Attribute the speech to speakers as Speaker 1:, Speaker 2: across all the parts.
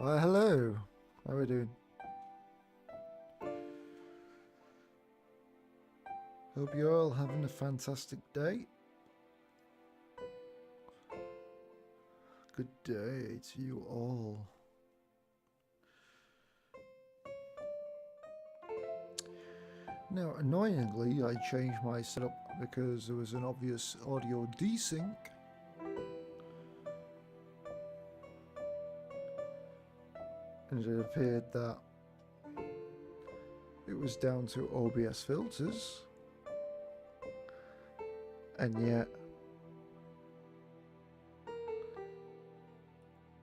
Speaker 1: Why, hello. How are we doing? Hope you're all having a fantastic day. Good day to you all. Now, annoyingly, I changed my setup because there was an obvious audio desync. And it appeared that it was down to OBS filters. And yet,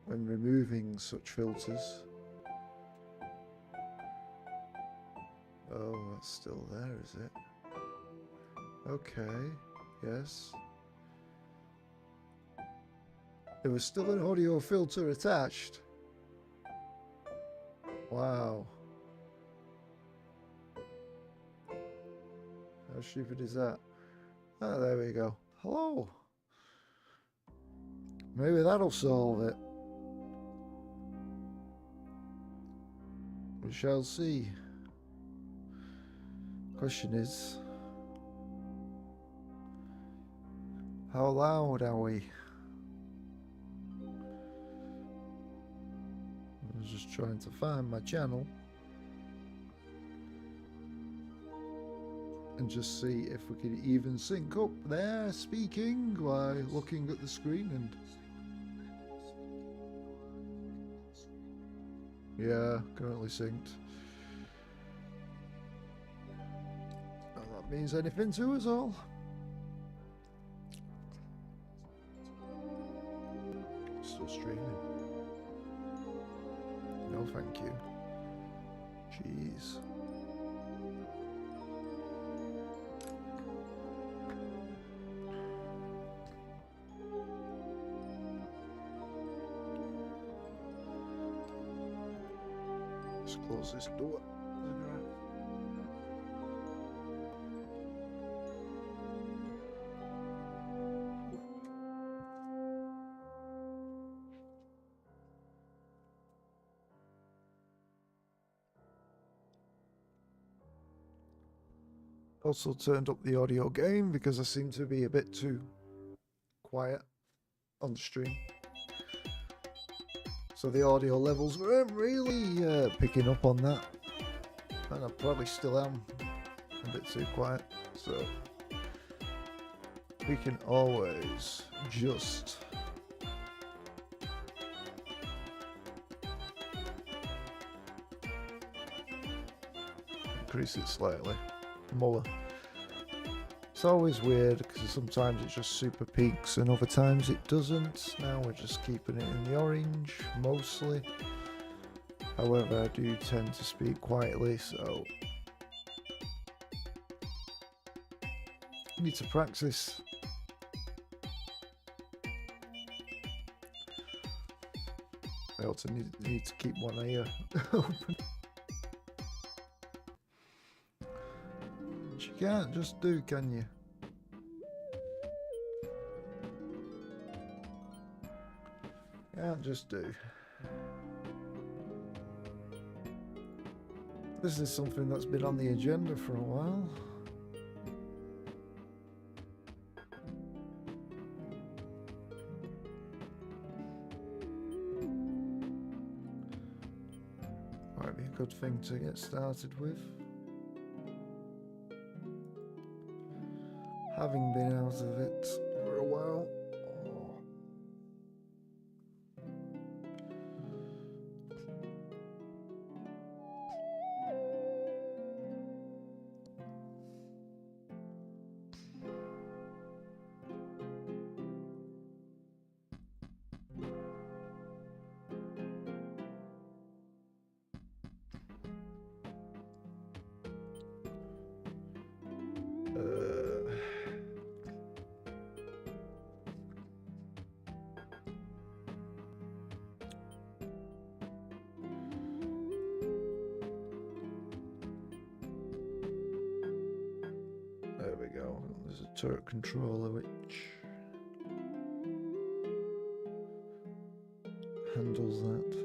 Speaker 1: when removing such filters, oh, it's still there, is it? Okay, yes. There was still an audio filter attached. Wow. How stupid is that? Oh, there we go. Hello. Maybe that'll solve it. We shall see. Question is, how loud are we? I was just trying to find my channel and just see if we could even sync up there speaking by looking at the screen. And yeah, currently synced. Well, that means anything to us all. Still streaming. No, thank you. Jeez. Let's close this door. Also turned up the audio gain because I seem to be a bit too quiet on the stream. So the audio levels weren't really picking up on that. And I probably still am a bit too quiet. So we can always just increase it slightly more. It's always weird because sometimes it just super peaks and other times it doesn't. Now we're just keeping it in the orange mostly. However, I do tend to speak quietly, so I need to practice. I also need to keep one ear open. Which you can't just do, can you? Can't just do. This is something that's been on the agenda for a while. Might be a good thing to get started with. Having been out of it for a while. There we go. There's a turret controller which handles that.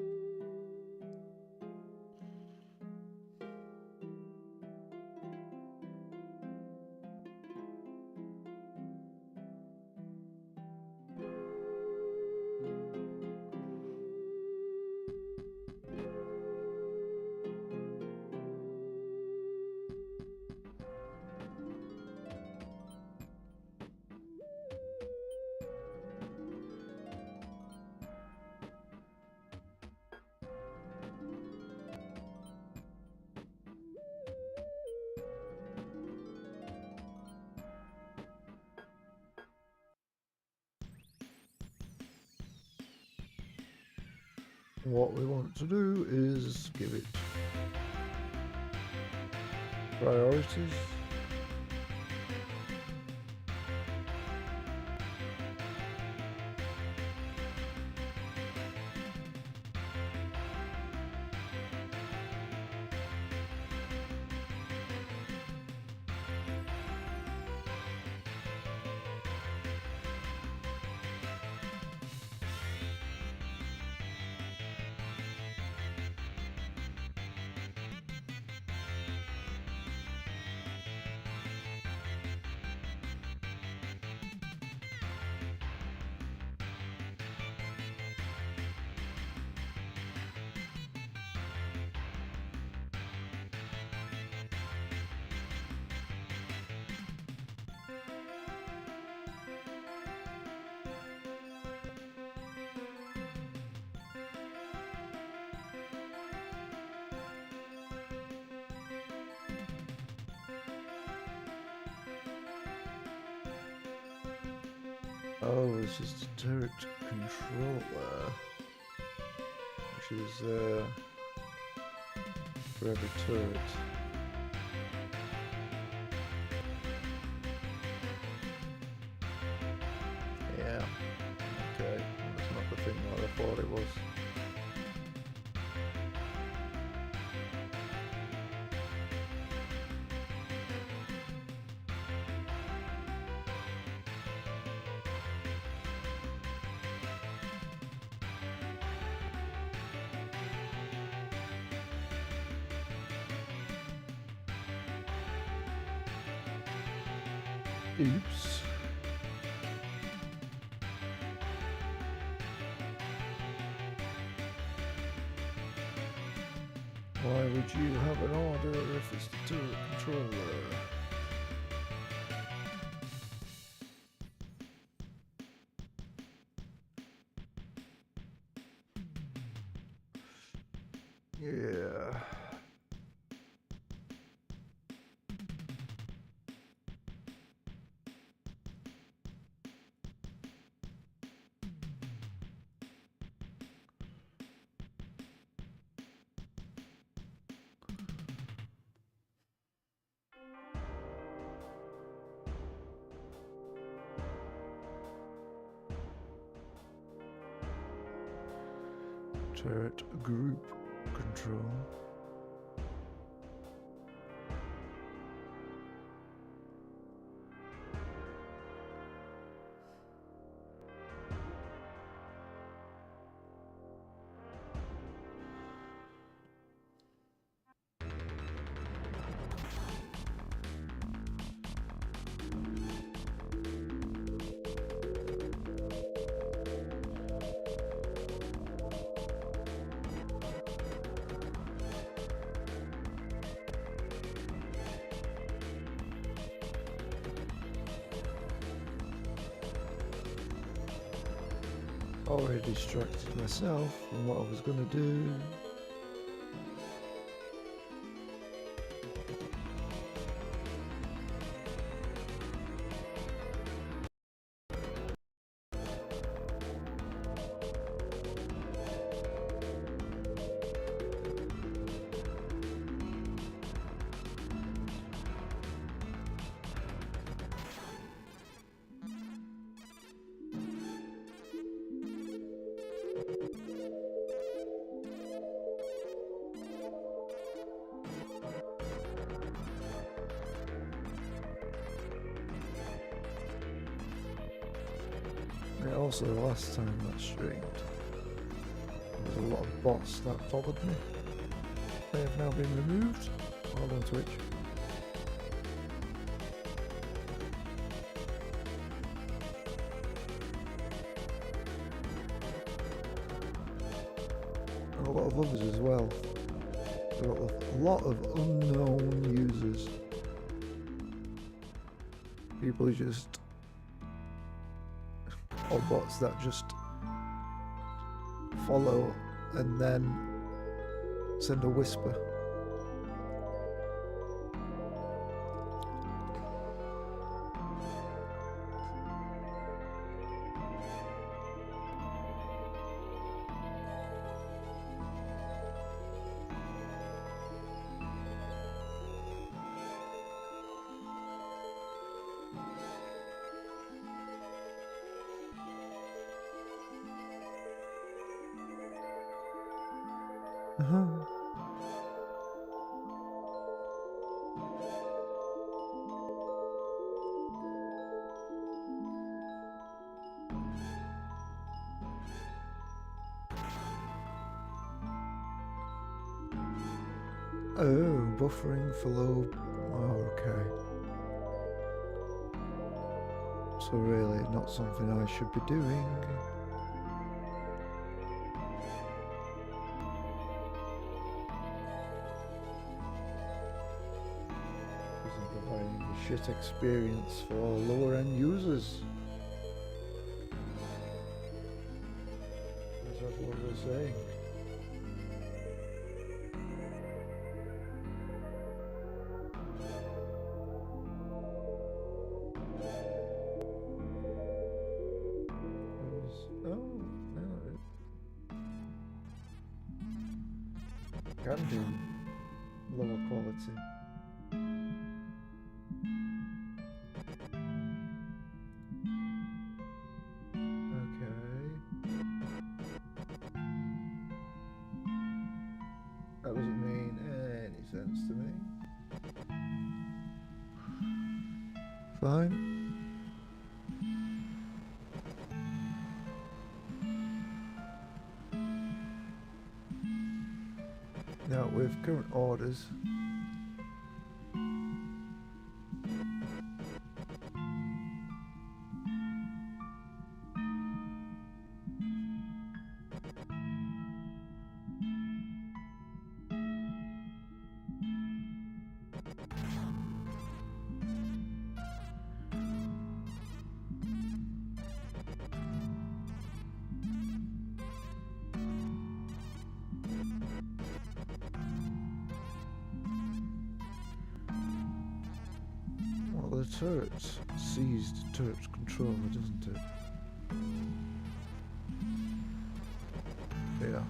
Speaker 1: what we want to do is give it priorities. Oh, this is the turret controller, which is for every turret. Yeah, okay, that's not the thing that I thought it was. Oops. Why would you have an order if it's the turret controller? Yeah. Turret group control. Already distracted myself from what I was going to do. And also, last time that streamed, there was a lot of bots that followed me. They have now been removed. All on Twitch. And a lot of others as well. There are a lot of unknown users. People who just, or bots that just follow and then send a whisper. Oh, buffering for low. Oh, okay. So really not something I should be doing. Because I'm providing a shit experience for lower end users. That's what we're saying. Can do lower quality. Okay. That doesn't mean any sense to me. Fine. Now with current orders, well, the turret's seized turret's controller, doesn't it? Yeah.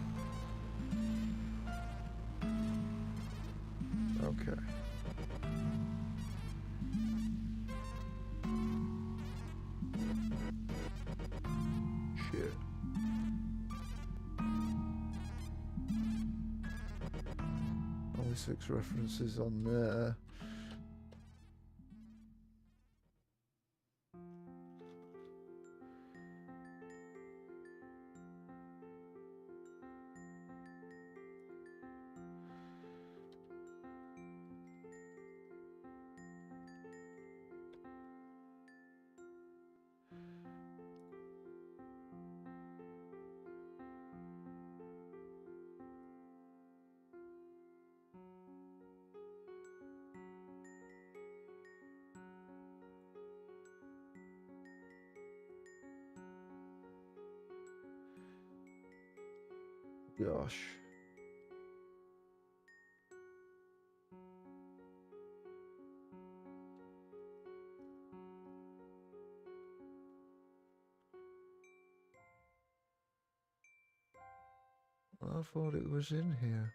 Speaker 1: Okay. Shit. Only 6 references on there. Gosh. I thought it was in here.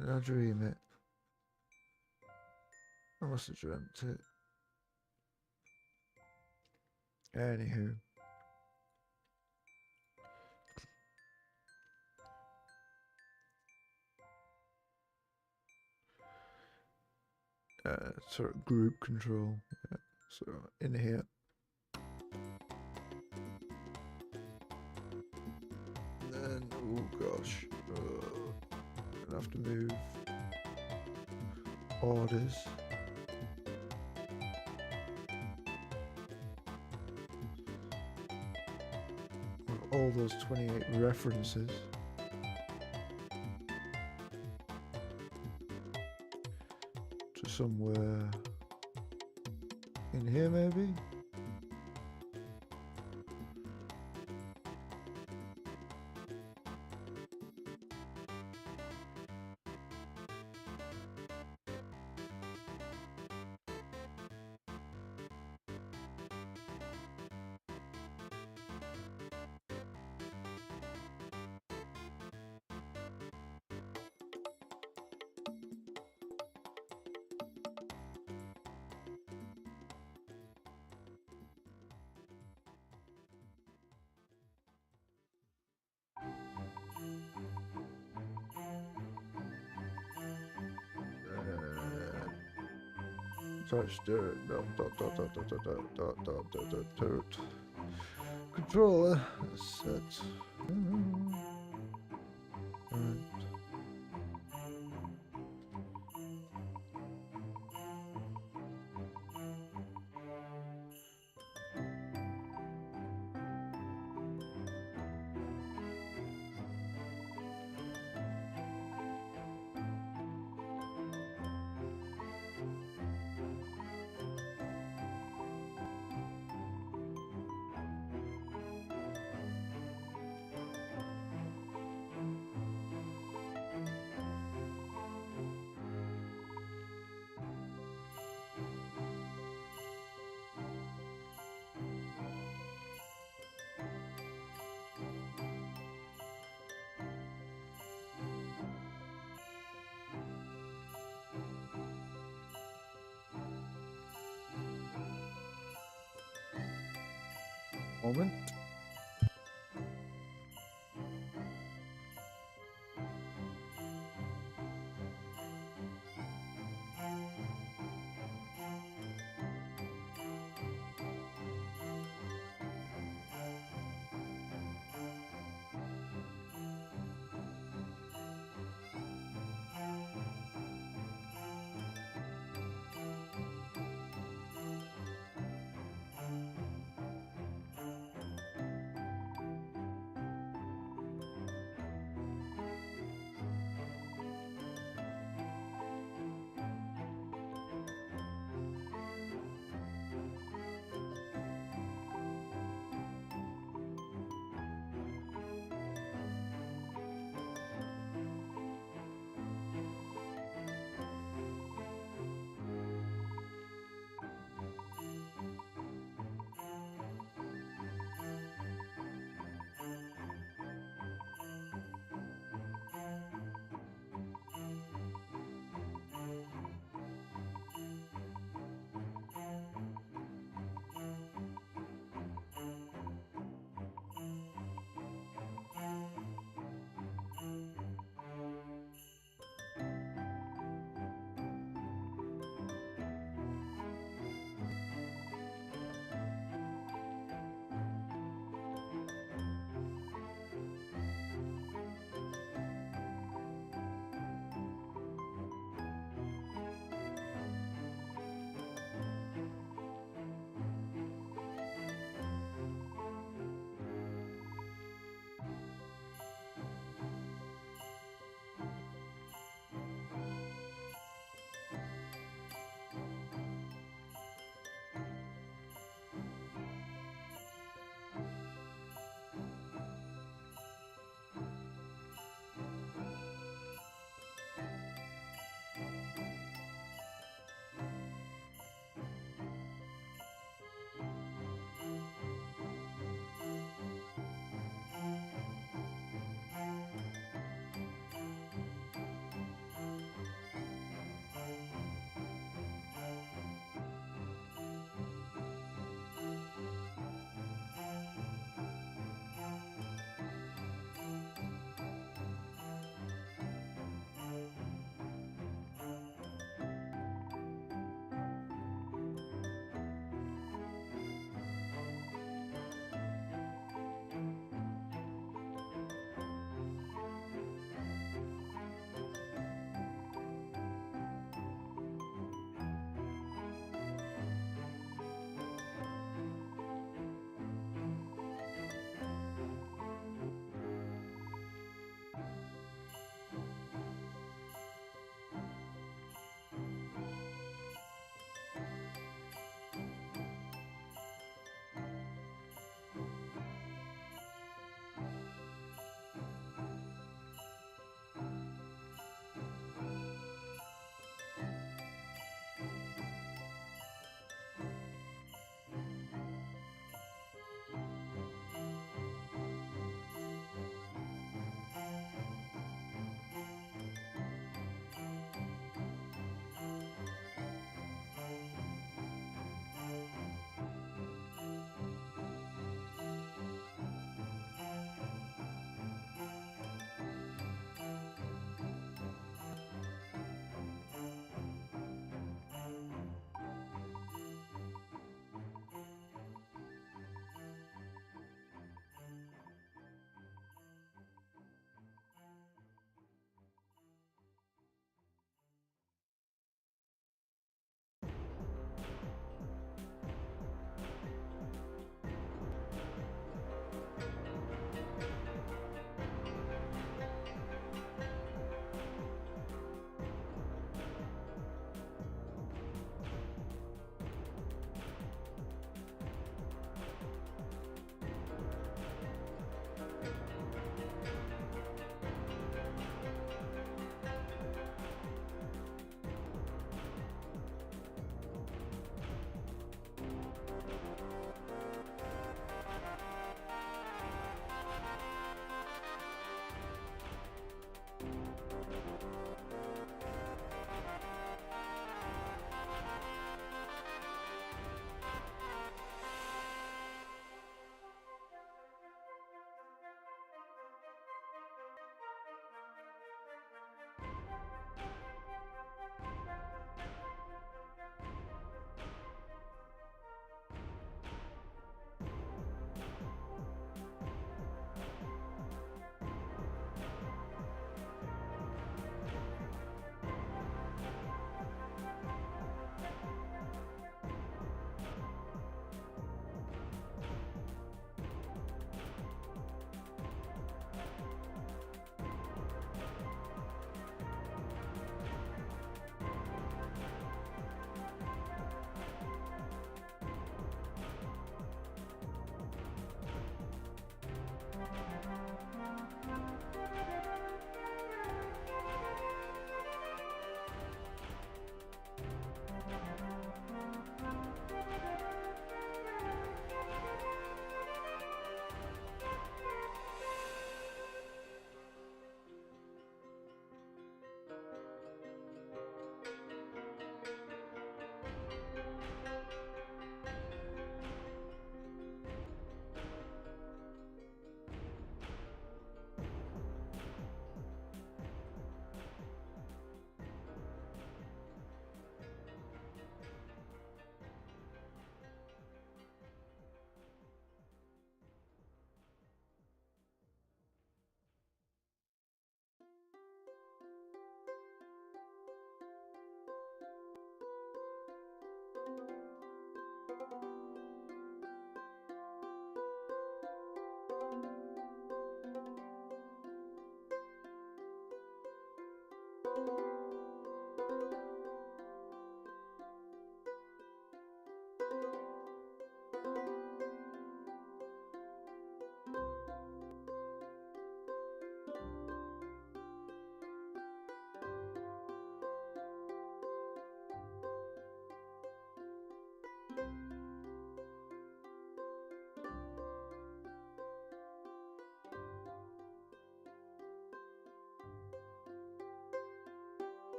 Speaker 1: Did I dream it? I must have dreamt it. Anywho. Sort of group control. Yeah. So in here. And then, oh gosh. Gonna have to move orders. With all those 28 references. To somewhere in here maybe? Touch dirt. Dot, dot, dot, dot, dot, dot, dot, dot, dot, dot, dot, dirt. Controller set. Right. Moment.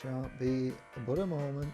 Speaker 1: Shan't be but a moment.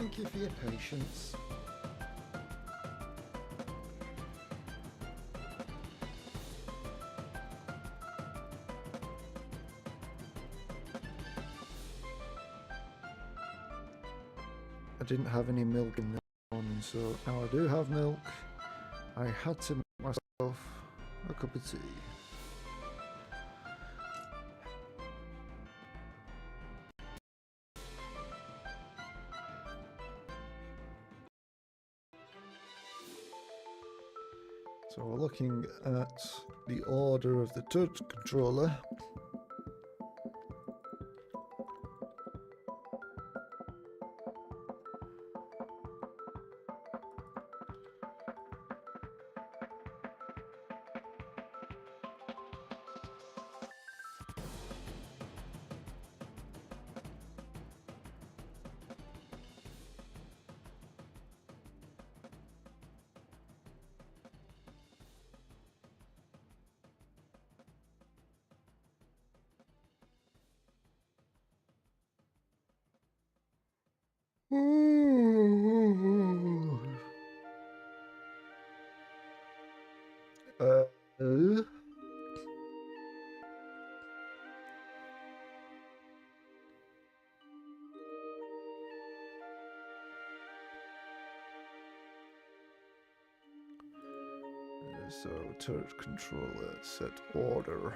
Speaker 1: Thank you for your patience. I didn't have any milk in the morning, so now I do have milk. I had to make myself a cup of tea. So we're looking at the order of the touch controller. Uh, so turret controller set order.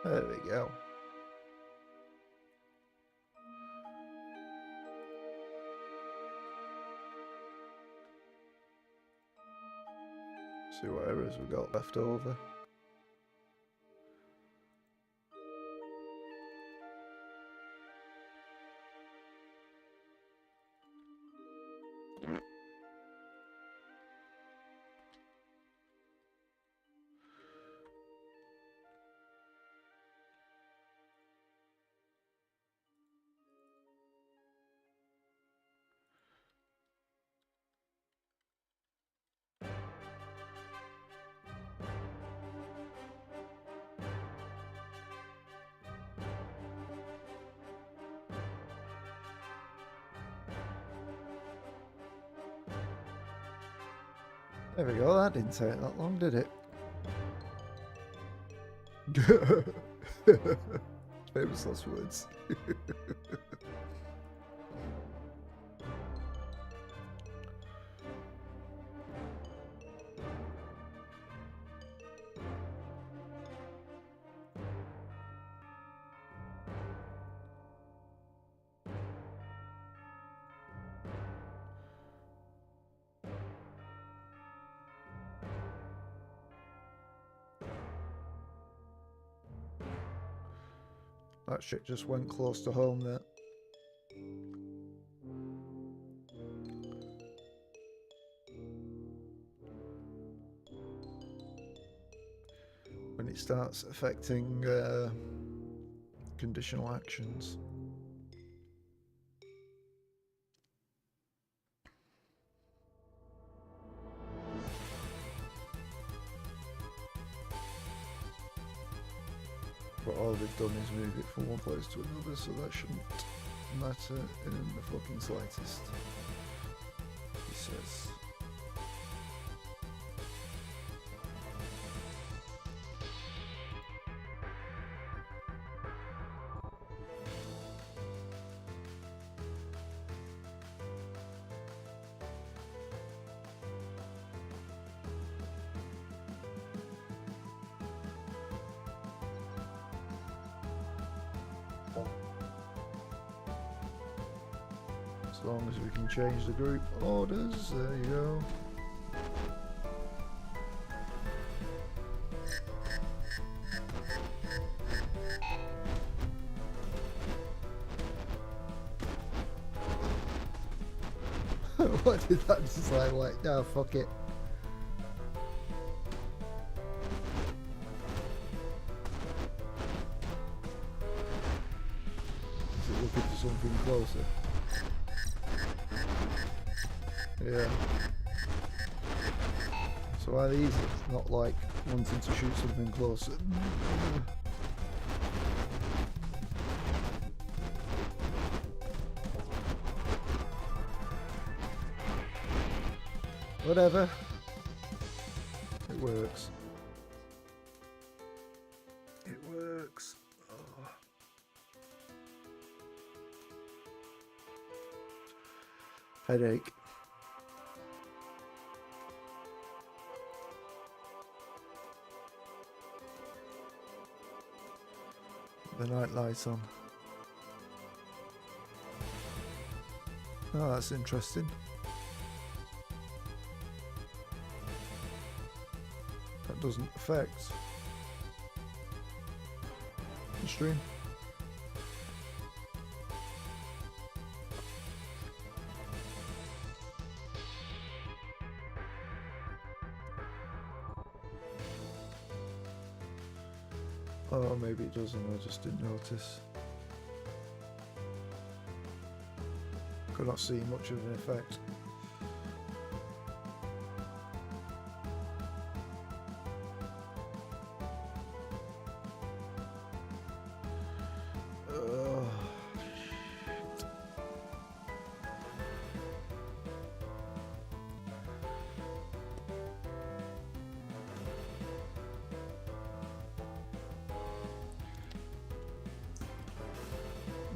Speaker 1: There we go. See what errors we got left over. There we go, that didn't take that long, did it? Famous last words. That shit just went close to home there. When it starts affecting conditional actions. But all they've done is move it from one place to another, so that shouldn't matter in the fucking slightest, he says. As long as we can change the group orders, there you go. What did that just like, no, fuck it. Is it looking for something closer? Yeah. So are these not like wanting to shoot something closer? Whatever. It works. It works. Oh. Headache. The night lights on. Oh, that's interesting. That doesn't affect the stream. Oh, maybe it doesn't, I just didn't notice. Could not see much of an effect.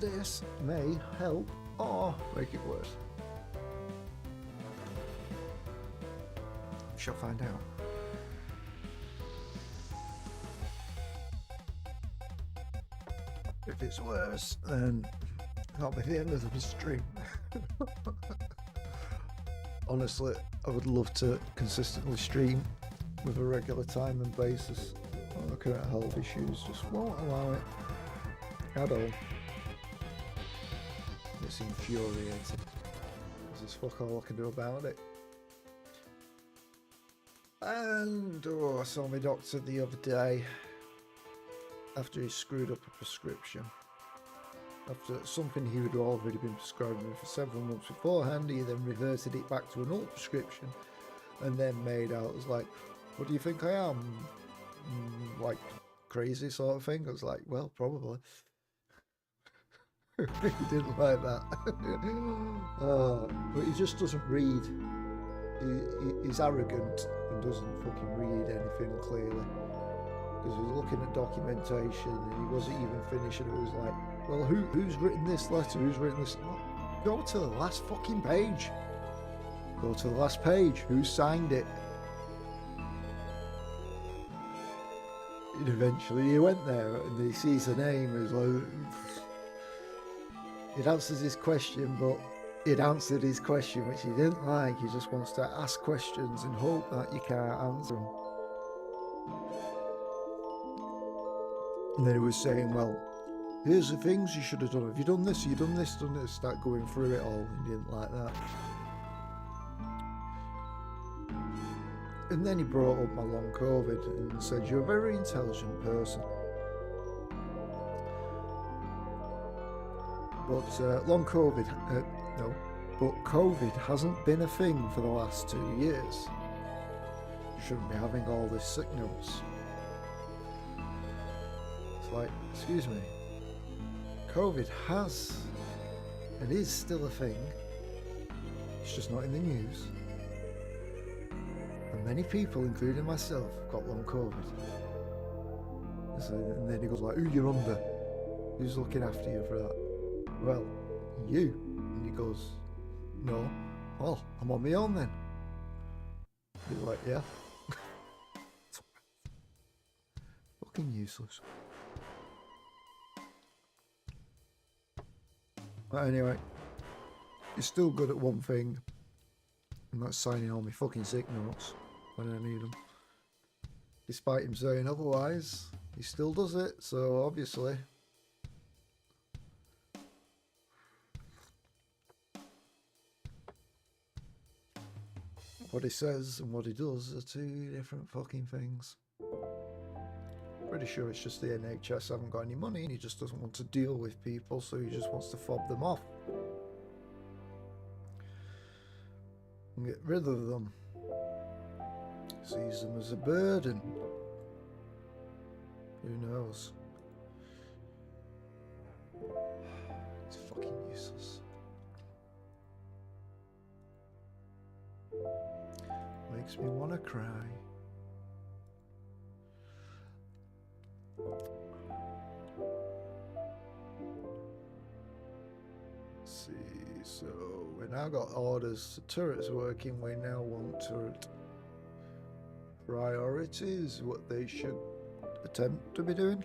Speaker 1: This may help or make it worse. We shall find out. If it's worse, then that'll be the end of the stream. Honestly, I would love to consistently stream with a regular time and basis. Looking at health issues just won't allow it at all. It's infuriating because there's fuck all I can do about it. And I saw my doctor the other day after he screwed up a prescription. After something he had already been prescribing me for several months beforehand, he then reverted it back to an old prescription and then made out as like, what do you think I am? Like crazy sort of thing. I was like, well, probably. He didn't like that. But he just doesn't read. He's arrogant and doesn't fucking read anything clearly. Because he was looking at documentation and he wasn't even finished, and it was like, well, who's written this letter? Who's written this? Go to the last fucking page. Go to the last page. Who signed it? And eventually he went there and he sees the name. He's like, it answers his question, but it answered his question, which he didn't like. He just wants to ask questions and hope that you can't answer them. And then he was saying, well, here's the things you should have done. Have you done this? Have you done this? Done this? Start going through it all. He didn't like that. And then he brought up my long COVID and said, you're a very intelligent person. But long COVID, no, but COVID hasn't been a thing for the last 2 years. You shouldn't be having all this sickness. It's like, excuse me, COVID has and is still a thing. It's just not in the news. And many people, including myself, got long COVID. So, and then he goes like, who you're under? Who's looking after you for that? Well, you. And he goes, no. Well, I'm on my own then. He's like, yeah. Fucking useless. But anyway, he's still good at one thing, and that's signing all my fucking sick notes when I need them. Despite him saying otherwise, he still does it, so obviously. what he says and what he does are two different fucking things. Pretty sure it's just the NHS haven't got any money and he just doesn't want to deal with people, so he just wants to fob them off and get rid of them. Sees them as a burden. Who knows? It's fucking useless. Makes me want to cry. Let's see, so we now got orders. The turret's working, we now want turret priorities, what they should attempt to be doing.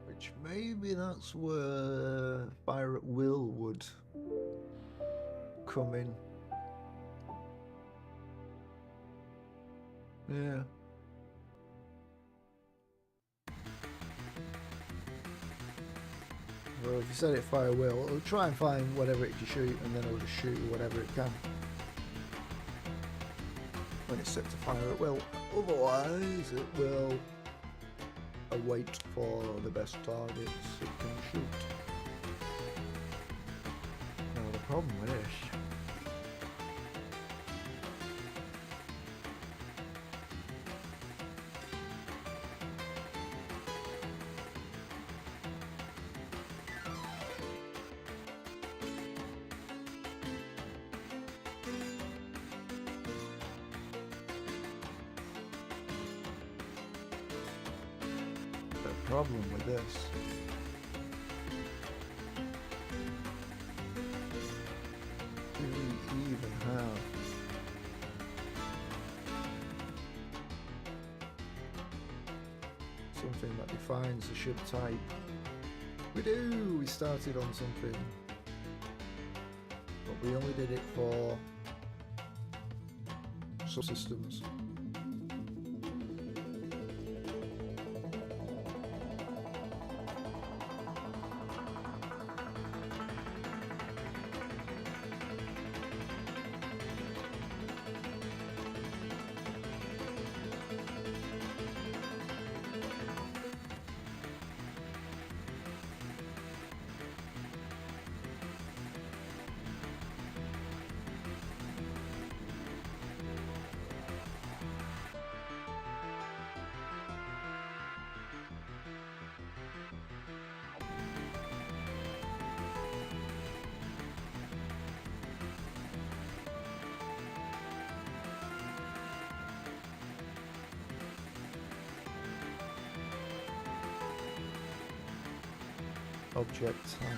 Speaker 1: Which maybe that's where Fire at Will would come in. Yeah. Well, if you set it fire will, it'll try and find whatever it can shoot, and then it'll just shoot whatever it can when it's set to fire at will. Otherwise, it will await for the best targets it can shoot. Now the problem with this problem with this do we even have something that defines the ship type? We do! We started on something, but we only did it for subsystems. Object type.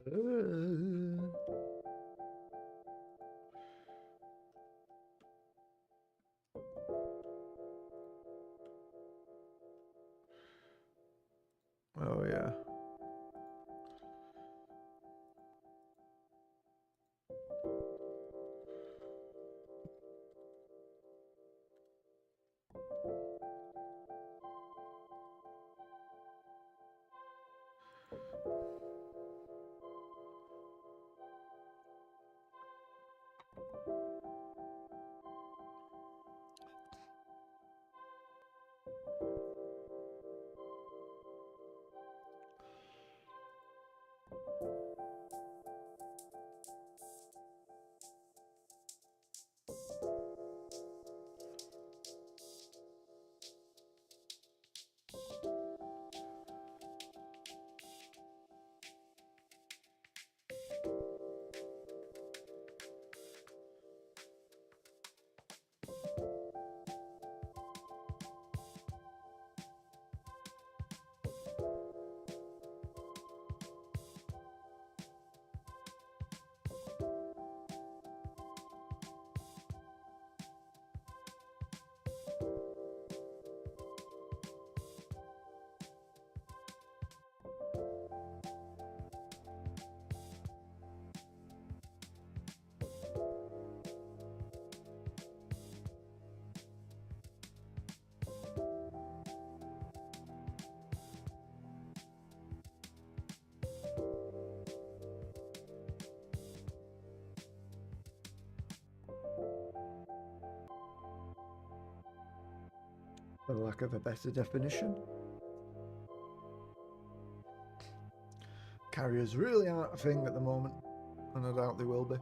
Speaker 1: Oh yeah. For lack of a better definition. Carriers really aren't a thing at the moment, and I doubt they will be.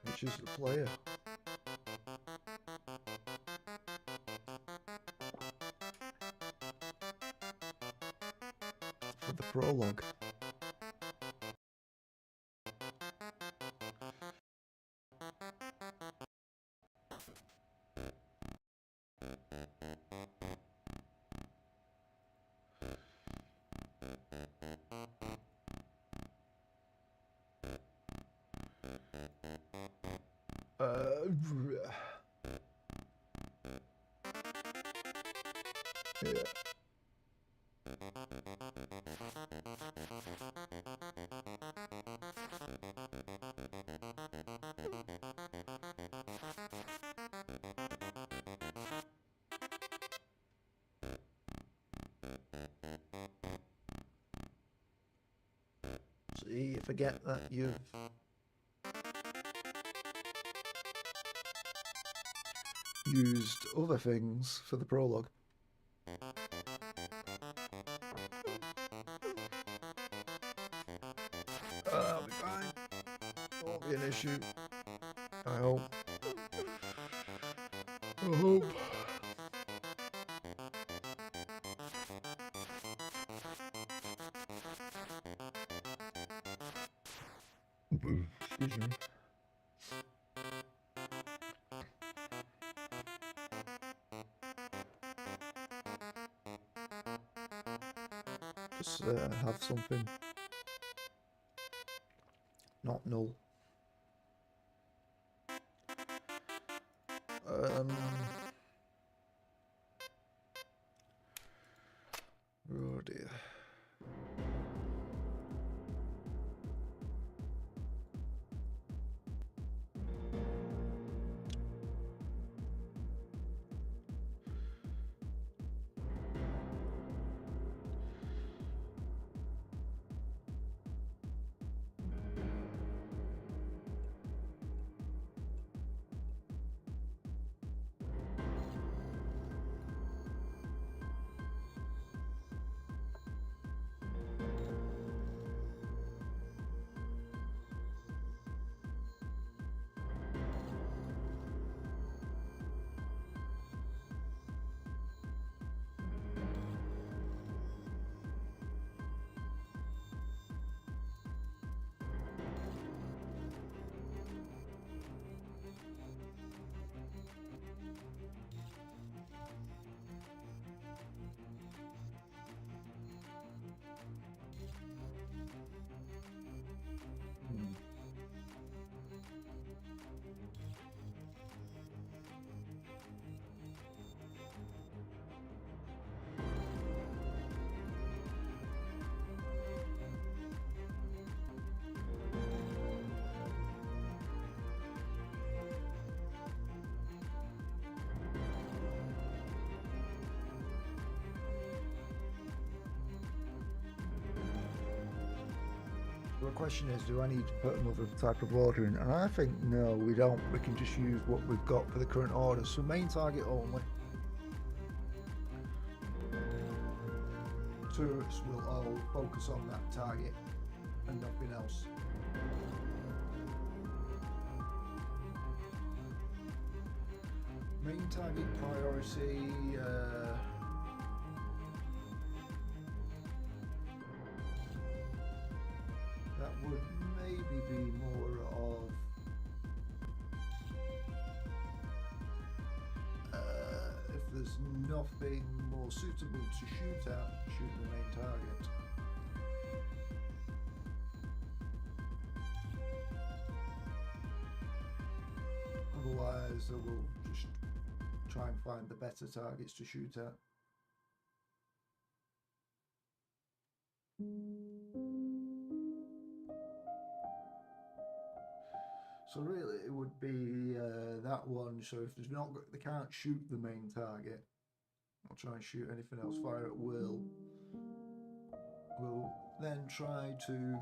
Speaker 1: Which is the player. For the prologue. Yeah. See, you forget that you've used other things for the prologue. I'll be fine. Won't be an issue. I hope. I hope. Excuse me. Just have something not null. Oh dear. The question is, do I need to put another type of order in? And I think no, we don't. We can just use what we've got for the current order. So main target only. Turrets will all focus on that target and nothing else. Main target priority. That would maybe be more of if there's nothing more suitable to shoot at, shoot the main target. Otherwise, I will just try and find the better targets to shoot at. So really, it would be that one. So if there's not, they can't shoot the main target. I'll try and shoot anything else. Fire at will. We'll then try to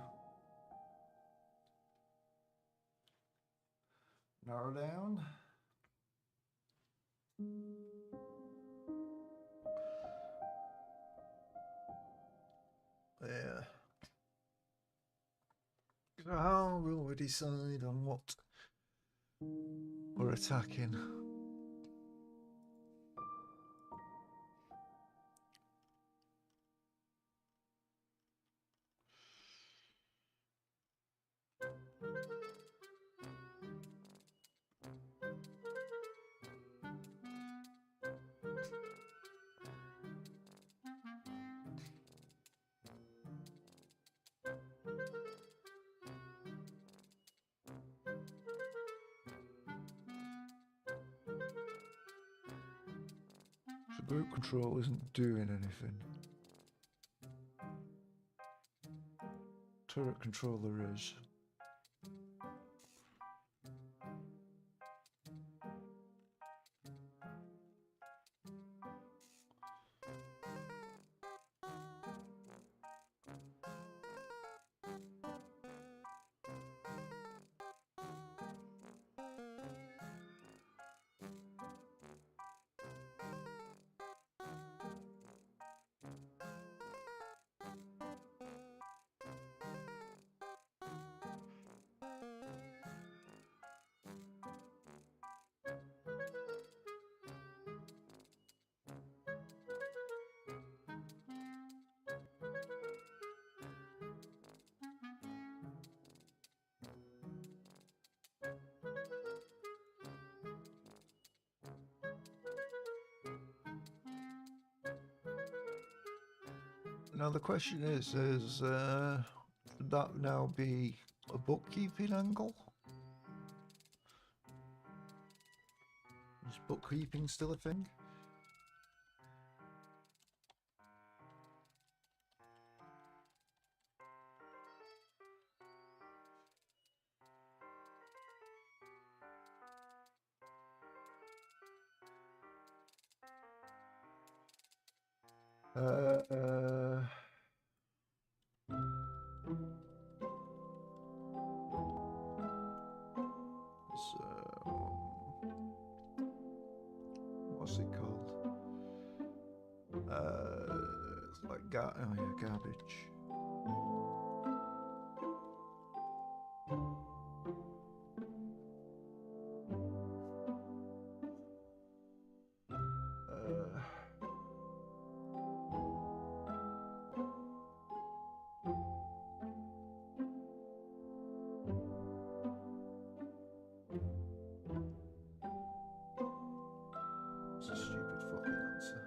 Speaker 1: narrow down. Yeah. How will we decide on what we're attacking? So boat control isn't doing anything. Turret controller is. Now the question is should that now be a bookkeeping angle? Is bookkeeping still a thing? What's it called? It's like garbage. It's a stupid fucking answer.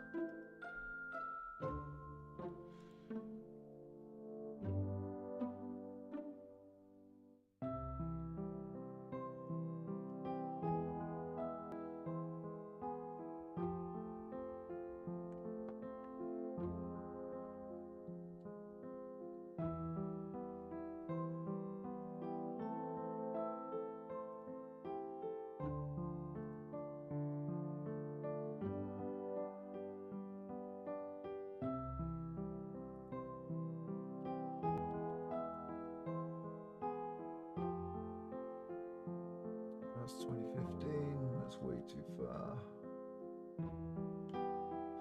Speaker 1: That's 2015, that's way too far.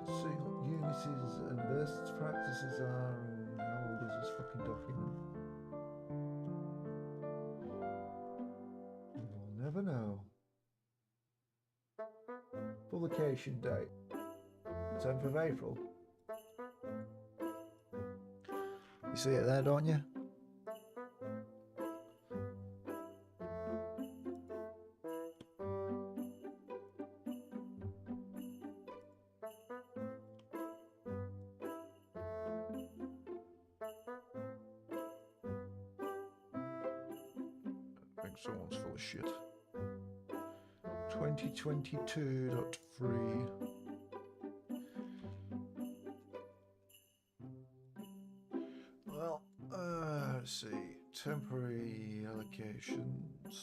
Speaker 1: Seeing what unities and best practices are, and how old is this fucking document? We'll never know. Publication date, 10th of April. You see it there, don't you? I think someone's full of shit. 2022.3. Well, let's see. Temporary allocations.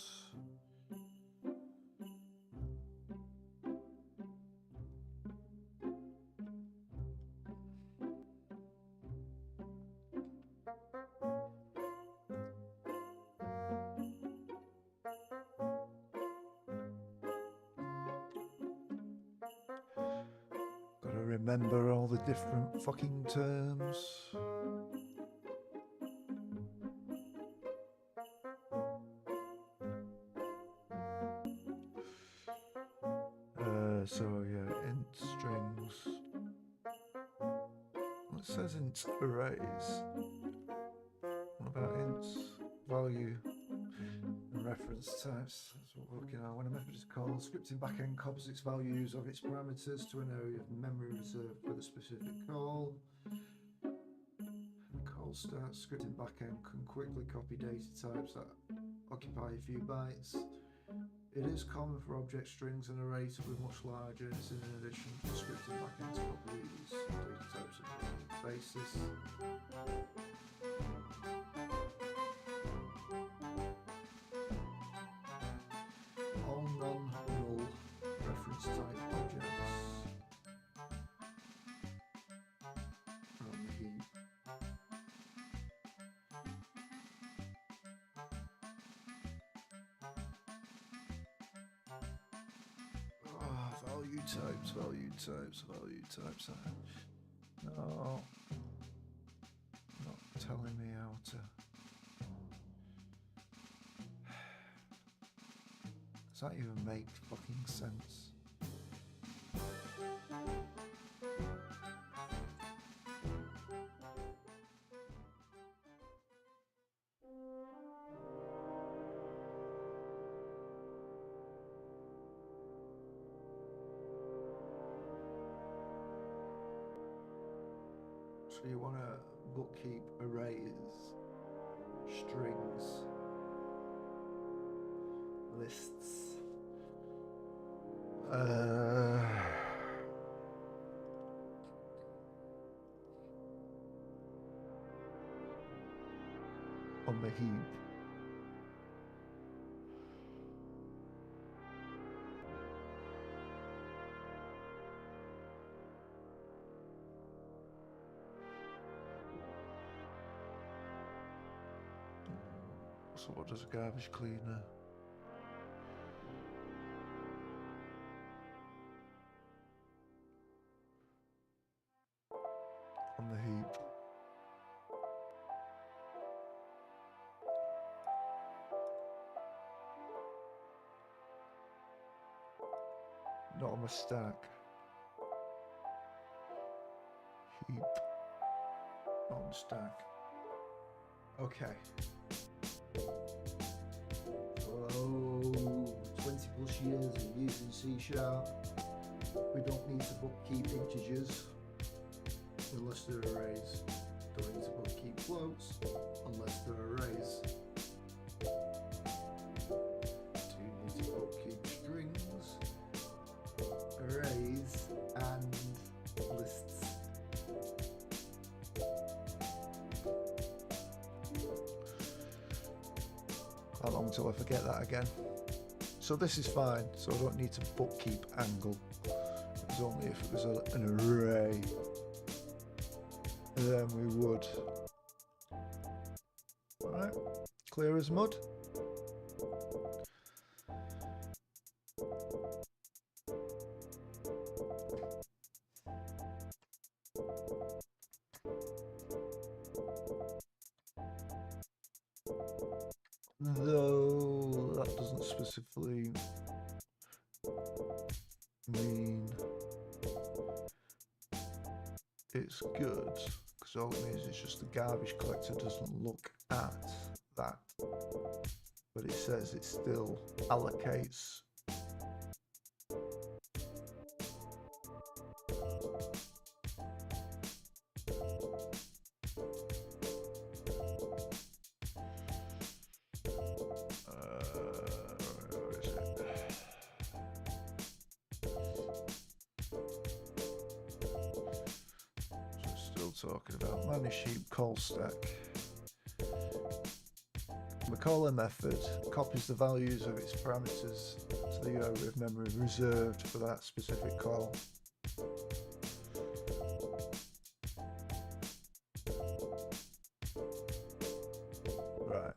Speaker 1: Gotta remember all the different fucking terms. So yeah, int strings. It says int arrays. What about ints? Value and reference types. That's what we're looking at. When a method is called, scripting backend copies its values of its parameters to an area of memory reserved for the specific call. The call starts. Scripting backend can quickly copy data types that occupy a few bytes. It is common for object strings and arrays to be much larger. It's in addition to scripting backend to copy these data types on a basis. All non-null reference type objects are on the heap. Value types. No, not telling me how to. Does that even make fucking sense? So you want to bookkeep arrays, strings, lists. On the heap. So what does a garbage cleaner? On the heap. Not on my stack. Heap. Not on stack. Okay. Oh, 20 plus years of using C#. We don't need to bookkeep integers unless they're arrays. Don't need to bookkeep floats unless they're arrays. Do need to bookkeep strings, arrays, and lists. How long till I forget that again? So this is fine, so I don't need to bookkeep angle. It was only if it was an array, then we would. Alright, clear as mud. Though that doesn't specifically mean it's good, because all it means is just the garbage collector doesn't look at that, but it says it still allocates. Talking about manage heap call stack. The caller method copies the values of its parameters to the area of memory reserved for that specific call. Right.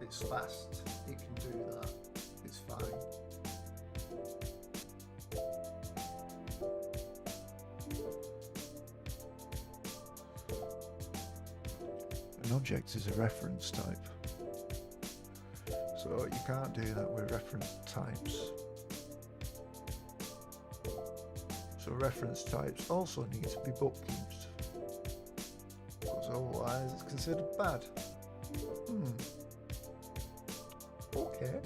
Speaker 1: It's fast. It can do that. It's fine. An object is a reference type, so you can't do that with reference types. So reference types also need to be bookkept, because otherwise it's considered bad. Okay.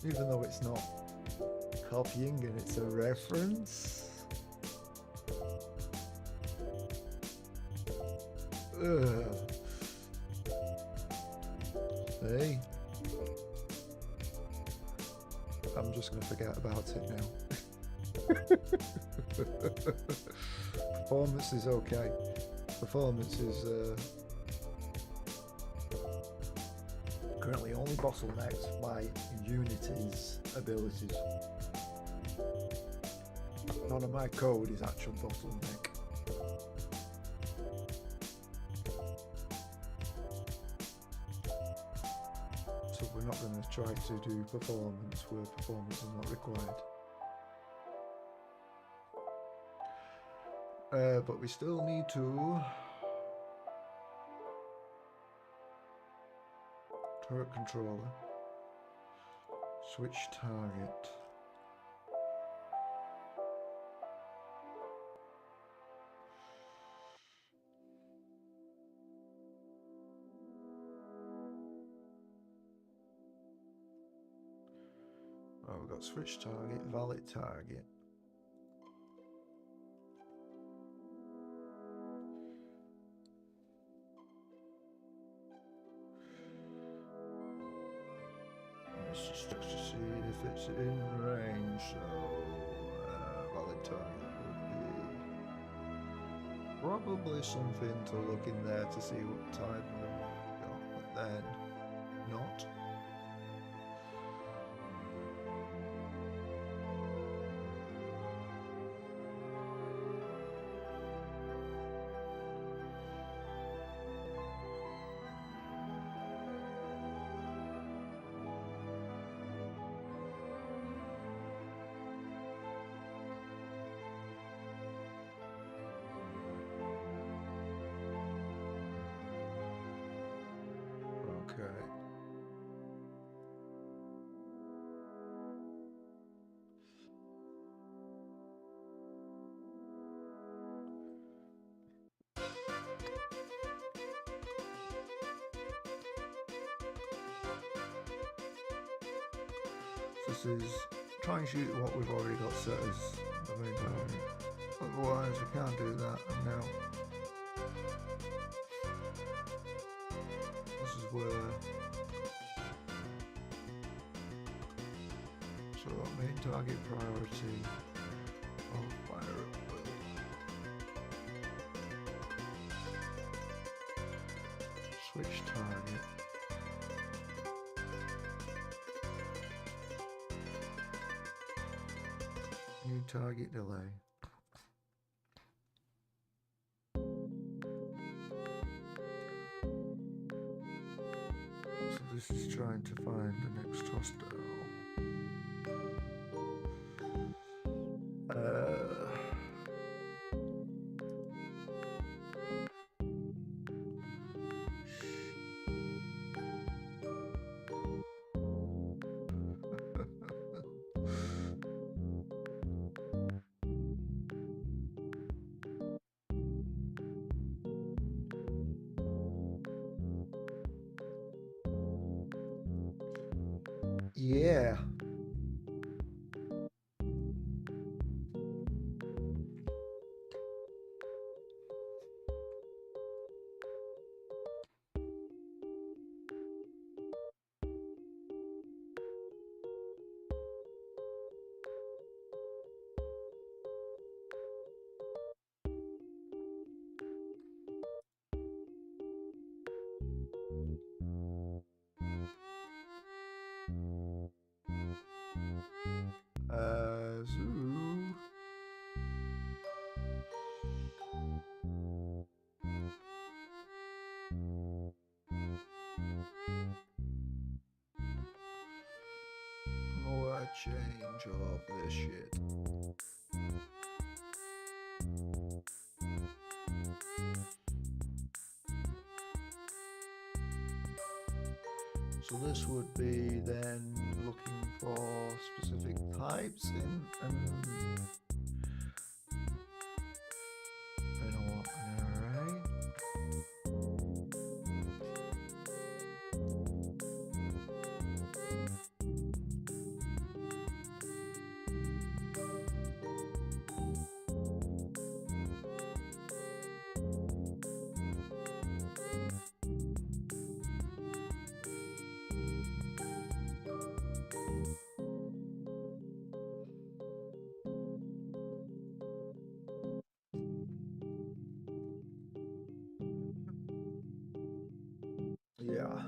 Speaker 1: Even though it's not copying and it's a reference. Hey, I'm just going to forget about it now. Performance is okay. Performance is currently only bottlenecked by Unity's abilities. None of my code is actual bottleneck. We're not going to try to do performance where performance is not required. But we still need to turret controller, switch target. Oh, we're I've got switch target, valid target. Let's just check to see if it's in range, so valid target would be probably something to look in there to see what type of them we've got, but then not. Okay. This is try and shoot what we've already got set as the main target. Otherwise we can't do that, and now this is where so main target priority of fire at will. Switch target. New target delay. So this is trying to find the next hostile. Yeah. Zoo. More change of this shit. So this would be then looking for specific types in an array. Yeah.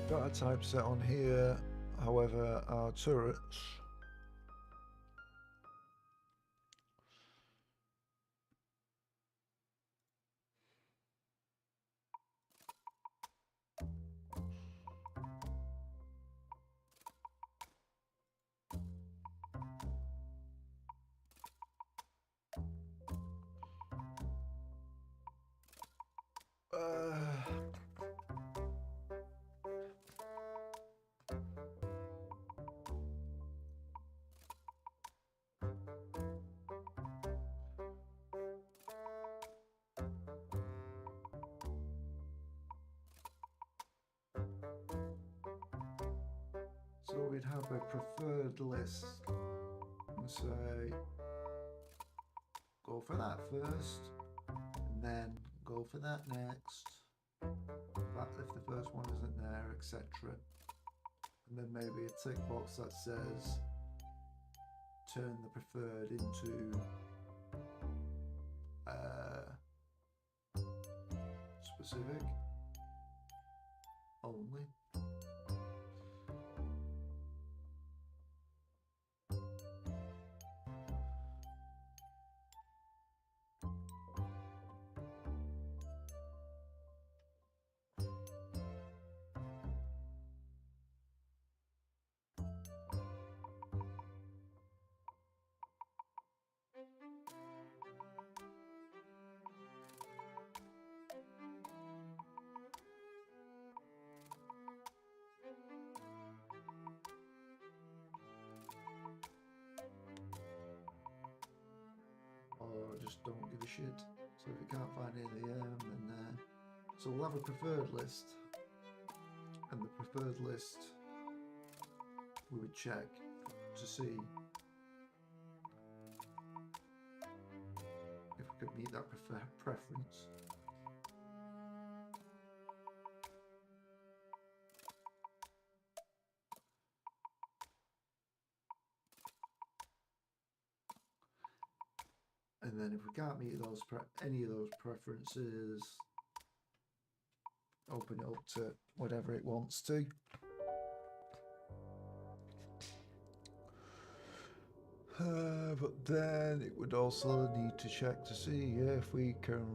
Speaker 1: Got a typeset on here, however our turrets we'd have a preferred list and say, go for that first, and then go for that next, but if the first one isn't there, etc. And then maybe a tick box that says, turn the preferred into specific only. Or just don't give a shit. So if you can't find any of them, then so we'll have a preferred list, and the preferred list we would check to see if we could meet that preference. And then if we can't meet those any of those preferences, open it up to whatever it wants to. But then it would also need to check to see if we can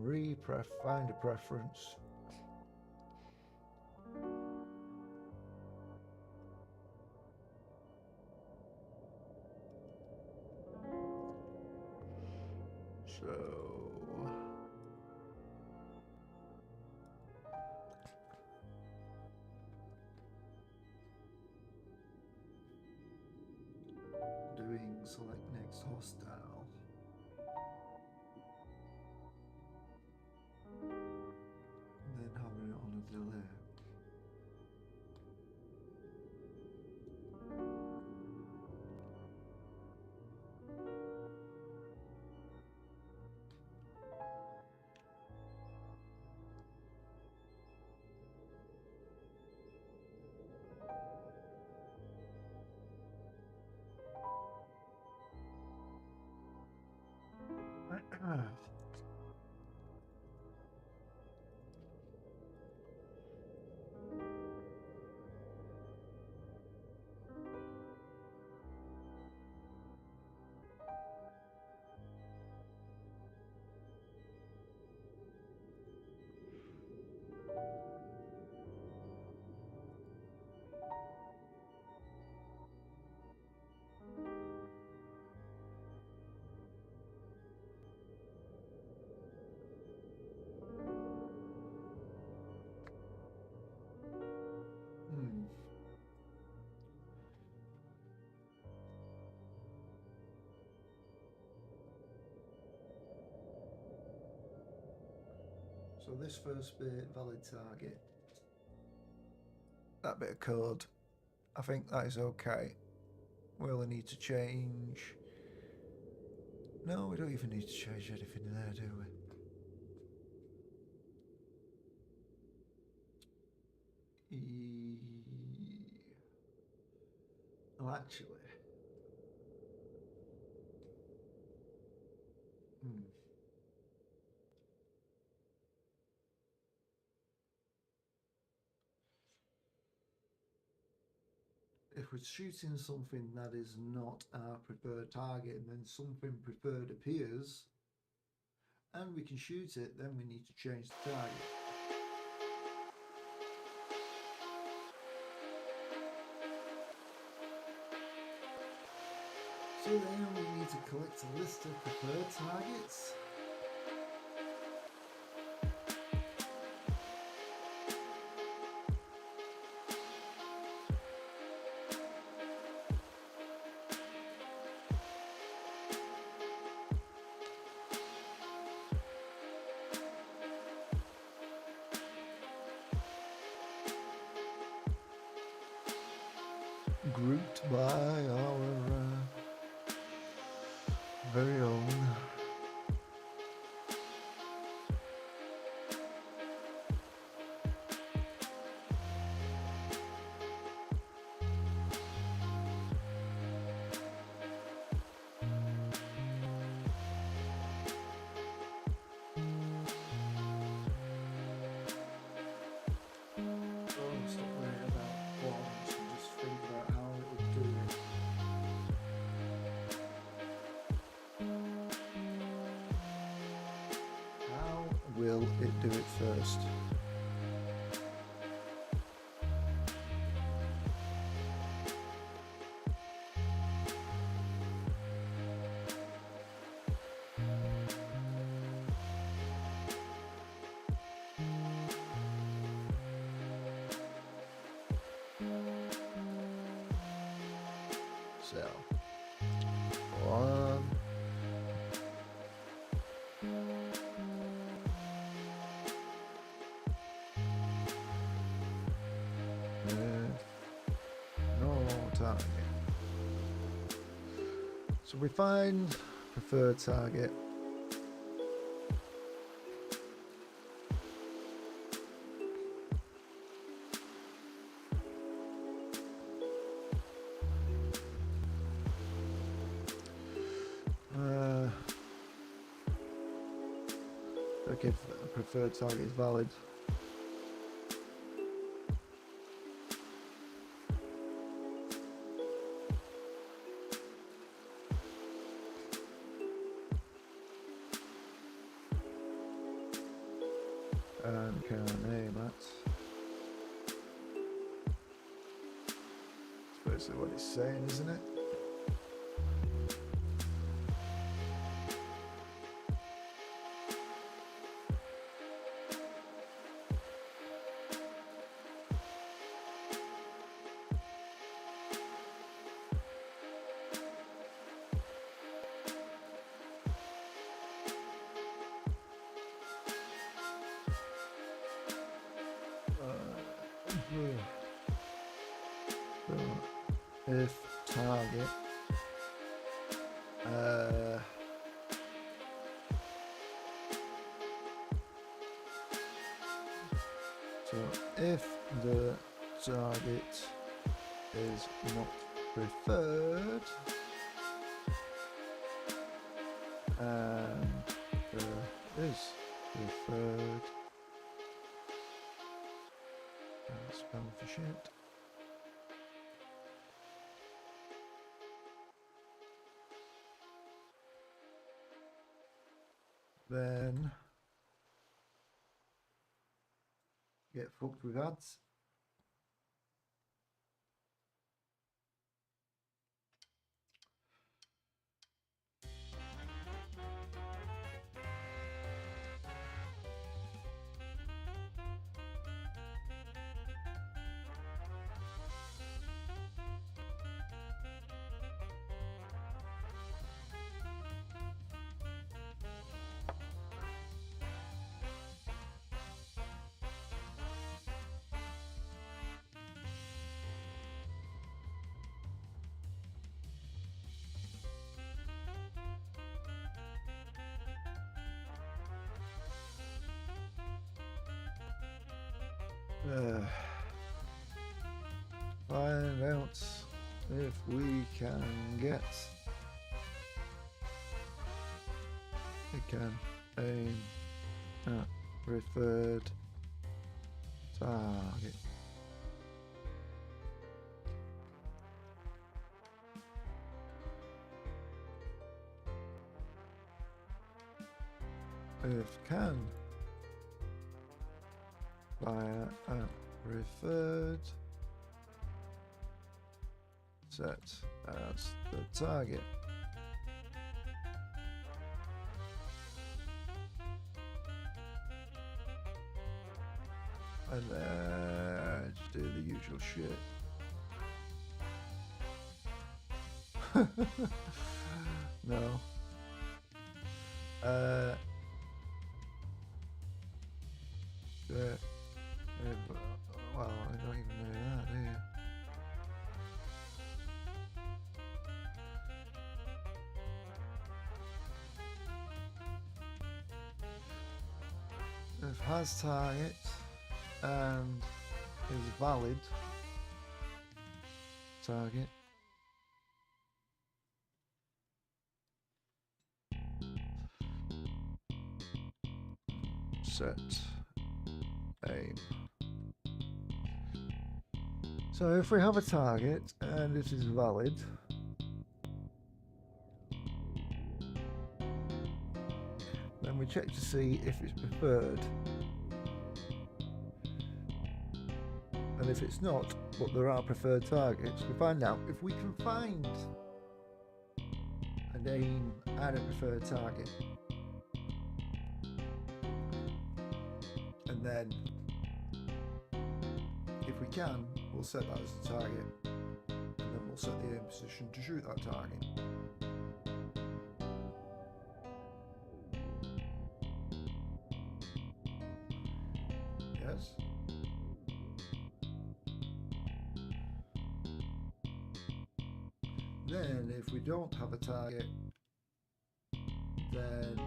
Speaker 1: find a preference. So doing select next hostile. And then having it on a delay. So this first bit, valid target, that bit of code, I think that is okay. We only need to change. No, we don't even need to change anything there, do we? Well, actually, if we're shooting something that is not our preferred target and then something preferred appears and we can shoot it, then we need to change the target. So then we need to collect a list of preferred targets. grouped by our very own. Will it do it first? So, one. No target. So we find preferred target. Okay, if a preferred target is valid. And can aim at. That's basically what it's saying, isn't it? So if target so if the target is not preferred and is preferred, spell for shit. Then get fucked with ads. Find out if we can get aim at preferred target. If can fire at preferred set as the target. And just do the usual shit. No. Well, I don't even know that, do you? has target and is valid target. Set aim. So if we have a target and it is valid, then we check to see if it's preferred. And if it's not, but there are preferred targets, we find out if we can find an aim and a preferred target. And then, if we can, we'll set that as the target. And then we'll set the aim position to shoot that target. Yes? Then, if we don't have a target, then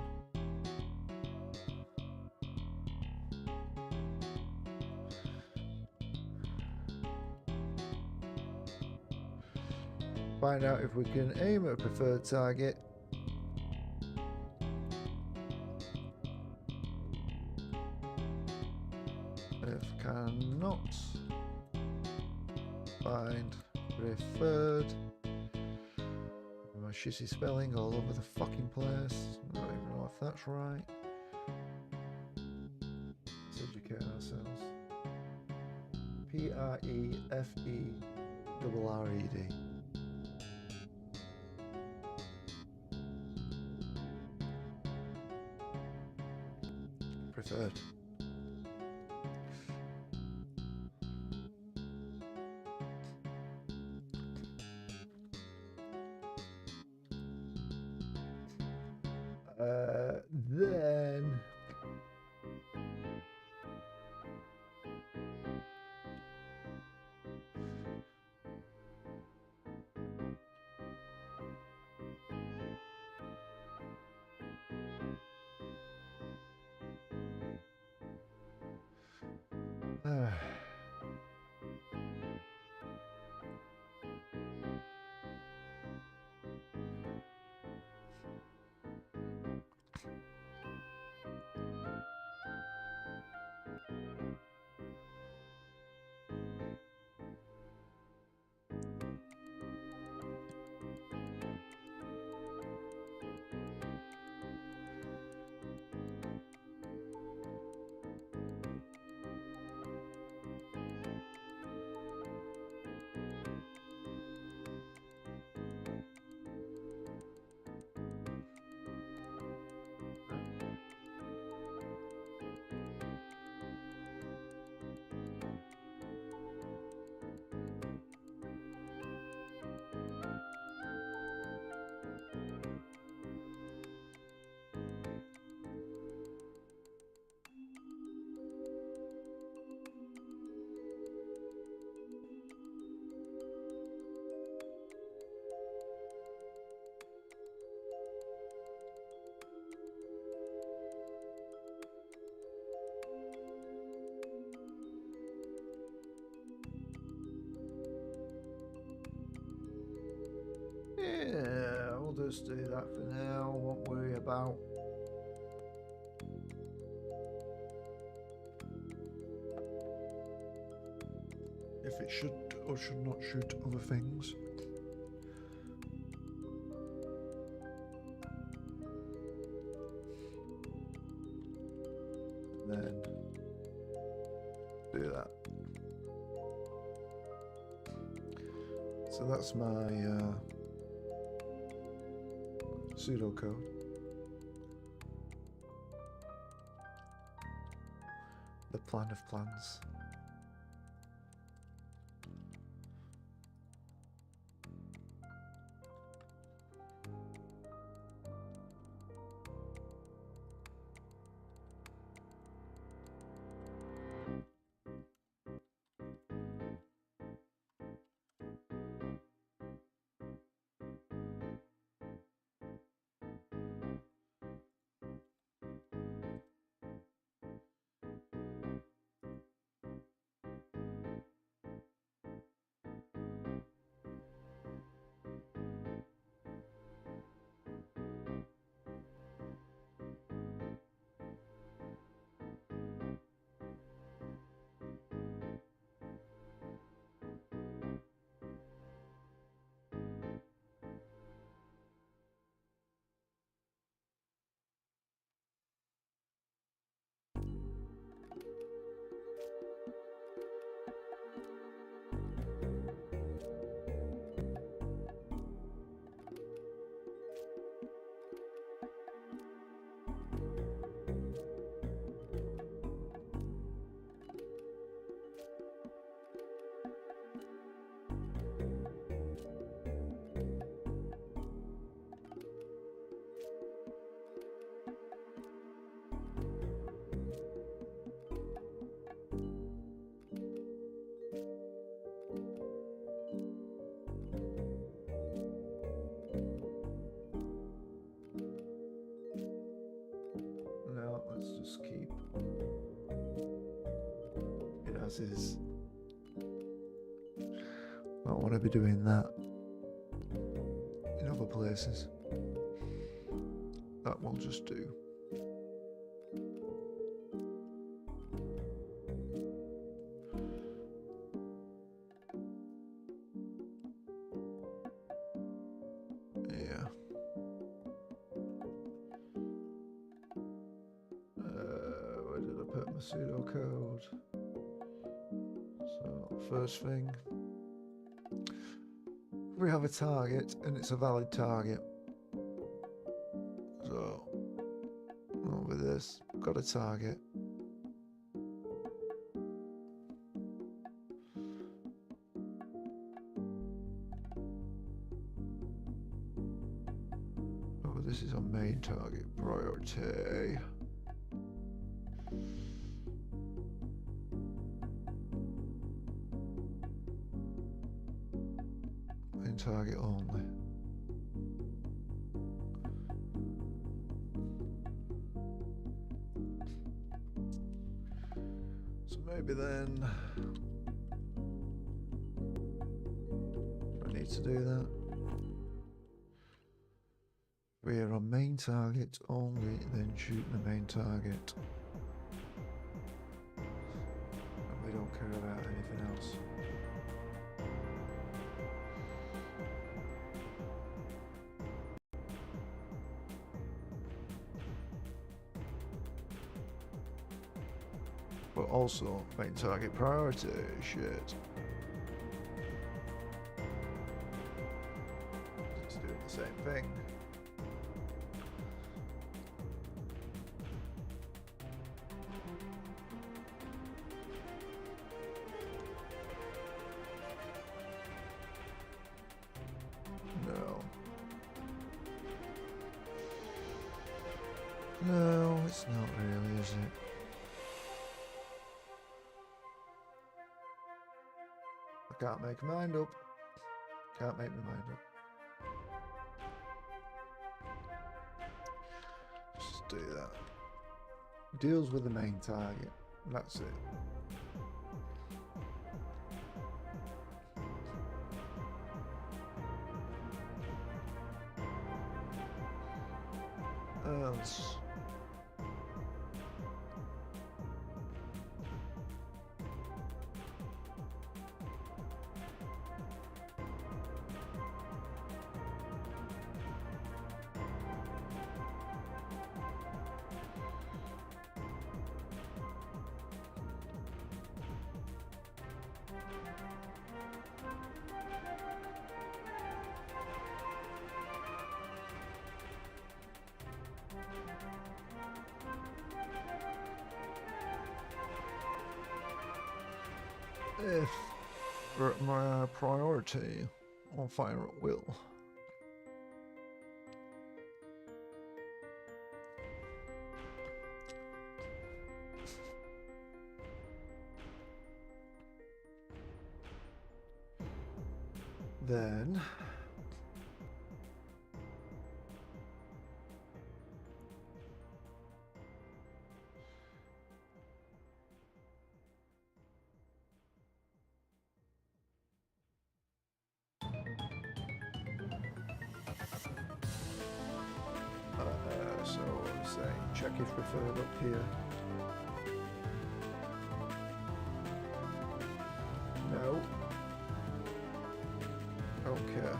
Speaker 1: find out if we can aim at a preferred target. If cannot find preferred, my shitty spelling all over the fucking place. I don't even know if that's right. Let's educate ourselves. P-R-E-F-E-R-R-E-D. Preferred. Then yeah, we'll just do that for now. Won't worry about if it should or should not shoot other things. And then do that. So that's my pseudocode. The plan of plans. places. I don't want to be doing that in other places. That will just do. Pseudocode. So first thing, we have a target and it's a valid target. So over this, got a target. Oh, this is our main target priority. Target only. So maybe then I need to do that. We are on main target only, then shoot the main target. And we don't care about anything else. But also main target priority, shit. It's doing the same thing. No. No, it's not really, is it? Can't make my mind up. Can't make my mind up. Just do that. Deals with the main target. That's it. Else. If we're at my priority, I'll fire at will. Then so I'm saying check if preferred up here. No. Okay.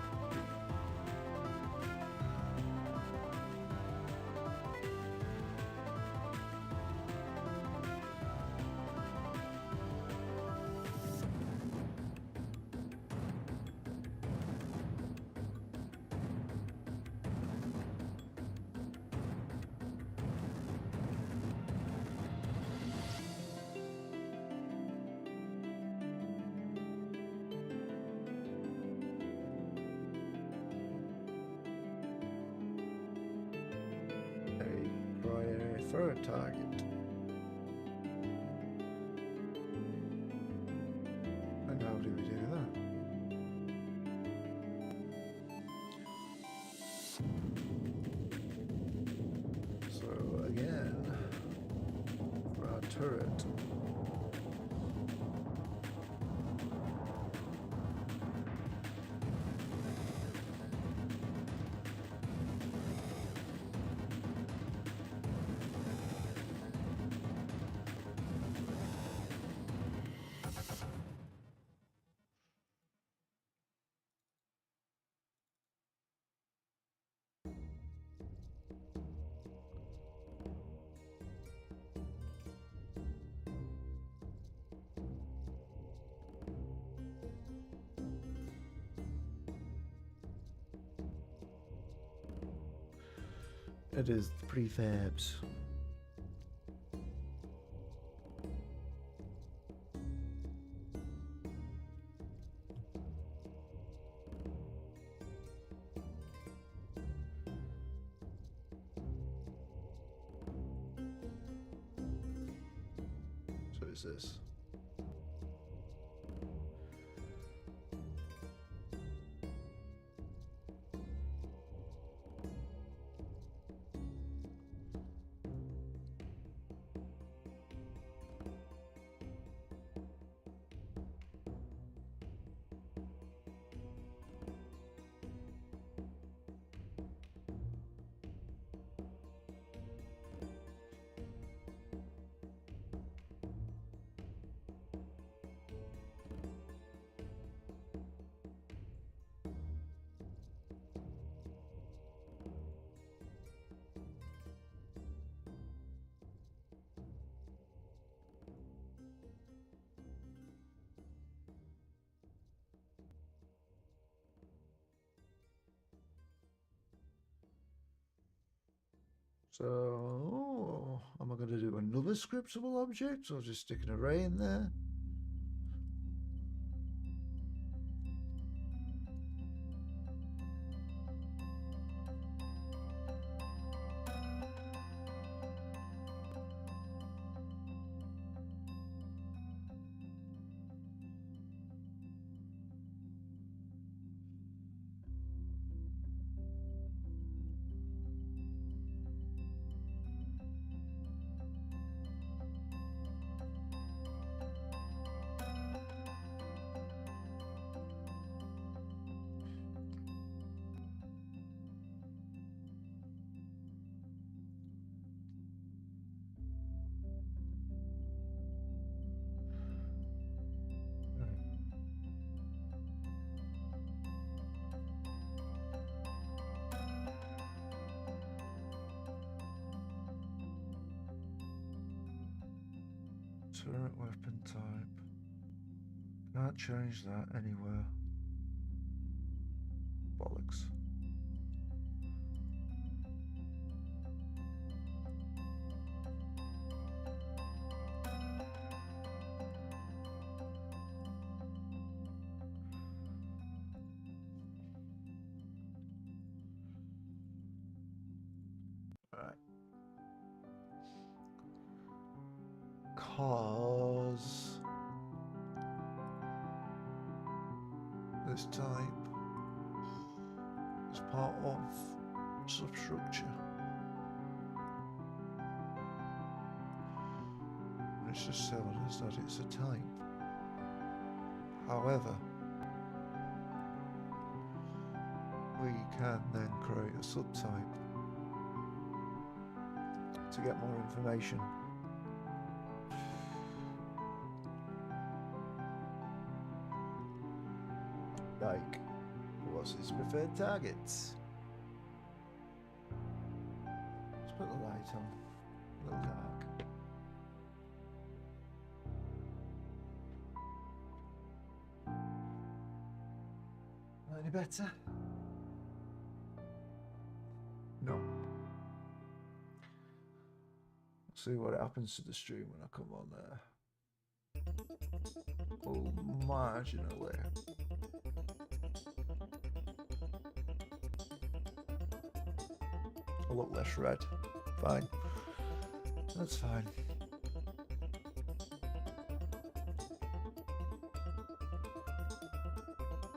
Speaker 1: Third target. And how do we do that? So again, for our turret, It is the prefabs. So is this. So, am I going to do another scriptable object or just stick an array in there? Turret weapon type. Can't change that anywhere. Bollocks. Alright. Cause this type is part of substructure. And it's just telling us that it's a type. However, we can then create a subtype to get more information. Like, what's his preferred targets? Let's put the light on. A little dark. Any better? No. See what happens to the stream when I come on there. Oh, marginally. A lot less red. Fine. That's fine.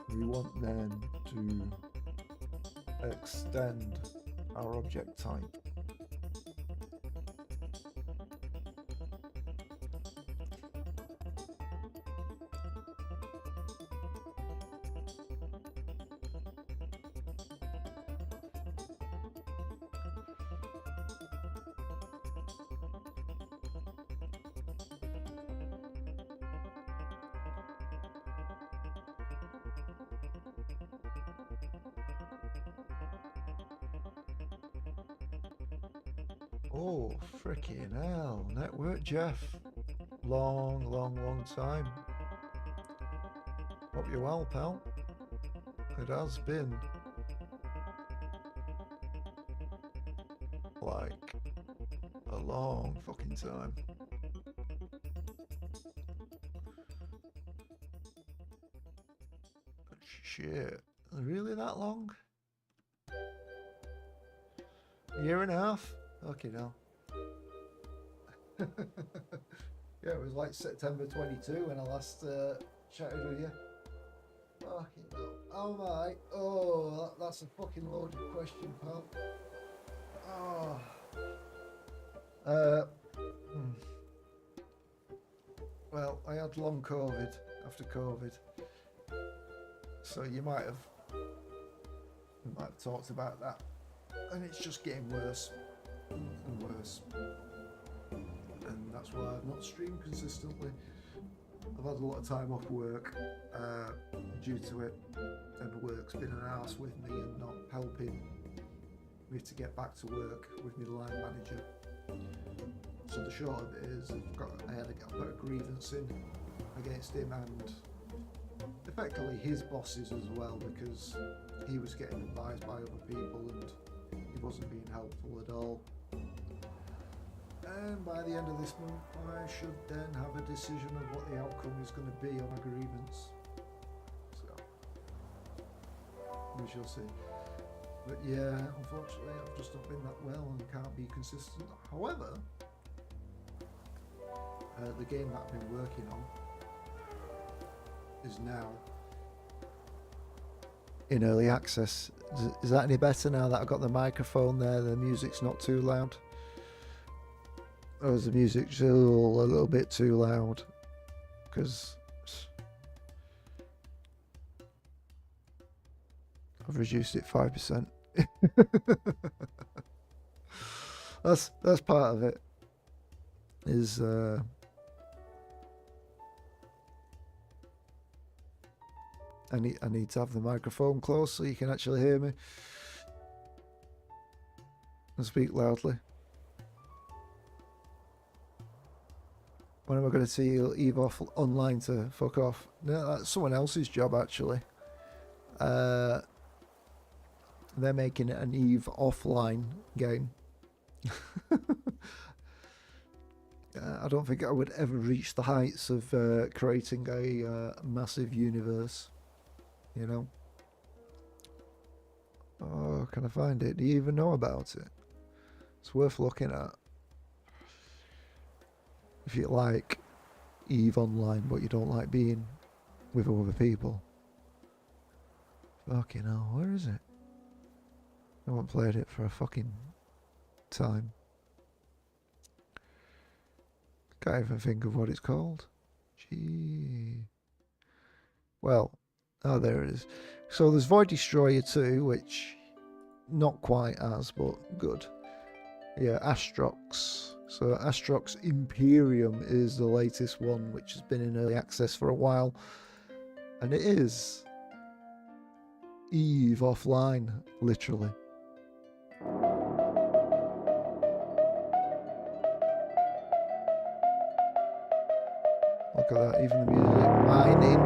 Speaker 1: We want then to extend our object type. Oh, freaking hell. Network Jeff. Long time. Hope you're well, pal. It has been like a long fucking time. Shit, really that long? A year and a half? Okay, now. Yeah, it was like September 22 when I last chatted with you. Fucking hell. Oh my. Oh, that's a fucking loaded question, pal. Oh. Well, I had long COVID after COVID. So we might have talked about that. And it's just getting worse and worse. And that's why I've not streamed consistently. I've had a lot of time off work due to it, and work's been an arse with me and not helping me to get back to work with my line manager. So the short of it is, I had to put a grievance in against him and effectively his bosses as well, because he was getting advised by other people and he wasn't being helpful at all. And by the end of this month, I should then have a decision of what the outcome is going to be on a grievance. So, we shall see. But yeah, unfortunately, I've just not been that well and can't be consistent. However, the game that I've been working on is now in early access. Is that any better now that I've got the microphone there? The music's not too loud? Or is the music still a little bit too loud? Because I've reduced it 5%. That's part of it. Is I need to have the microphone close so you can actually hear me and speak loudly. When am I going to see Eve off online to fuck off? No, that's someone else's job actually. They're making an Eve offline game. I don't think I would ever reach the heights of creating a massive universe, you know. Oh, can I find it? Do you even know about it? It's worth looking at. If you like Eve Online, but you don't like being with other people. Fucking hell, where is it? I haven't played it for a fucking time. Can't even think of what it's called. Gee. Well, oh, there it is. So there's Void Destroyer 2, which not quite as, but good. Yeah, Astrox. So Astrox Imperium is the latest one, which has been in early access for a while. And it is Eve offline, literally. Look at that, even the music. Mining,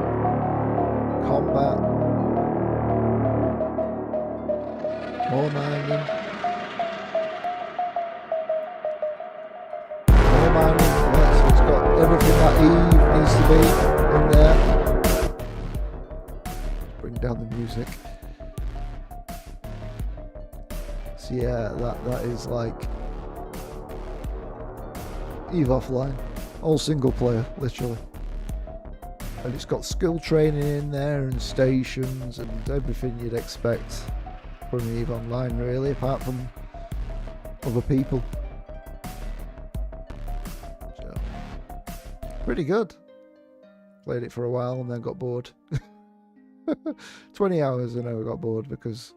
Speaker 1: combat, more mining. So it's got everything that Eve needs to be in there. Let's bring down the music. So yeah, that is like Eve offline, all single player, literally. And it's got skill training in there and stations and everything you'd expect from Eve Online, really, apart from other people. Pretty good. Played it for a while and then got bored. 20 hours and I got bored because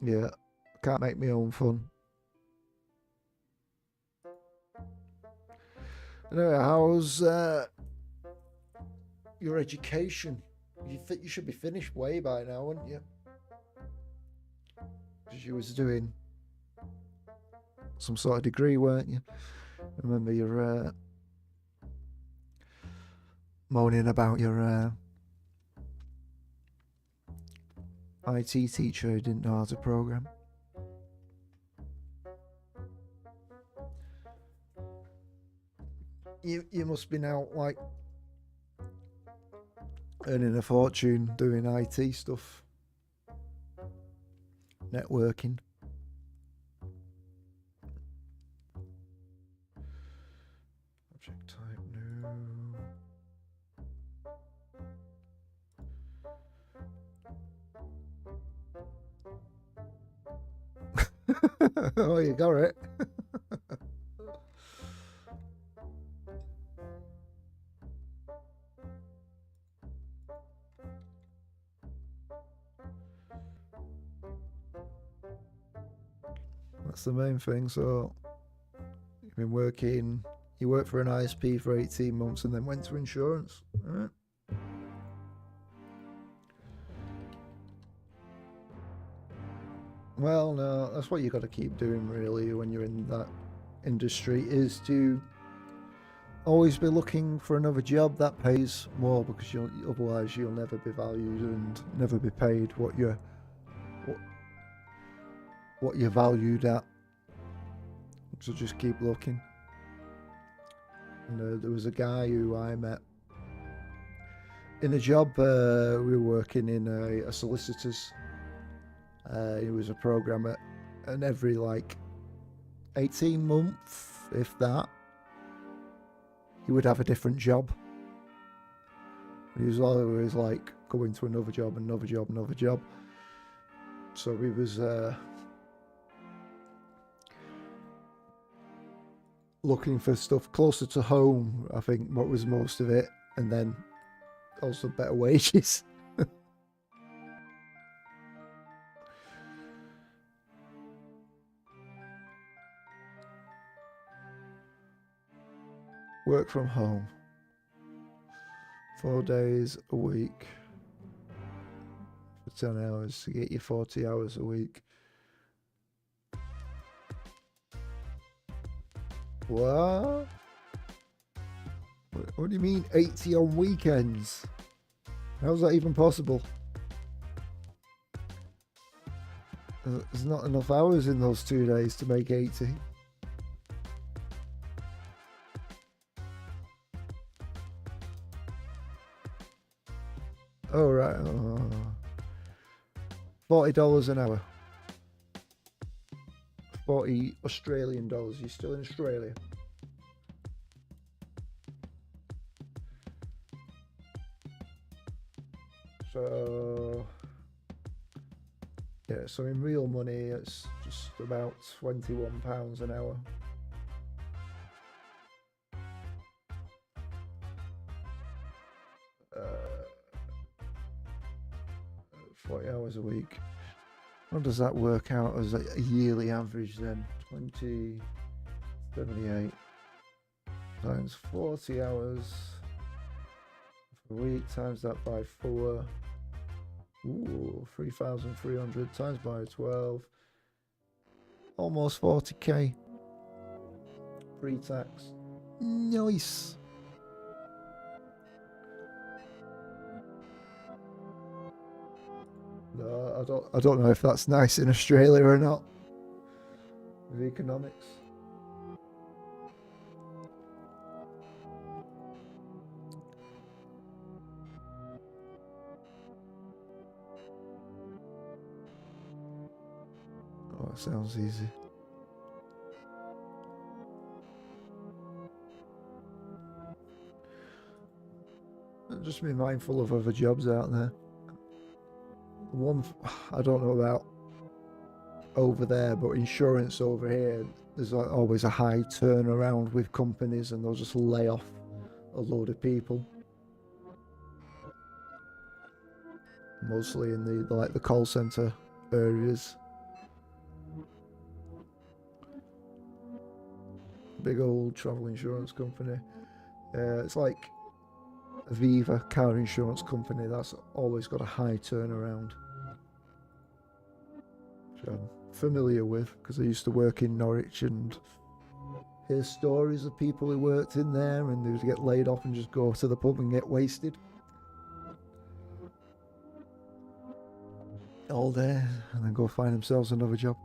Speaker 1: yeah, can't make my own fun. Anyway, how's your education? You should be finished way by now, wouldn't you? Because you was doing some sort of degree, weren't you? Remember you're moaning about your IT teacher who didn't know how to program. You must be now like earning a fortune doing IT stuff, networking. Object type no. Oh, you got it. That's the main thing. So you've been working, you worked for an ISP for 18 months and then went to insurance. All right. Well, no, that's what you got to keep doing really when you're in that industry, is to always be looking for another job that pays more, because otherwise you'll never be valued and never be paid what you're valued at. So just keep looking. And there was a guy who I met in a job. We were working in a solicitor's. He was a programmer, and every like 18 months, if that, he would have a different job. He was always like going to another job, another job, another job. So he was looking for stuff closer to home, I think, what was most of it, and then also better wages. Work from home 4 days a week for 10 hours to get you 40 hours a week. What? What do you mean 80 on weekends? How's that even possible? There's not enough hours in those 2 days to make 80. Oh, right. $40 an hour. 40 Australian dollars. You're still in Australia. So, yeah, so in real money, it's just about £21 an hour. 40 hours a week. What does that work out as a yearly average then? 2078 times 40 hours a week, times that by 4. Ooh, 3,300 times by 12. Almost 40k. Pre-tax. Nice. No, I don't know if that's nice in Australia or not. With economics. Oh, it sounds easy. Just be mindful of other jobs out there. One, I don't know about over there, but insurance over here, there's like always a high turnaround with companies, and they'll just lay off a load of people. Mostly in the like the call center areas. Big old travel insurance company. It's like Aviva car insurance company. That's always got a high turnaround. Which I'm familiar with because I used to work in Norwich and hear stories of people who worked in there and they would get laid off and just go to the pub and get wasted. all day and then go find themselves another job.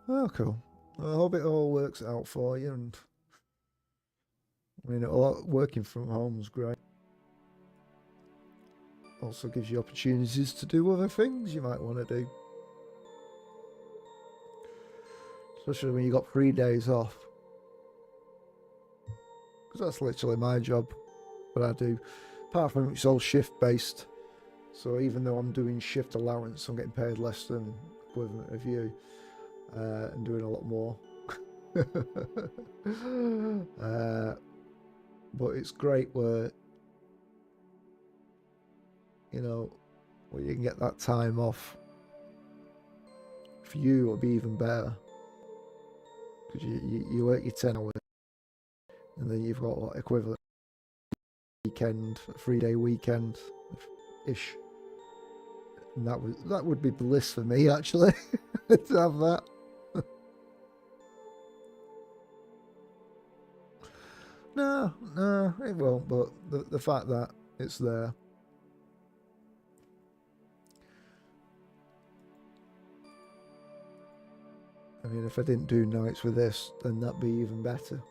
Speaker 1: Oh, cool. Well, I hope it all works out for you. And I mean, working from home is great. Also gives you opportunities to do other things you might want to do. Especially when you got 3 days off. Because that's literally my job, what I do. Apart from it's all shift based. So even though I'm doing shift allowance, I'm getting paid less than equivalent of you. And doing a lot more. But it's great where, you know, where you can get that time off. For you, it'll be even better. Because you work your 10 hours, and then you've got what equivalent weekend, a 3-day weekend ish. And that would be bliss for me actually to have that. No, it won't. But the fact that it's there. I mean, if I didn't do nights with this, then that'd be even better.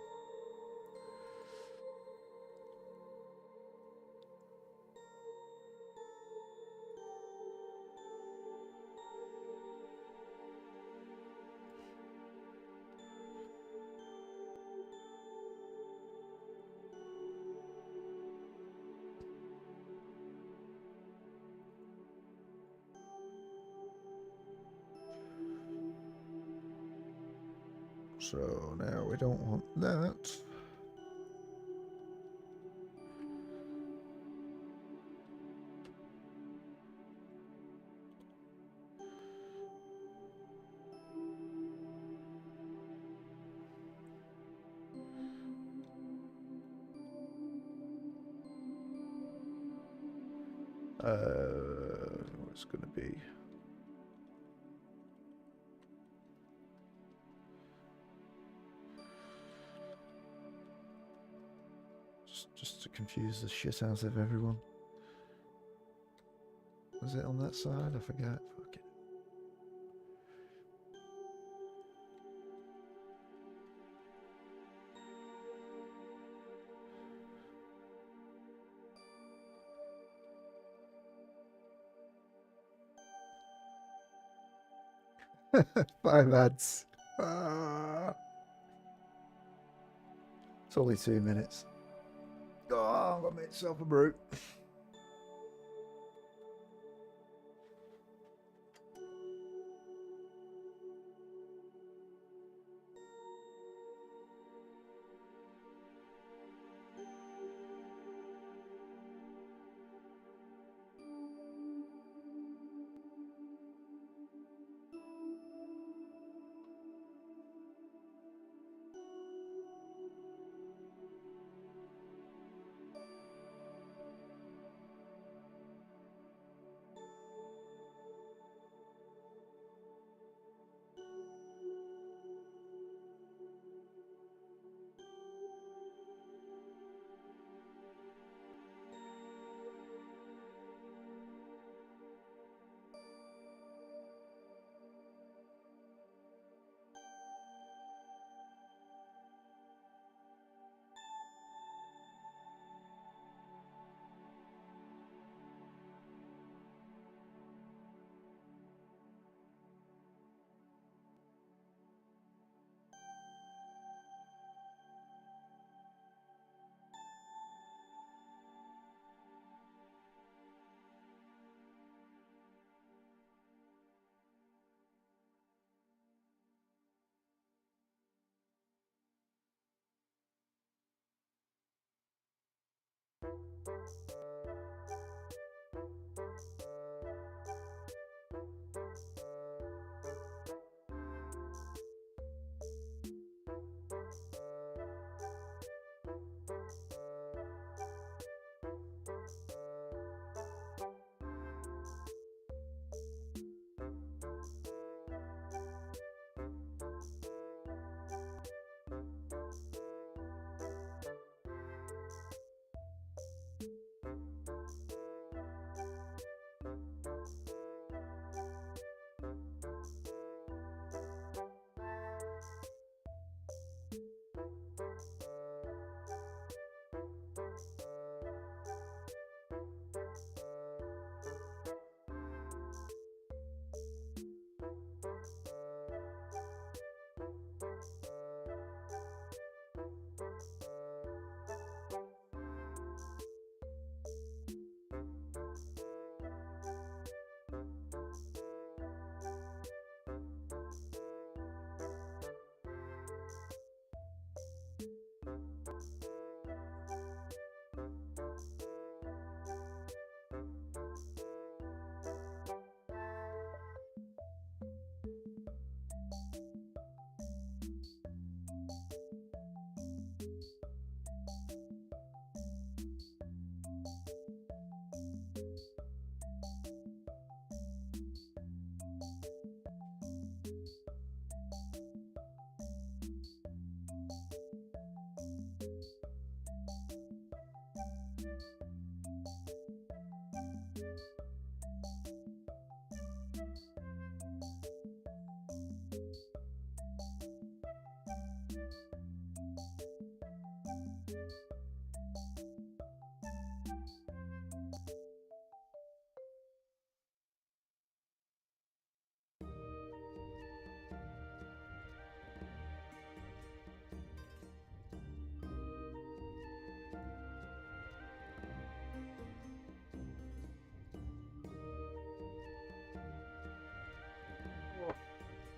Speaker 1: So now we don't want that. What's going to be? Just to confuse the shit out of everyone. Was it on that side? I forget. Fuck it. Five ads. It's only 2 minutes. Oh, I'm gonna make myself a brew.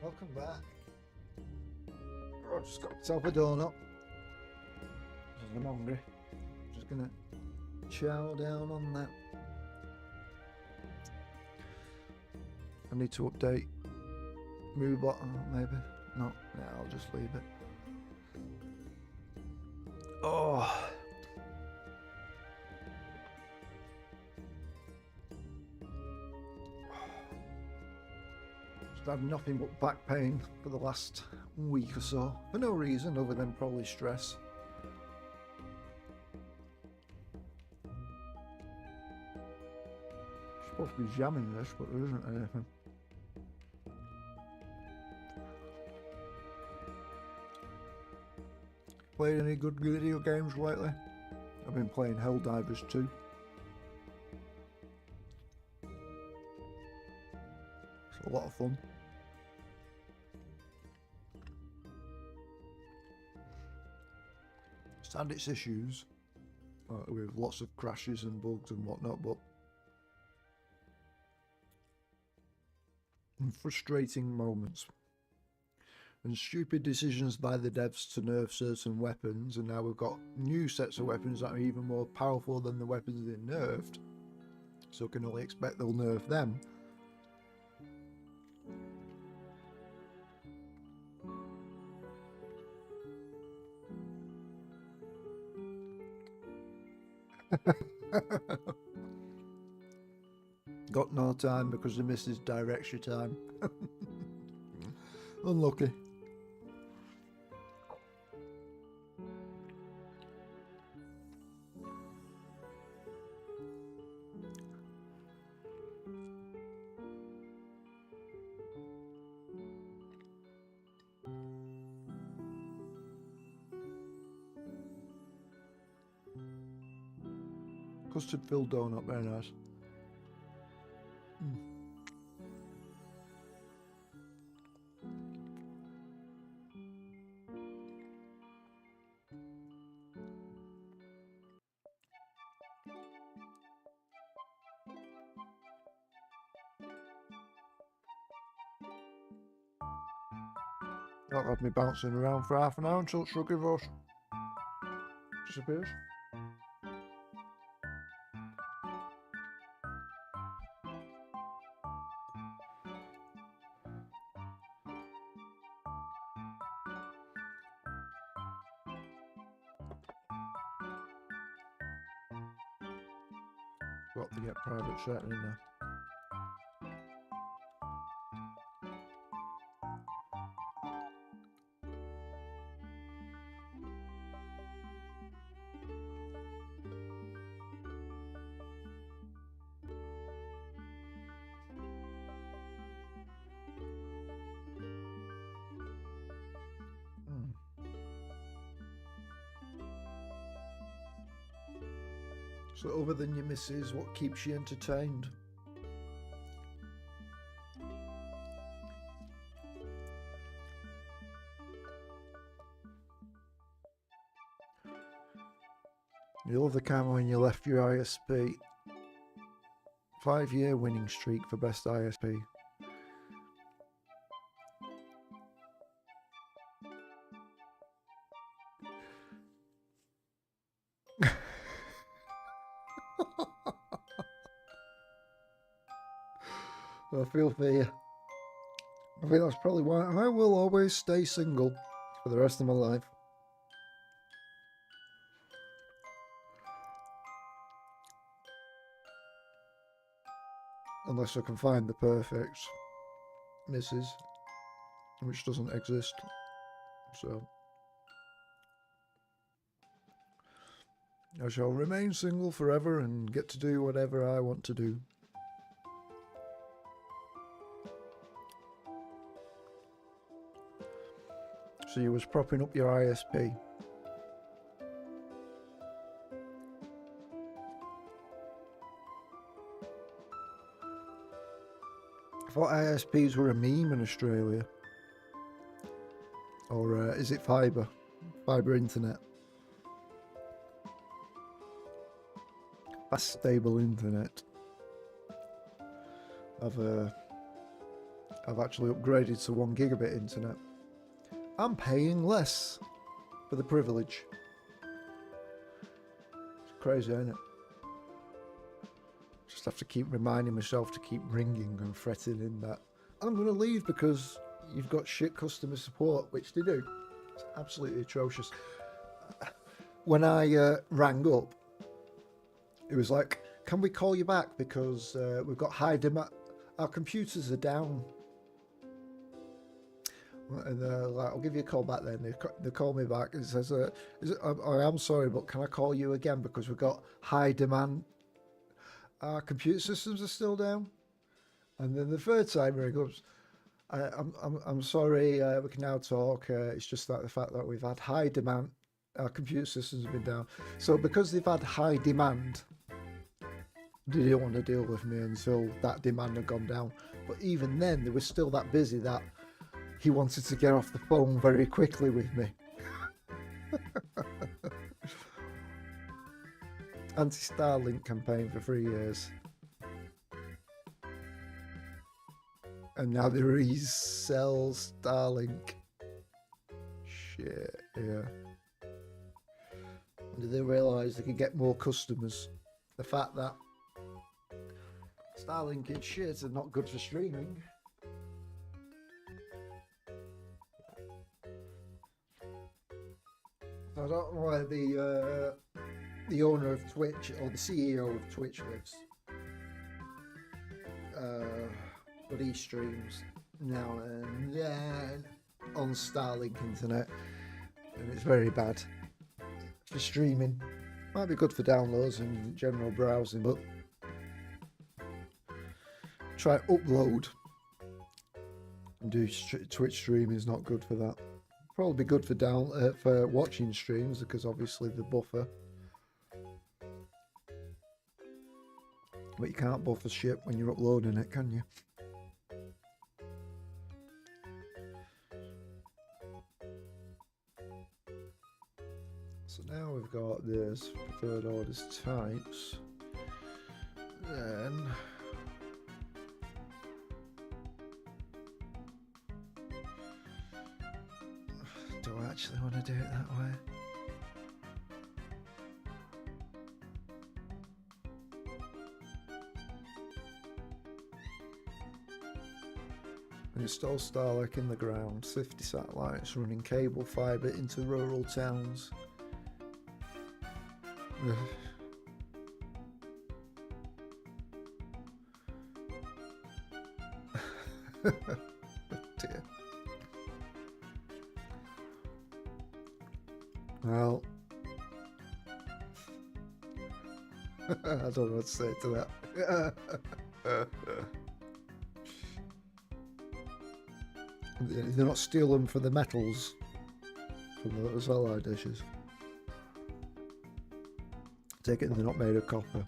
Speaker 1: Welcome back. Oh, I just got myself a donut. I'm hungry. Just gonna chow down on that. I need to update MooBot, maybe. No, yeah, I'll just leave it. Oh. Just had nothing but back pain for the last week or so. For no reason other than probably stress. Supposed to be jamming this, but there isn't anything. Played any good video games lately? I've been playing Helldivers 2. It's a lot of fun. It's had its issues with lots of crashes and bugs and whatnot, but frustrating moments. And stupid decisions by the devs to nerf certain weapons, and now we've got new sets of weapons that are even more powerful than the weapons they nerfed, so can only expect they'll nerf them. Got no time because the missus directs your time. Unlucky. Custard filled donut, very nice. That'll have me bouncing around for half an hour until Sugar Rush disappears. Got to get private setting in there. So other than your missus, what keeps you entertained? You love the camera when you left your ISP. 5-year winning streak for best ISP. I feel for you. I think that's probably why I will always stay single for the rest of my life. Unless I can find the perfect missus, which doesn't exist. So I shall remain single forever and get to do whatever I want to do. So you was propping up your ISP. I thought ISPs were a meme in Australia. Or is it fibre? Fibre internet. Fast, stable internet. I've I've actually upgraded to 1 gigabit internet. I'm paying less for the privilege. It's crazy, isn't it? Just have to keep reminding myself to keep ringing and fretting in that I'm going to leave because you've got shit customer support, which they do. It's absolutely atrocious. When I rang up, it was like, can we call you back because we've got high demand, our computers are down. And like, I'll give you a call back then. They call me back and says, I am sorry, but can I call you again because we've got high demand. Our computer systems are still down. And then the third time he goes, I'm sorry, we can now talk. It's just that the fact that we've had high demand, our computer systems have been down. So because they've had high demand, they didn't want to deal with me until that demand had gone down. But even then, they were still that busy that he wanted to get off the phone very quickly with me. Anti-Starlink campaign for 3 years. And now they resell Starlink. Shit, yeah. And they realise they can get more customers. The fact that Starlink is shit and not good for streaming. I don't know where the owner of Twitch or the CEO of Twitch lives, but he streams now and then on Starlink internet, and it's very bad for streaming. Might be good for downloads and general browsing, but try upload and do Twitch streaming is not good for that. Probably be good for for watching streams because obviously the buffer, but you can't buffer shit when you're uploading it, can you? So now we've got this preferred orders types, then do I actually want to do it that way? Install Starlink in the ground, 50 satellites running cable fibre into rural towns. Dear. Well, I don't know what to say to that. They're not stealing for the metals from those allied dishes. Take it they're not made of copper.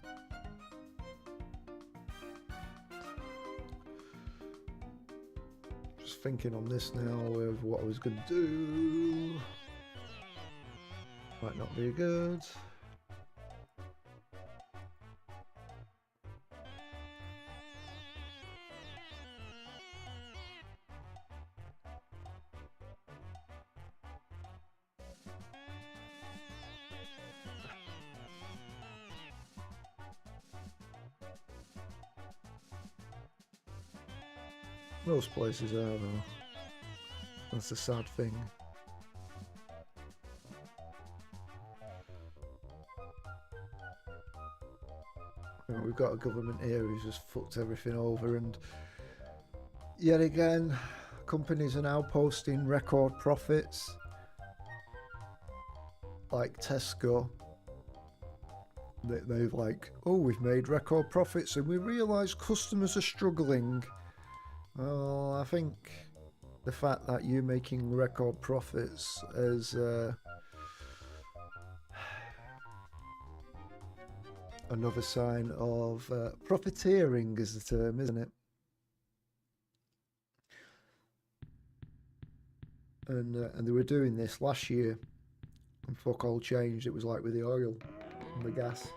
Speaker 1: Just thinking on this now of what I was going to do. Might not be good. Most places are though. That's the sad thing. You know, we've got a government here who's just fucked everything over, and yet again, companies are now posting record profits. Like Tesco, they've like, oh, we've made record profits and we realise customers are struggling. Well, I think the fact that you're making record profits is another sign of profiteering is the term, isn't it? And they were doing this last year and fuck all changed. It was like with the oil and the gas.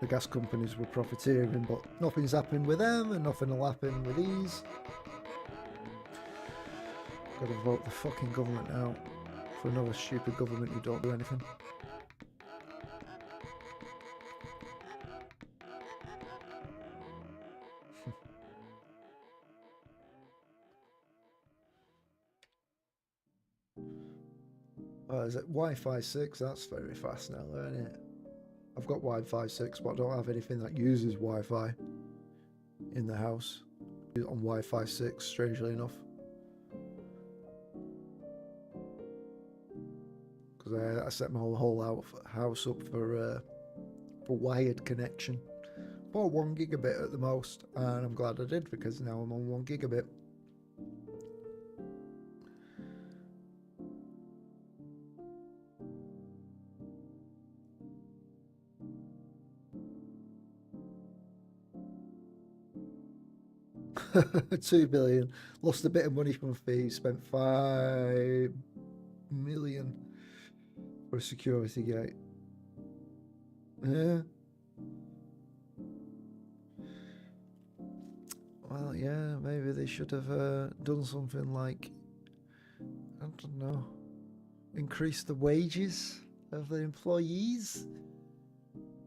Speaker 1: The gas companies were profiteering, but nothing's happened with them and nothing will happen with these. Gotta vote the fucking government out for another stupid government who don't do anything. Is it Wi-Fi 6? That's very fast now, isn't it? I've got Wi-Fi 6, but I don't have anything that uses Wi-Fi in the house. On Wi-Fi 6, strangely enough. Because I set my whole house up for wired connection. For 1 gigabit at the most, and I'm glad I did, because now I'm on 1 gigabit. $2 billion. Lost a bit of money from fees. Spent $5 million for a security gate. Yeah. Well, yeah, maybe they should have done something like, I don't know, increase the wages of the employees,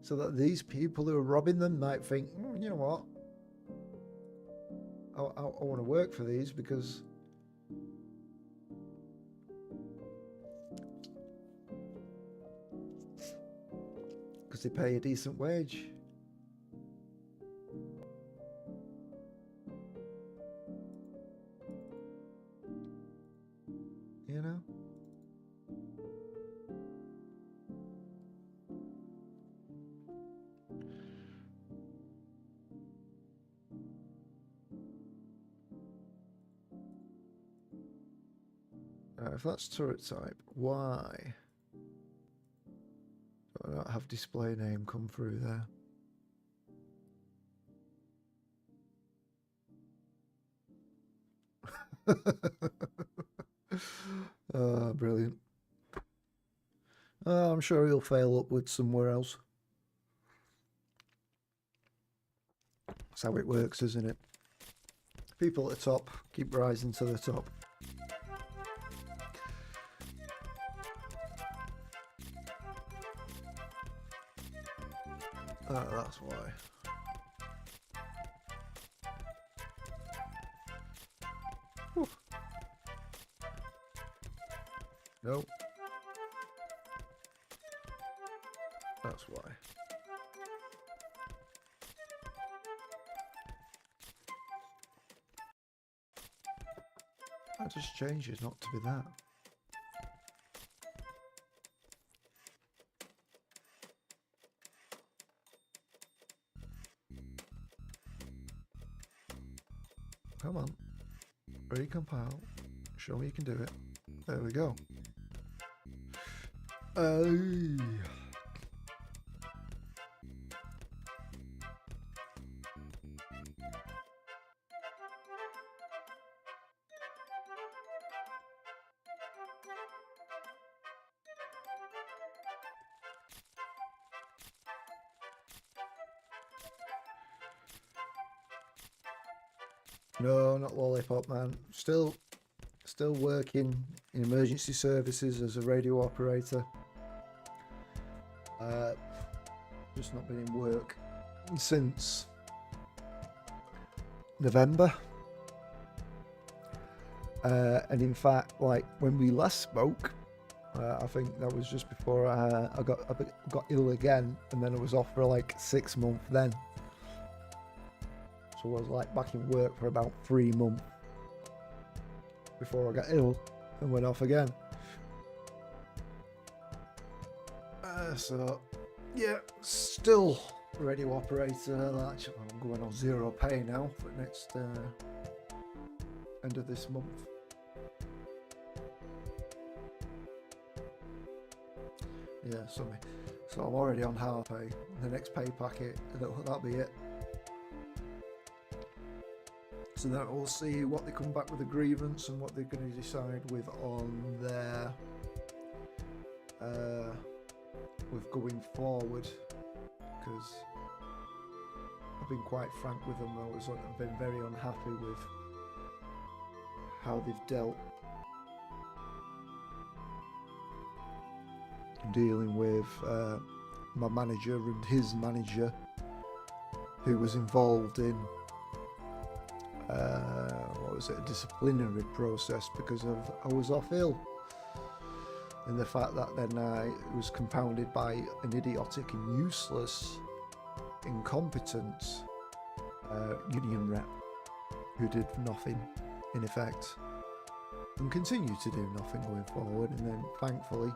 Speaker 1: so that these people who are robbing them might think, you know what, I want to work for these because they pay a decent wage. You know? If that's turret type, why do I not have display name come through there? Brilliant. I'm sure he'll fail upwards somewhere else. That's how it works, isn't it? People at the top keep rising to the top. That's why. Whew. No. That's why. That just changes not to be that. Come on. Recompile. Show me you can do it. There we go. No, not Lollipop, man. Still working in emergency services as a radio operator. Just not been in work since November. And in fact, like when we last spoke, I think that was just before I got ill again, and then I was off for like 6 months then. So I was like back in work for about 3 months before I got ill and went off again. So yeah, still radio operator. Actually, I'm going on 0 pay now for next end of this month. Yeah, so I'm already on half pay. The next pay packet, that'll be it. So then we'll see what they come back with a grievance and what they're going to decide with on their with going forward, because I've been quite frank with them. I've been very unhappy with how they've dealt dealing with my manager and his manager, who was involved in what was it, a disciplinary process because of I was off ill, and the fact that then I was compounded by an idiotic and useless, incompetent union rep who did nothing in effect and continued to do nothing going forward. And then thankfully,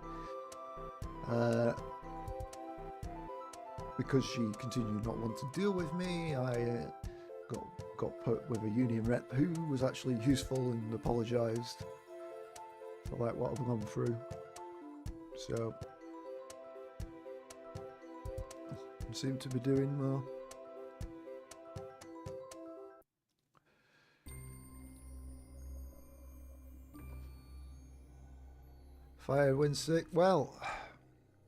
Speaker 1: because she continued not want to deal with me, I got put with a union rep who was actually useful and apologised for like what I've gone through. So I seem to be doing more. Fired when sick. Well,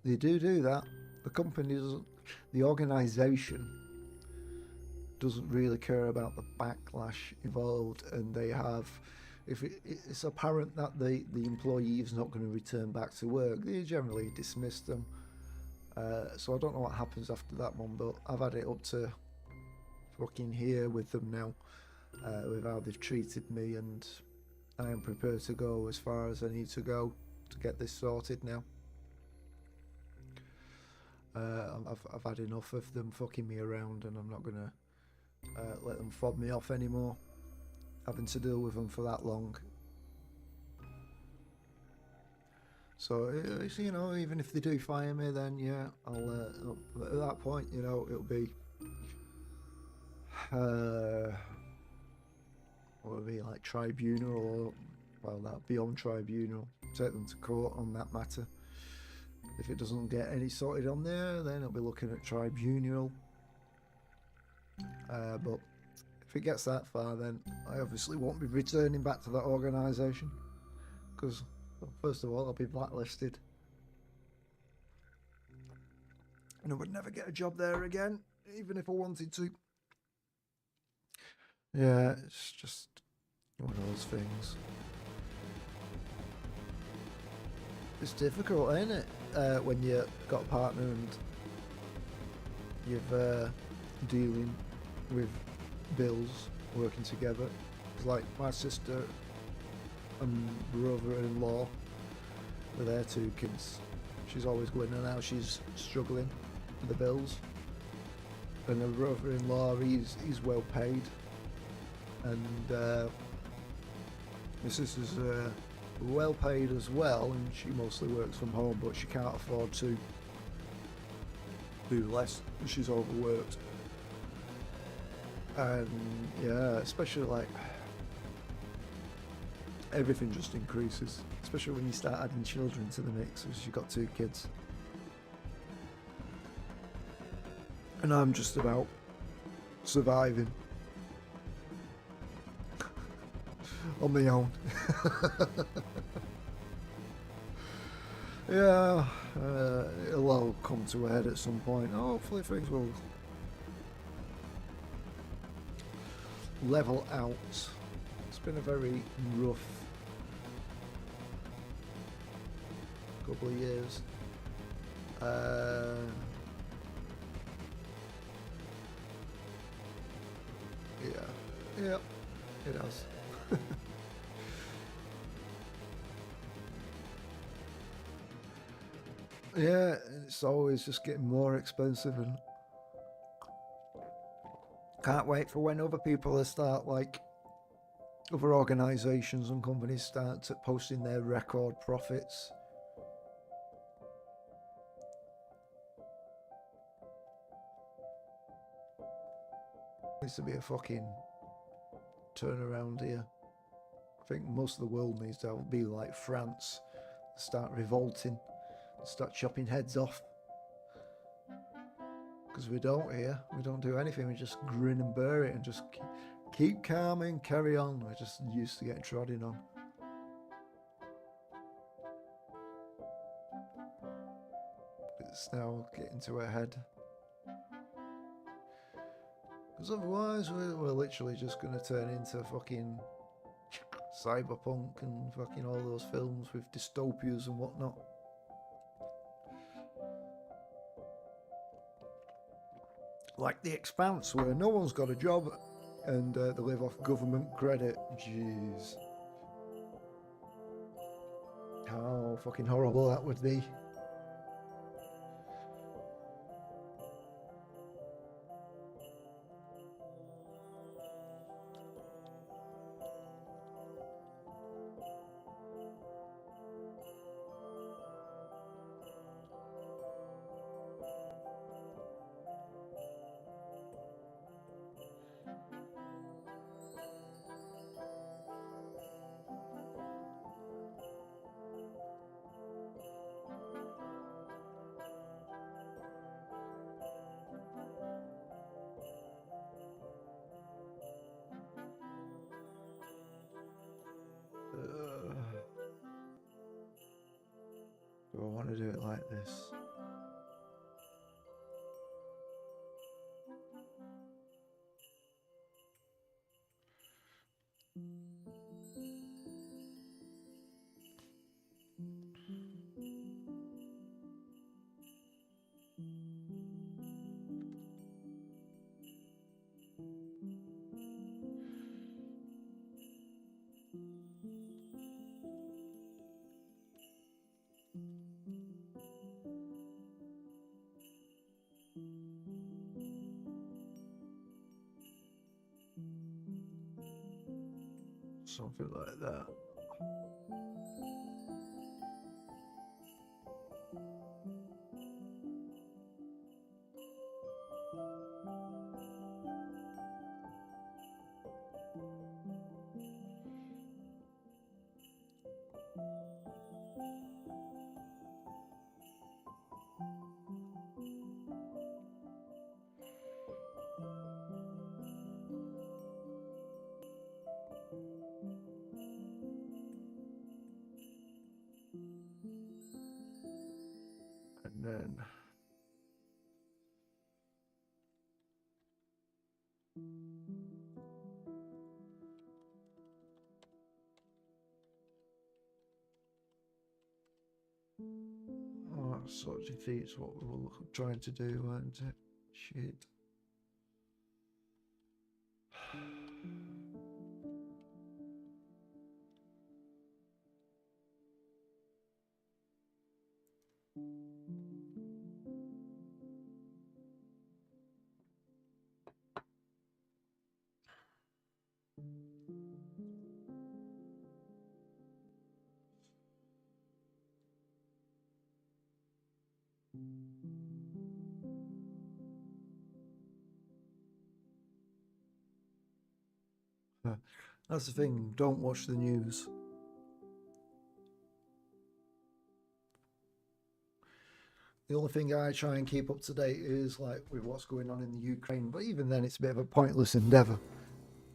Speaker 1: they do that. The company doesn't, the organisation doesn't really care about the backlash involved, and they have, if it's apparent that the employee is not going to return back to work, they generally dismiss them. So I don't know what happens after that one, but I've had it up to fucking here with them now, with how they've treated me, and I am prepared to go as far as I need to go to get this sorted now. I've had enough of them fucking me around, and I'm not gonna let them fob me off anymore, having to deal with them for that long. So you know, even if they do fire me, then yeah, I'll at that point, you know, it'll be what would it be, like tribunal, or well, that'll be on tribunal, take them to court on that matter. If it doesn't get any sorted on there, then I'll be looking at tribunal. But if it gets that far, then I obviously won't be returning back to that organisation, because well, first of all, I'll be blacklisted, and I would never get a job there again, even if I wanted to. Yeah, it's just one of those things. It's difficult, ain't it? When you've got a partner and you've dealing with bills, working together. It's like my sister and brother-in-law with their two kids. She's always going, and now she's struggling with the bills. And her brother-in-law, he's well paid, and my sister's well paid as well, and she mostly works from home, but she can't afford to do less. She's overworked, and yeah, especially like everything just increases, especially when you start adding children to the mix, because you've got two kids, and I'm just about surviving on my own. Yeah, it'll all come to a head at some point. Hopefully things will level out. It's been a very rough couple of years. Yeah, it has. Yeah, it's always just getting more expensive, and can't wait for when other people start, like other organisations and companies start posting their record profits. Needs to be a fucking turnaround here. I think most of the world needs to be like France, start revolting, start chopping heads off. Because we don't here. We don't do anything. We just grin and bear it and just keep calm and carry on. We're just used to getting trodden on. It's now getting to a head. Because otherwise we're literally just going to turn into fucking cyberpunk and fucking all those films with dystopias and whatnot. Like The Expanse, where no one's got a job and they live off government credit. Jeez. How fucking horrible that would be. Do I want to do it like this? Something like that. And then that sort of defeats what we were trying to do, weren't it? Shit. That's the thing, don't watch the news. The only thing I try and keep up to date is like with what's going on in the Ukraine, but even then it's a bit of a pointless endeavour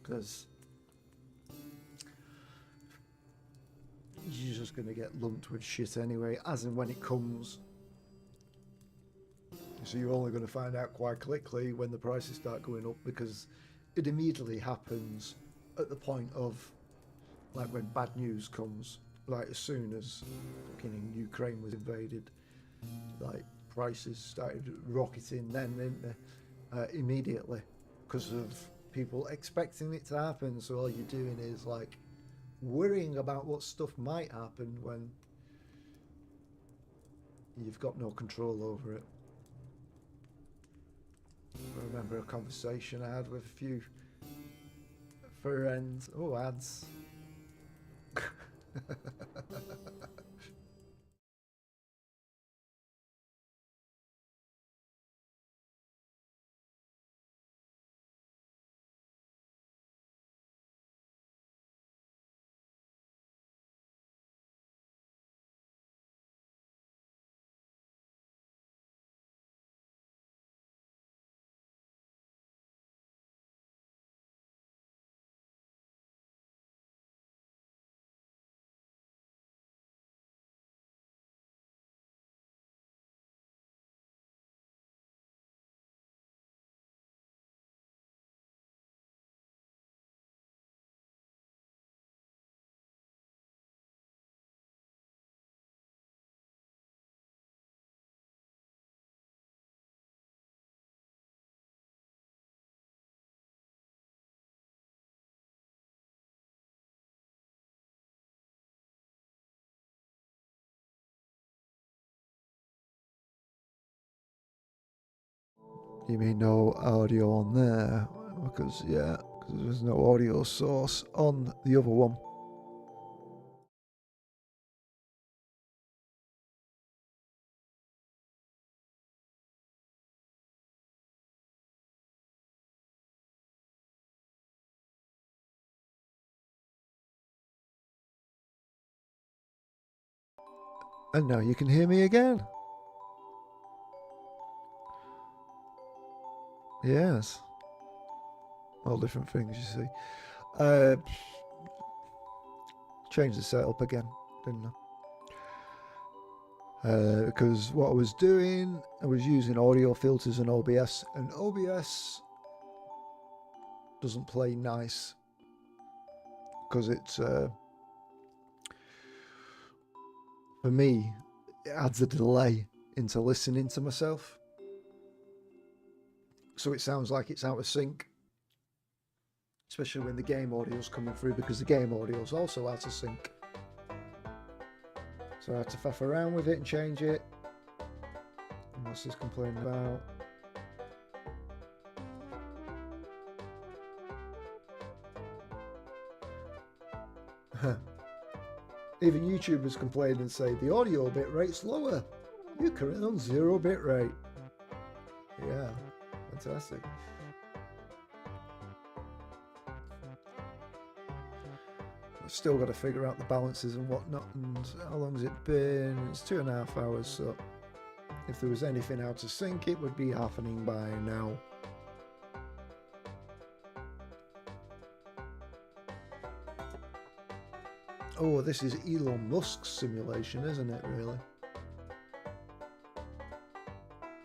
Speaker 1: because you're just going to get lumped with shit anyway, as and when it comes. So you're only going to find out quite quickly when the prices start going up because it immediately happens at the point of like when bad news comes, like as soon as fucking Ukraine was invaded, like prices started rocketing then, didn't they? Immediately because of people expecting it to happen. So all you're doing is like worrying about what stuff might happen when you've got no control over it. I remember a conversation I had with a few friends. Oh, ads. You mean no audio on there? Because, yeah, because there's no audio source on the other one. And now you can hear me again. Yes. All different things, you see. Change the setup again, didn't I? Because what I was doing, I was using audio filters and OBS doesn't play nice because it's for me, it adds a delay into listening to myself, so it sounds like it's out of sync, especially when the game audio is coming through, because the game audio is also out of sync. So I had to faff around with it and change it. And what's this complaining about? Even YouTubers complain and say the audio bit rate's lower. You're currently on 0 bit rate. Yeah, fantastic. I've still got to figure out the balances and whatnot, and how long has it been? It's 2.5 hours, so if there was anything out of sync, it would be happening by now. Oh, this is Elon Musk's simulation, isn't it, really?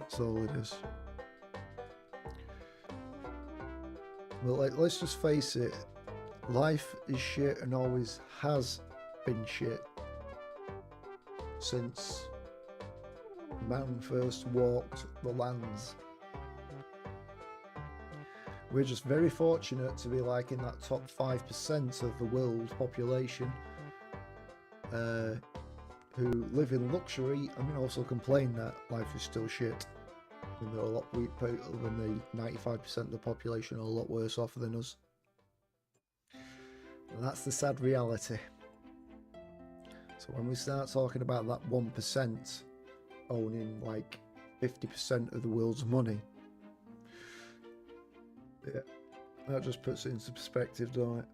Speaker 1: That's all it is. Well, like, let's just face it, life is shit and always has been shit since man first walked the lands. We're just very fortunate to be like in that top 5% of the world population who live in luxury and also complain that life is still shit. And there are a lot of people than the 95% of the population are a lot worse off than us. And that's the sad reality. So when we start talking about that 1% owning like 50% of the world's money, yeah, that just puts it into perspective, don't it?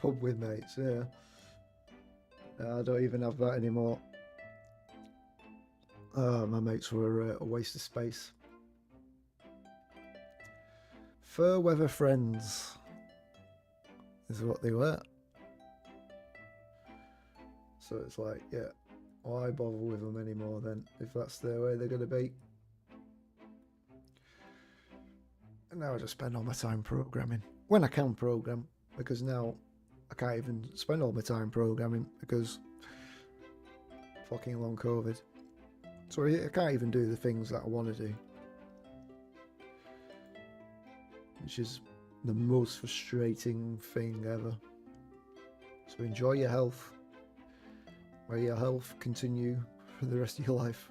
Speaker 1: Pub with mates, yeah. I don't even have that anymore. My mates were a waste of space. Fair weather friends is what they were. So it's like, yeah, why bother with them anymore then, if that's the way they're going to be? And now I just spend all my time programming. When I can program, because now I can't even spend all my time programming because fucking long COVID. So I can't even do the things that I want to do, which is the most frustrating thing ever. So enjoy your health. May your health continue for the rest of your life.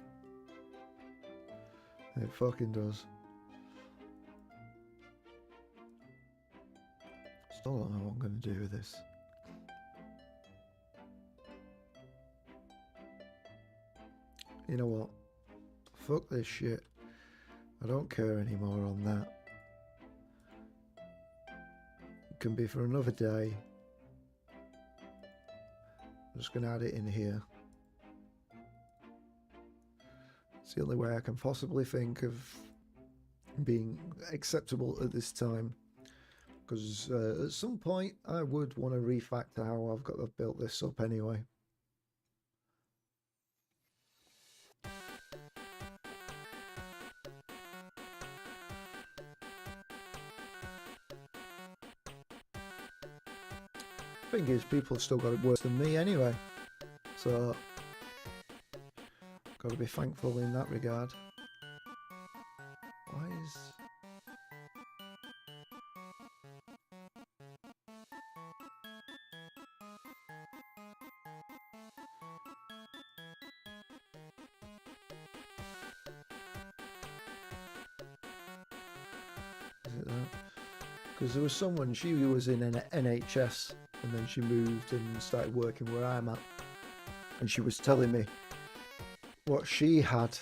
Speaker 1: It fucking does. Still don't know what I'm going to do with this. You know what? Fuck this shit. I don't care anymore on that. It can be for another day. I'm just going to add it in here. It's the only way I can possibly think of being acceptable at this time. Because at some point I would want to refactor how I've got to build this up anyway. Thing is, people have still got it worse than me anyway, so got to be thankful in that regard. Why is... Because there was someone, she was in an NHS, and then she moved and started working where I'm at, and she was telling me what she had,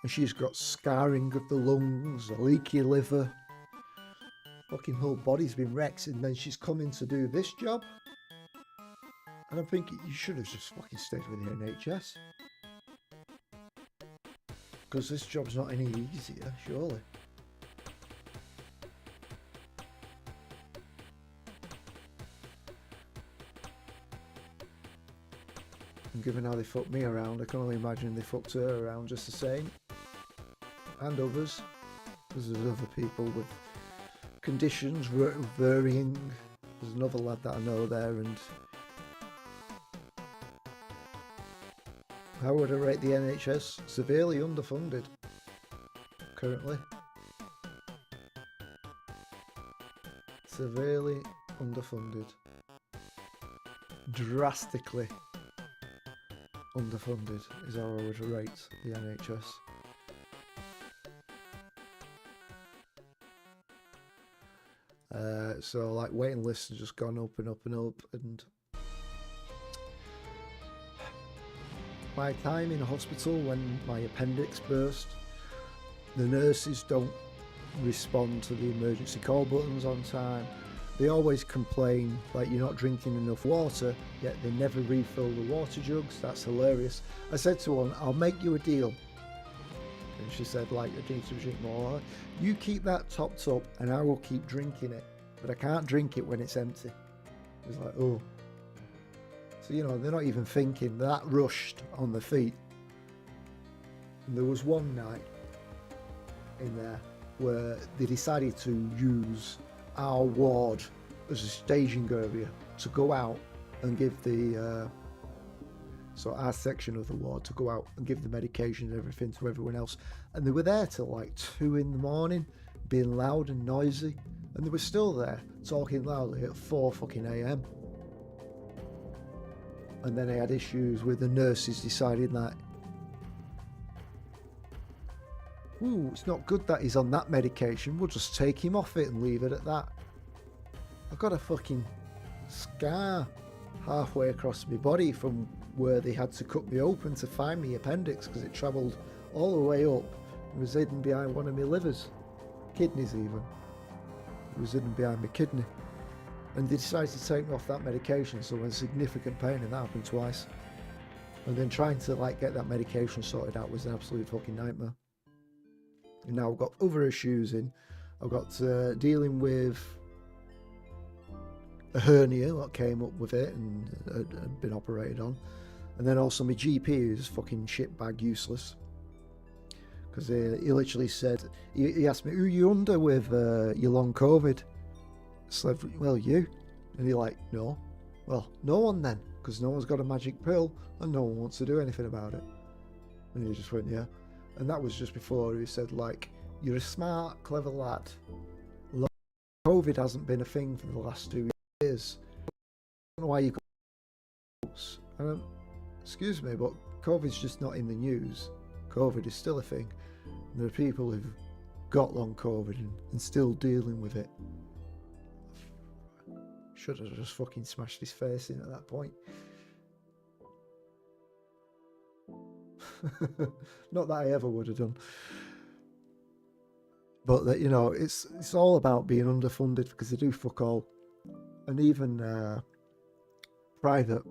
Speaker 1: and she's got scarring of the lungs, a leaky liver, fucking whole body's been wrecked, and then she's coming to do this job. And I'm thinking, you should have just fucking stayed with the NHS. Because this job's not any easier, surely. And given how they fucked me around, I can only imagine they fucked her around just the same. And others. Because there's other people with conditions varying. There's another lad that I know there, and how would I rate the NHS? Severely underfunded currently. Severely underfunded. Drastically underfunded is how I would rate the NHS. So like waiting lists have just gone up and up and up, and my time in hospital when my appendix burst, the nurses don't respond to the emergency call buttons on time. They always complain like you're not drinking enough water, yet they never refill the water jugs. That's hilarious. I said to one, I'll make you a deal. And she said, like, I need to drink more water. You keep that topped up and I will keep drinking it, but I can't drink it when it's empty. It was like, oh. So, you know, they're not even thinking, they're that rushed on their feet. And there was one night in there where they decided to use our ward as a staging area to go out and give the so our section of the ward to go out and give the medication and everything to everyone else, and they were there till like 2 in the morning being loud and noisy, and they were still there talking loudly at 4 fucking AM. And then I had issues with the nurses deciding that, ooh, it's not good that he's on that medication, we'll just take him off it and leave it at that. I've got a fucking scar halfway across my body from where they had to cut me open to find my appendix because it travelled all the way up and was hidden behind one of my livers, kidneys even. It was hidden behind my kidney. And they decided to take me off that medication, so I was in significant pain, and that happened twice. And then trying to like get that medication sorted out was an absolute fucking nightmare. And now I've got other issues in. I've got dealing with a hernia that came up with it and had been operated on. And then also my GP is fucking shitbag useless. Because he literally said, he asked me, who you under with your long COVID? So I said, well, you. And he's like, no. Well, no one then, because no one's got a magic pill and no one wants to do anything about it. And he just went, yeah. And that was just before he said, like, you're a smart, clever lad. COVID hasn't been a thing for the last 2 years. I don't know why you got... excuse me, but COVID's just not in the news. COVID is still a thing. And there are people who've got long COVID and still dealing with it. Should have just fucking smashed his face in at that point. Not that I ever would have done. But that, you know, it's all about being underfunded because they do fuck all. And even private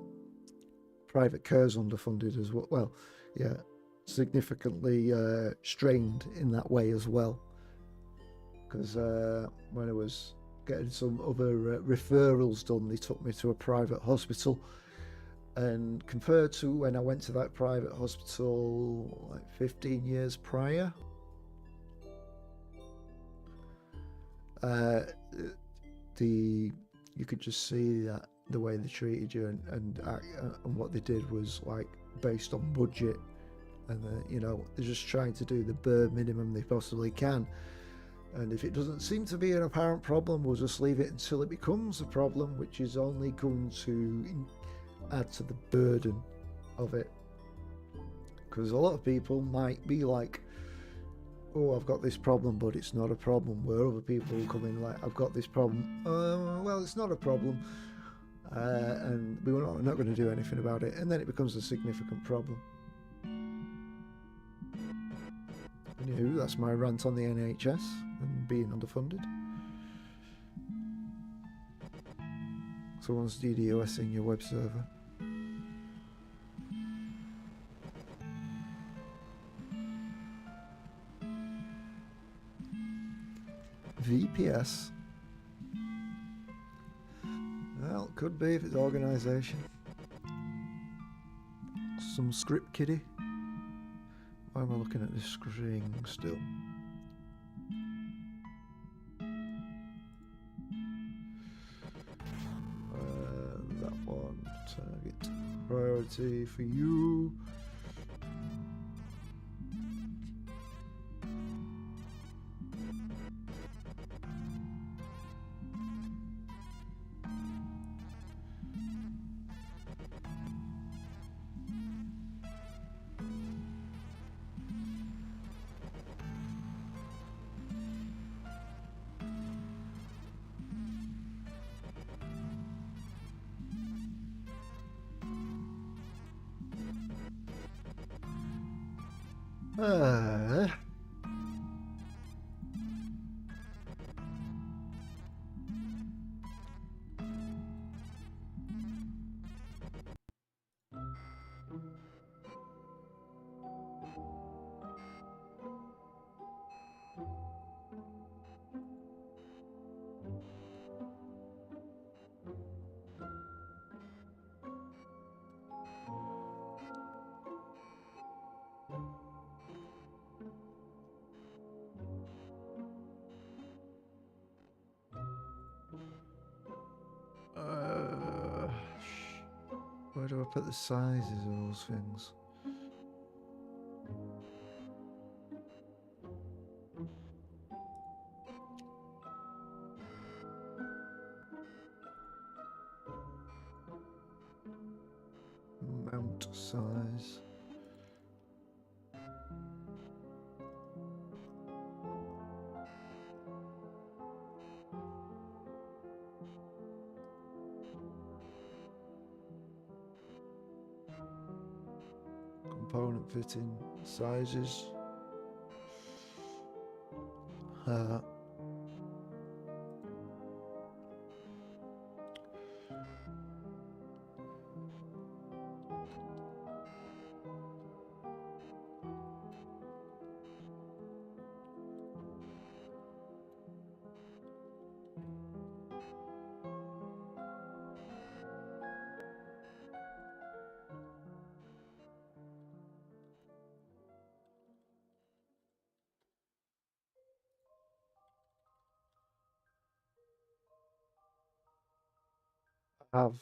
Speaker 1: care's underfunded as well. Well, yeah, significantly strained in that way as well. Because when I was getting some other referrals done, they took me to a private hospital. And compared to when I went to that private hospital like 15 years prior, you could just see that the way they treated you and what they did was like based on budget, and you know, they're just trying to do the bare minimum they possibly can. And if it doesn't seem to be an apparent problem, we'll just leave it until it becomes a problem, which is only going to add to the burden of it. Because a lot of people might be like, oh, I've got this problem, but it's not a problem, where other people will come in like, I've got this problem, well, it's not a problem, and we're not going to do anything about it, and then it becomes a significant problem. Anywho, that's my rant on the NHS and being underfunded. Someone's DDoSing your web server. VPS. Well, it could be if it's organisation. Some script kiddie. Why am I looking at this screen still? That one, target priority for you. Where do I put the sizes of those things? Mount size. Component fitting sizes. Have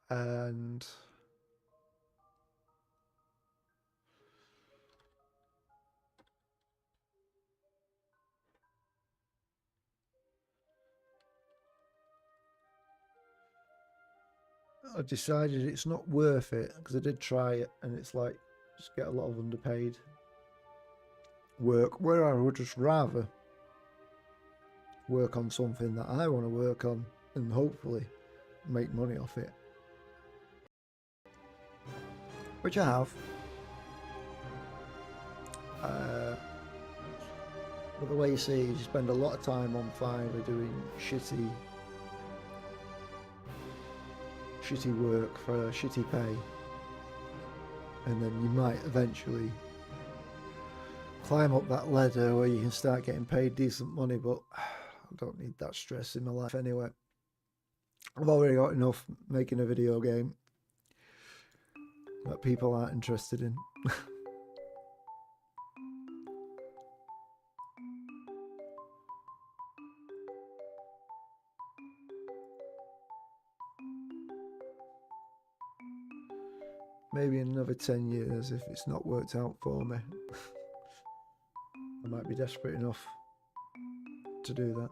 Speaker 1: and I decided it's not worth it because I did try it and it's like just get a lot of underpaid work where I would just rather work on something that I want to work on and hopefully make money off it, which I have. But the way you see, you spend a lot of time on Fiverr doing shitty work for shitty pay, and then you might eventually climb up that ladder where you can start getting paid decent money, but I don't need that stress in my life anyway. I've already got enough making a video game that people aren't interested in. Maybe in another 10 years, if it's not worked out for me, I might be desperate enough to do that.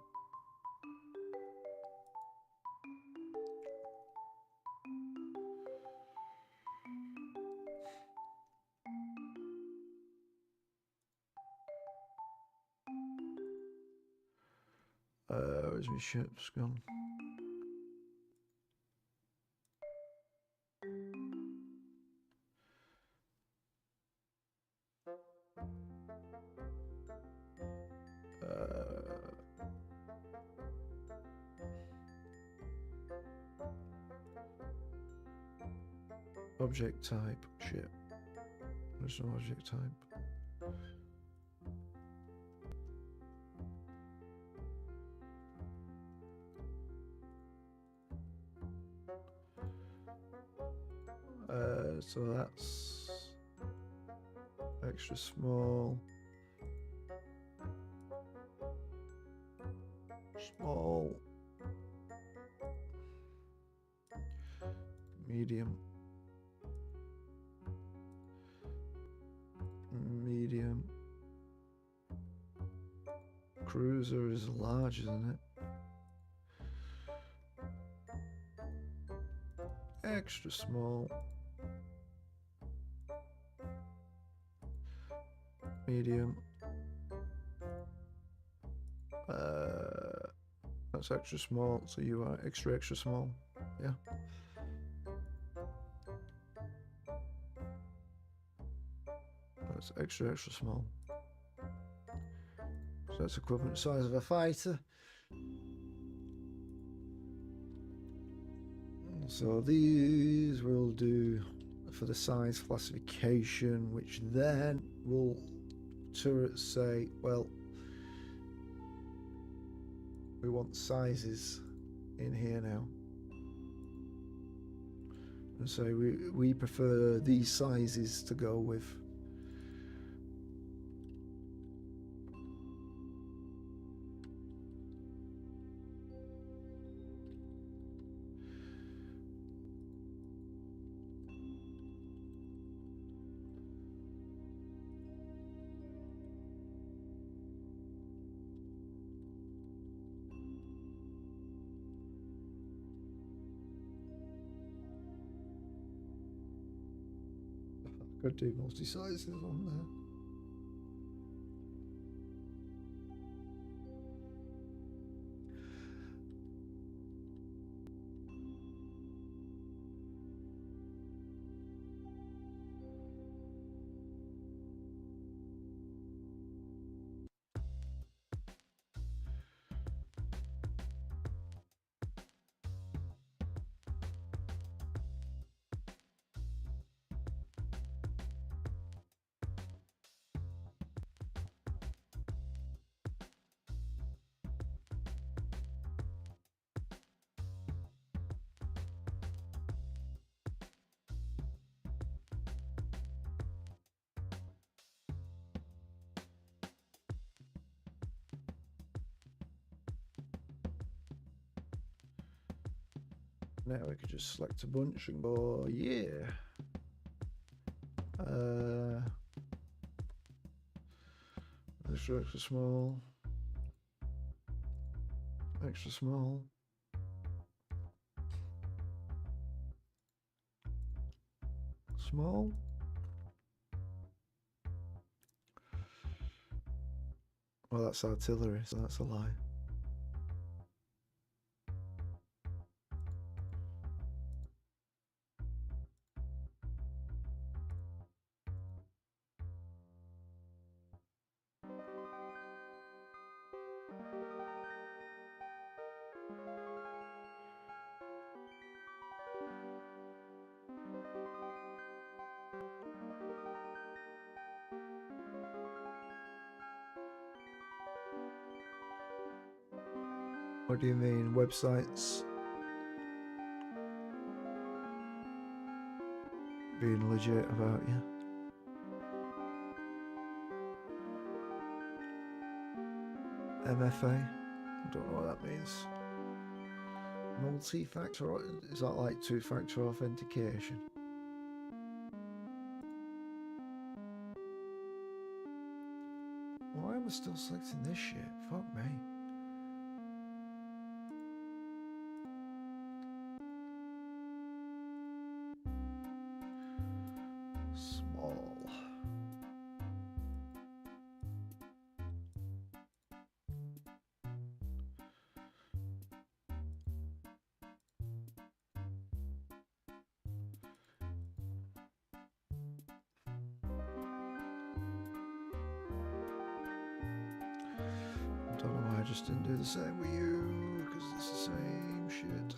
Speaker 1: Where's my ship's gone? Object type, ship. There's no object type. So that's extra small. Small. Medium. Medium. Cruiser is large, isn't it? Extra small. Medium. That's extra small, so you are extra small. Yeah. That's extra small. So that's equivalent size of a fighter. So these will do for the size classification, which then will turrets say, well, we want sizes in here now, and so we prefer these sizes to go with. Could do multi-sizes on there. Now we could just select a bunch and go, yeah. Extra small. Extra small. Small. Well, that's artillery, so that's a lie. What do you mean, websites being legit about you? MFA? I don't know what that means. Multi-factor? Is that like two-factor authentication? Why am I still selecting this shit? Fuck me. Small. just didn't do the same with you, because it's the same shit.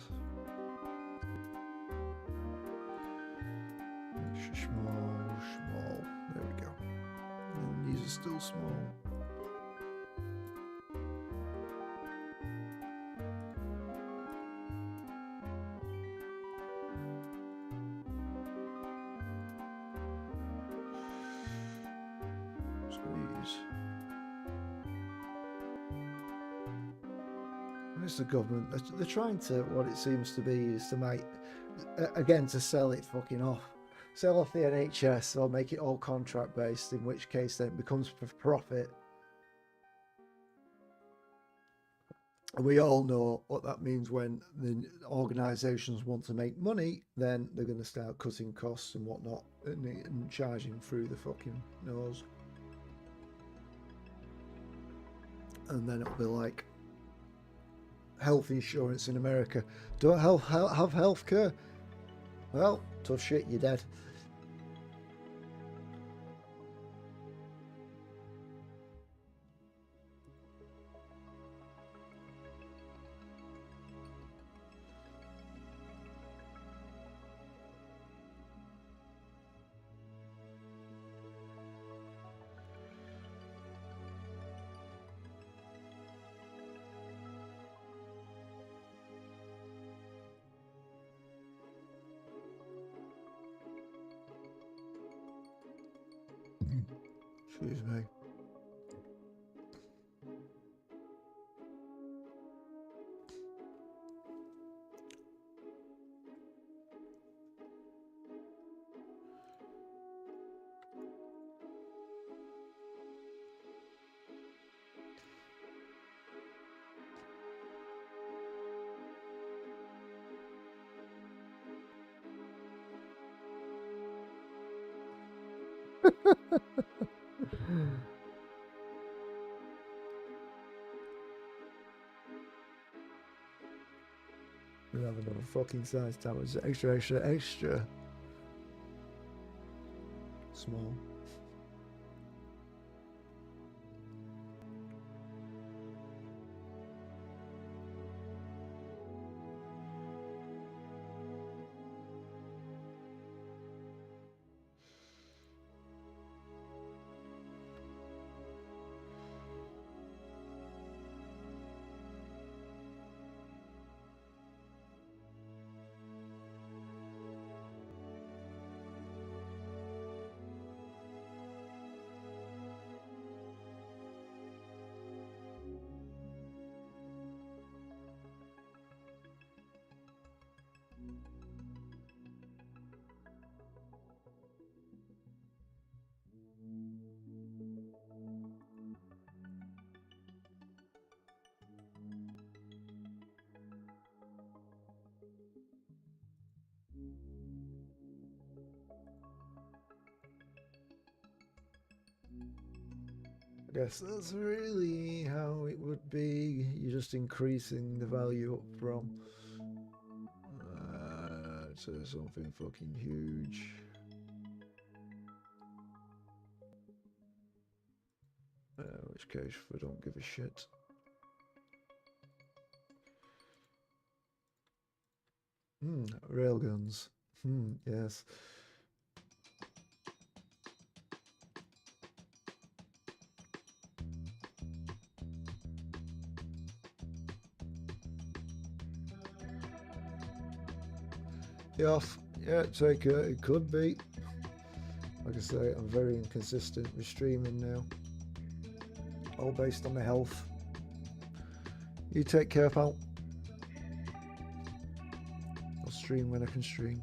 Speaker 1: Extra small. There we go. And these are still small. It's the government. They're trying to, what it seems to be, is to make, again, to sell it fucking off. Sell off the NHS or make it all contract based, in which case then it becomes for profit. And we all know what that means when the organisations want to make money, then they're going to start cutting costs and whatnot and charging through the fucking nose. And then it'll be like health insurance in America. Don't have health care? Well, tough shit, you're dead. Excuse me. We have another fucking size towers. Extra small. I guess that's really how it would be. You're just increasing the value up from to something fucking huge. In which case, we don't give a shit. Railguns. Yes. Yeah, take it could be. Like I say, I'm very inconsistent with streaming now. All based on my health. You take care, pal. I'll stream when I can stream.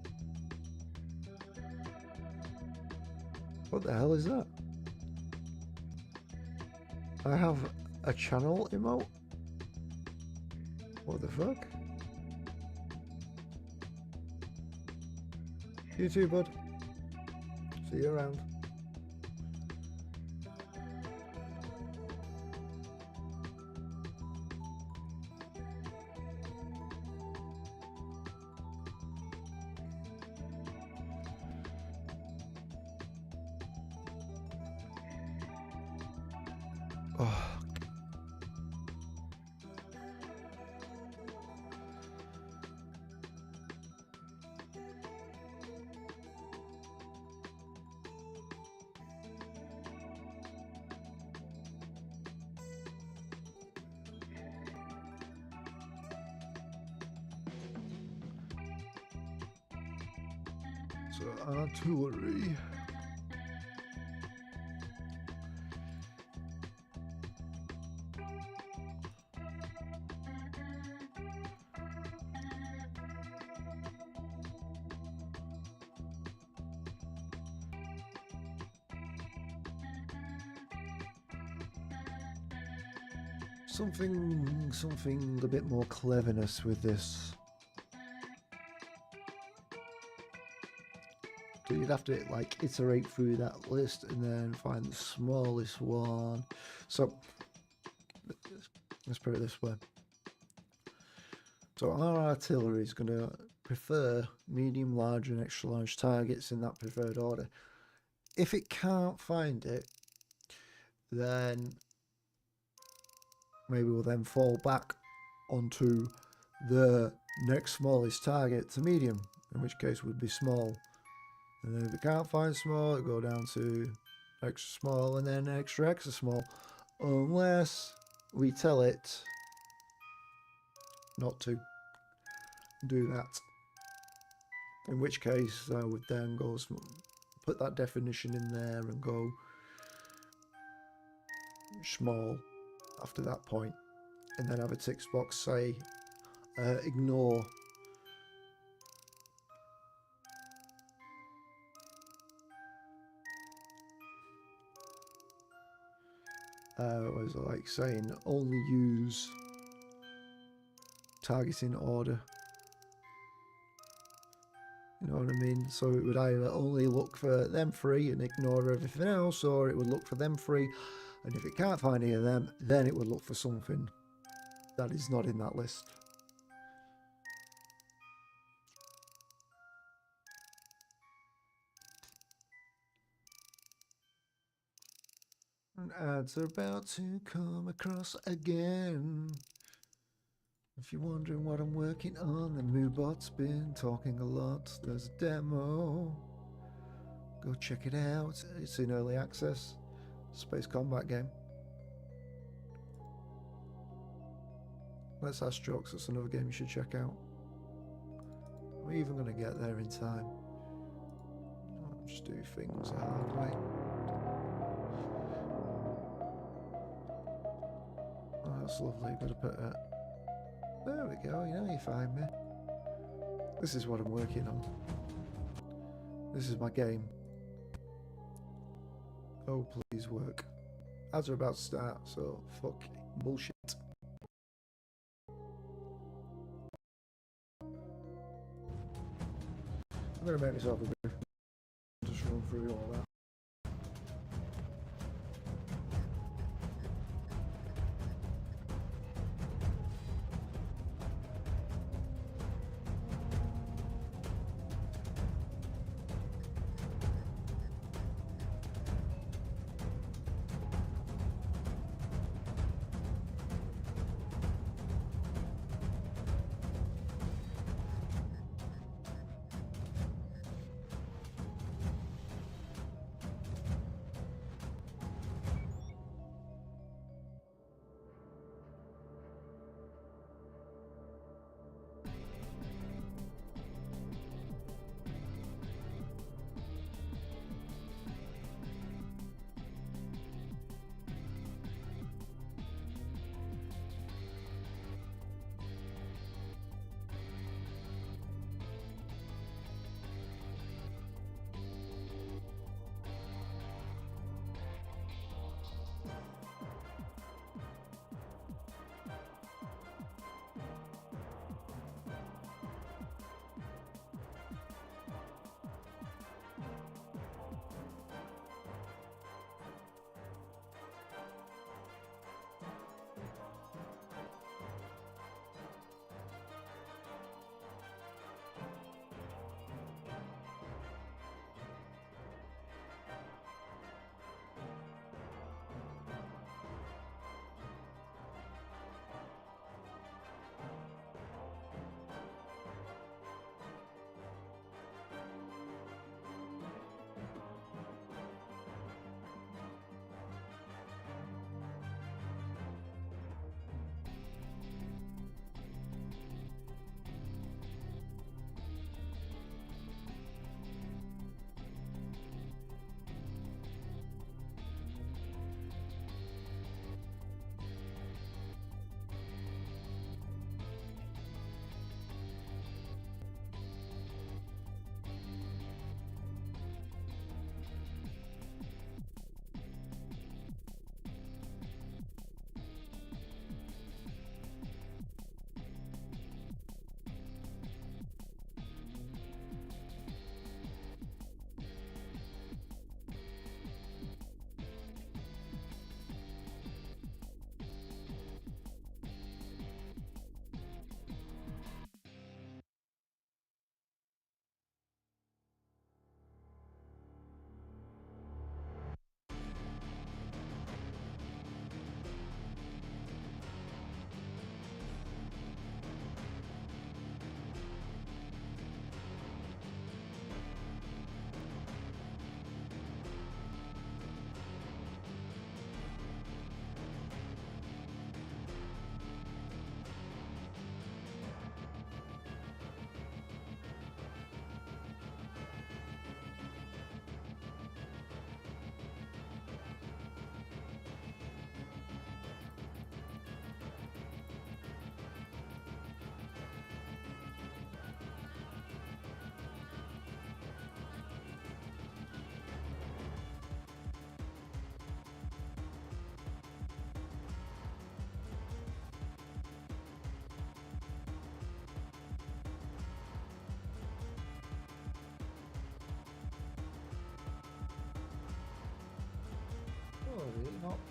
Speaker 1: What the hell is that? I have a channel emote? What the fuck? You too, bud. See you around. Oh. So artillery. Something a bit more cleverness with this. So you'd have to like iterate through that list and then find the smallest one. So let's put it this way. So our artillery is going to prefer medium, large and extra large targets in that preferred order. If it can't find it, then maybe we'll then fall back onto the next smallest target to medium, in which case would be small. And then if it can't find small, it'll go down to extra small and then extra small, unless we tell it not to do that. In which case I would then go put that definition in there and go small after that point, and then have a tick box say ignore. What was it like saying? Only use targeting order. You know what I mean? So it would either only look for them three and ignore everything else, or it would look for them three, and if it can't find any of them, then it would look for something that is not in that list. And ads are about to come across again. If you're wondering what I'm working on, the Moobot's been talking a lot. There's a demo. Go check it out. It's in early access. Space combat game. Let's Ask Jokes. That's another game you should check out. We're even going to get there in time. I'll just do things the hard way. Oh, that's lovely. Got to put it. There we go. You know you find me. This is what I'm working on. This is my game. Oh, please work. Ads are about to start, so fuck bullshit. I'm gonna make myself a bit. Just run through all that.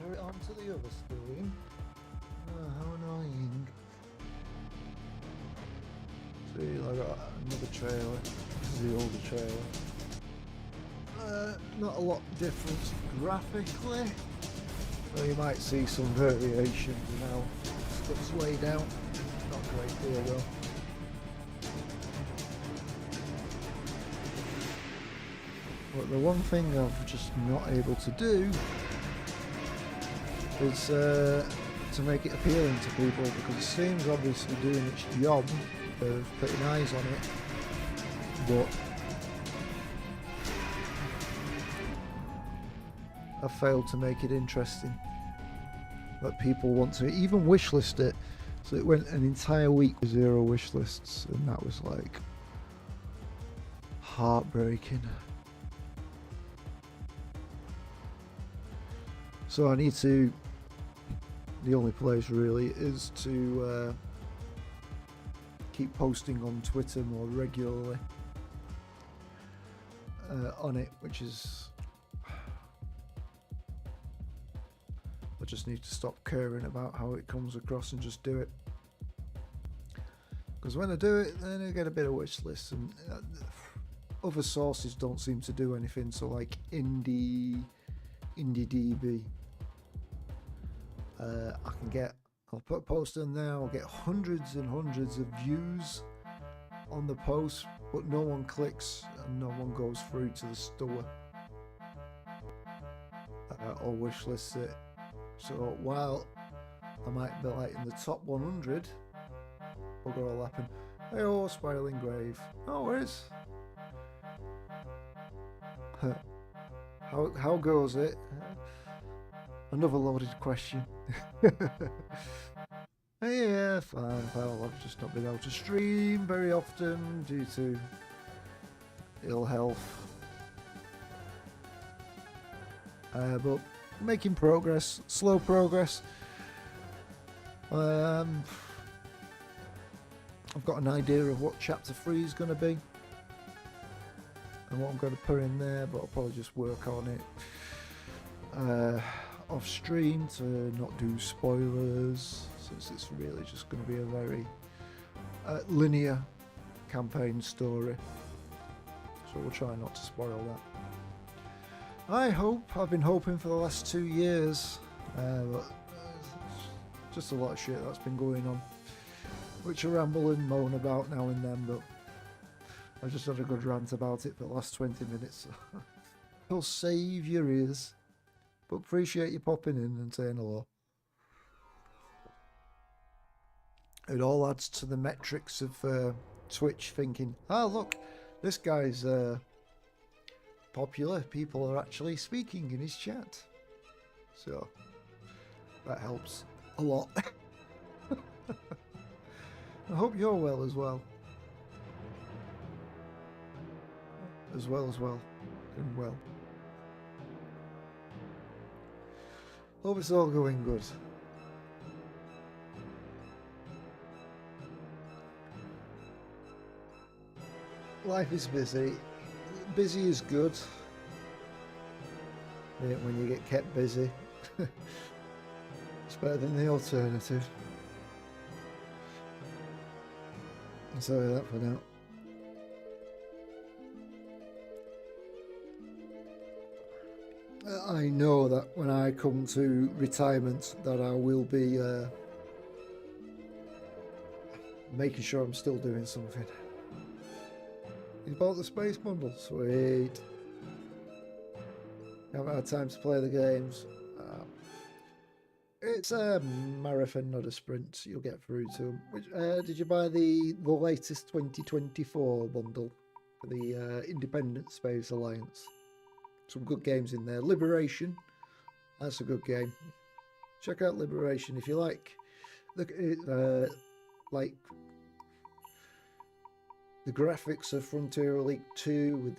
Speaker 1: transfer it onto the other screen. Oh, how annoying. See, I got another trailer. This is the older trailer. Not a lot difference graphically. So you might see some variation, you know. Stuff's laid out. Not a great deal though. But the one thing I'm just not able to do is to make it appealing to people, because it seems obviously doing its job of putting eyes on it, but I failed to make it interesting that people want to even wishlist it. So it went an entire week with 0 wish lists, and that was like heartbreaking. So I need to, the only place really is to keep posting on Twitter more regularly on it, which is, I just need to stop caring about how it comes across and just do it. Because when I do it, then I get a bit of wish lists, and other sources don't seem to do anything. So like IndieDB, I'll put a post in there, I'll get hundreds and hundreds of views on the post, but no one clicks and no one goes through to the store or wish lists it. So while I might be like in the top 100, bugger all happen. Hey, oh, Spiraling Grave. Oh, where is? How goes it? Another loaded question. Yeah, fine. Well, I've just not been able to stream very often due to ill health. But making progress, slow progress. I've got an idea of what chapter 3 is going to be and what I'm going to put in there, but I'll probably just work on it off stream to not do spoilers, since it's really just going to be a very linear campaign story, so we'll try not to spoil that. I've been hoping for the last 2 years, but just a lot of shit that's been going on, which I ramble and moan about now and then, but I just had a good rant about it for the last 20 minutes. I'll save your ears, but appreciate you popping in and saying hello. It all adds to the metrics of Twitch, thinking, look, this guy's popular, people are actually speaking in his chat, so that helps a lot. I hope you're well as well. As well. Doing well. Hope it's all going good. Life is busy. Busy is good. When you get kept busy. It's better than the alternative. I'll tell you that for now. I know that when I come to retirement that I will be making sure I'm still doing something. You bought the space bundle? Sweet. Haven't had time to play the games. It's a marathon, not a sprint. You'll get through to them. Which, did you buy the latest 2024 bundle for the Independent Space Alliance? Some good games in there. Liberation, that's a good game. Check out Liberation if you like. Look at it, like the graphics of Frontier Elite 2 with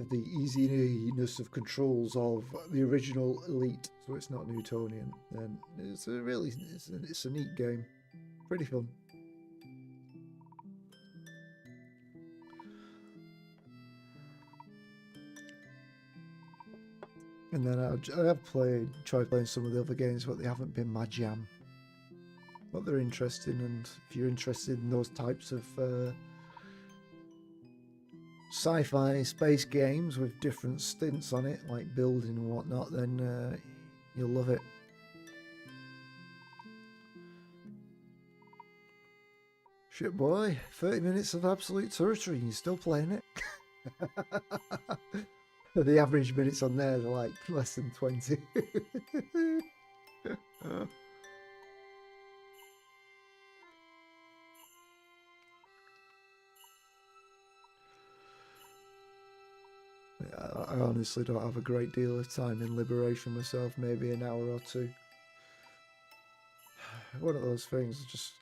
Speaker 1: the easiness of controls of the original Elite, so it's not Newtonian. And it's a neat game, pretty fun. And then I have tried playing some of the other games, but they haven't been my jam. But they're interesting, and if you're interested in those types of sci-fi space games with different stints on it, like building and whatnot, then you'll love it. Shit boy, 30 minutes of absolute turretry and you're still playing it. The average minutes on there are like less than 20. I honestly don't have a great deal of time in Liberation myself, maybe an hour or two. One of those things, just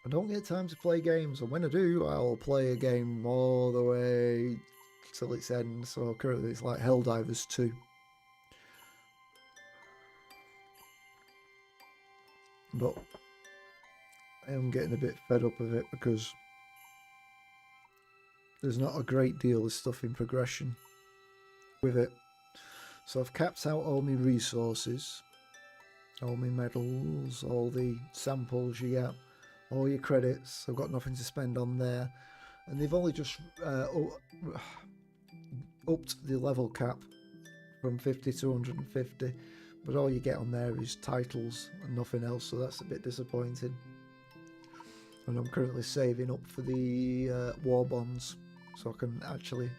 Speaker 1: I don't get time to play games, and when I do, I'll play a game all the way till its end. So currently it's like Helldivers 2. But I am getting a bit fed up of it because there's not a great deal of stuff in progression with it. So I've capped out all my resources, all my medals, all the samples you get, all your credits. I've got nothing to spend on there. And they've only just upped the level cap from 50 to 150. But all you get on there is titles and nothing else, so that's a bit disappointing. And I'm currently saving up for the war bonds, so I can actually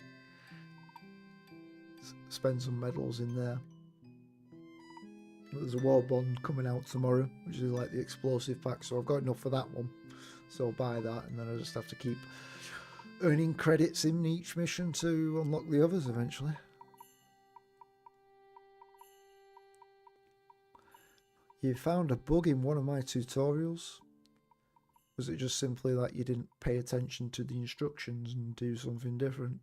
Speaker 1: spend some medals in there. There's a war bond coming out tomorrow, which is like the explosive pack, so I've got enough for that one. So I'll buy that, and then I just have to keep earning credits in each mission to unlock the others eventually. You found a bug in one of my tutorials. Was it just simply that you didn't pay attention to the instructions and do something different?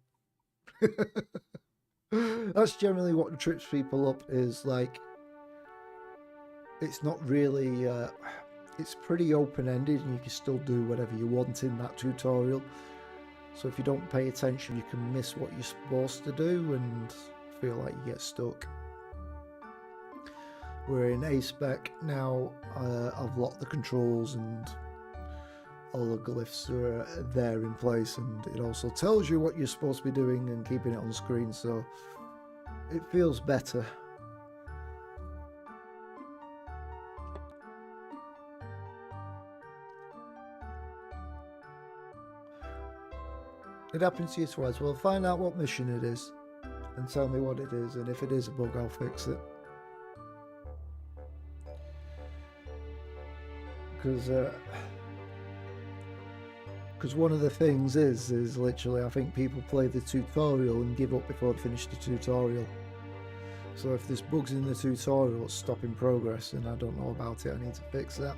Speaker 1: That's generally what trips people up, is like, it's not really, it's pretty open-ended and you can still do whatever you want in that tutorial. So if you don't pay attention, you can miss what you're supposed to do and feel like you get stuck. We're in A-Spec now. I've locked the controls and all the glyphs are there in place, and it also tells you what you're supposed to be doing and keeping it on screen, so it feels better. It happened to you twice. Well, find out what mission it is and tell me what it is, and if it is a bug, I'll fix it. Because one of the things is literally, I think people play the tutorial and give up before they finish the tutorial. So if there's bugs in the tutorial that's stopping progress and I don't know about it, I need to fix that.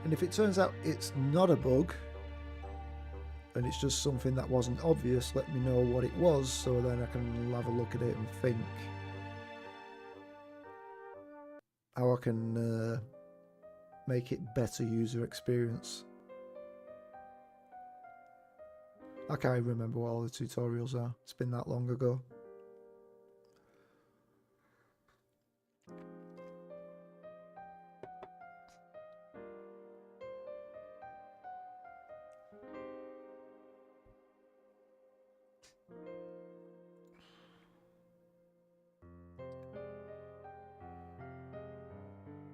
Speaker 1: And if it turns out it's not a bug and it's just something that wasn't obvious, let me know what it was, so then I can have a look at it and think how I can make it better user experience. I can't even remember what all the tutorials are. It's been that long ago.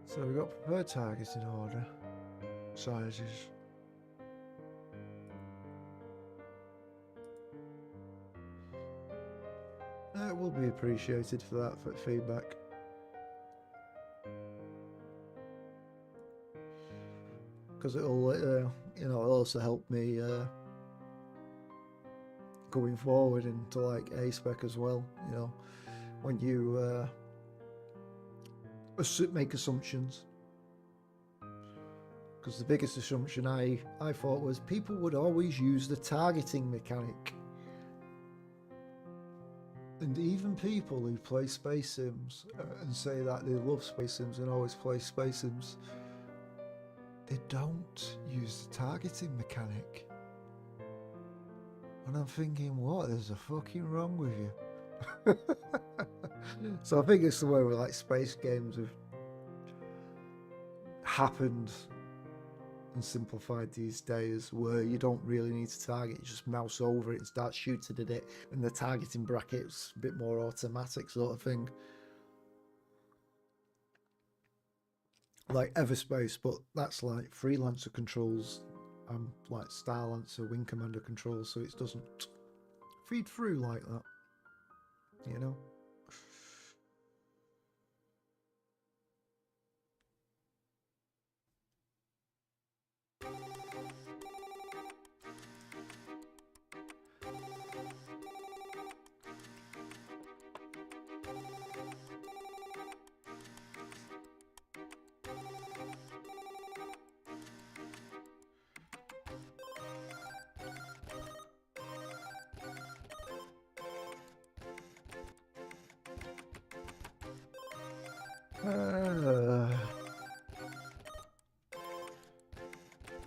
Speaker 1: So we've got preferred targets in order, sizes. It will be appreciated for that, for feedback. Because it'll, you know, it'll also help me going forward into like A-Spec as well. You know, when you make assumptions, because the biggest assumption I thought was people would always use the targeting mechanic, and even people who play space sims and say that they love space sims and always play space sims, they don't use the targeting mechanic. I And I'm thinking, what is the fucking wrong with you? So I think it's the way with like space games have happened and simplified these days, where you don't really need to target, you just mouse over it and start shooting at it, and the targeting bracket's a bit more automatic sort of thing. Like Everspace, but that's like freelancer controls and like Starlancer Wing Commander controls, so it doesn't feed through like that, you know?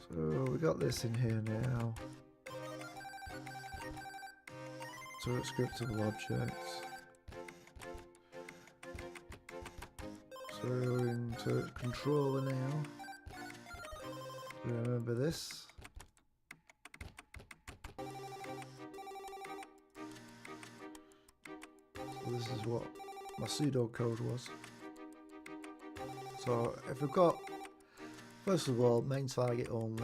Speaker 1: So we got this in here now. So it's scriptable objects. So we're into controller now. Remember this. So this is what my pseudocode was. So if we've got, first of all, main target only,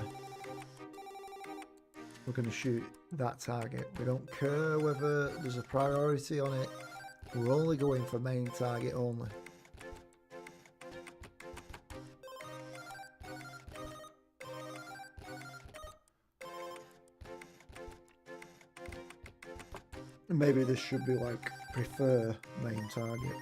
Speaker 1: we're going to shoot that target. We don't care whether there's a priority on it. We're only going for main target only. Maybe this should be like prefer main target.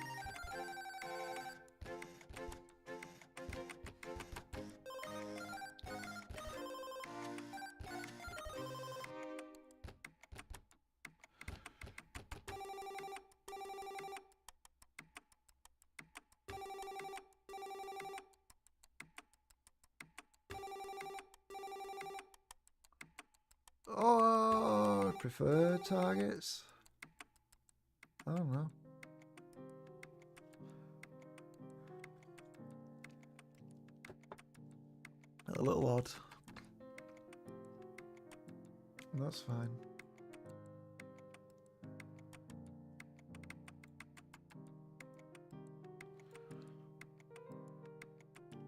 Speaker 1: Oh, preferred targets. I don't know. A little odd. That's fine.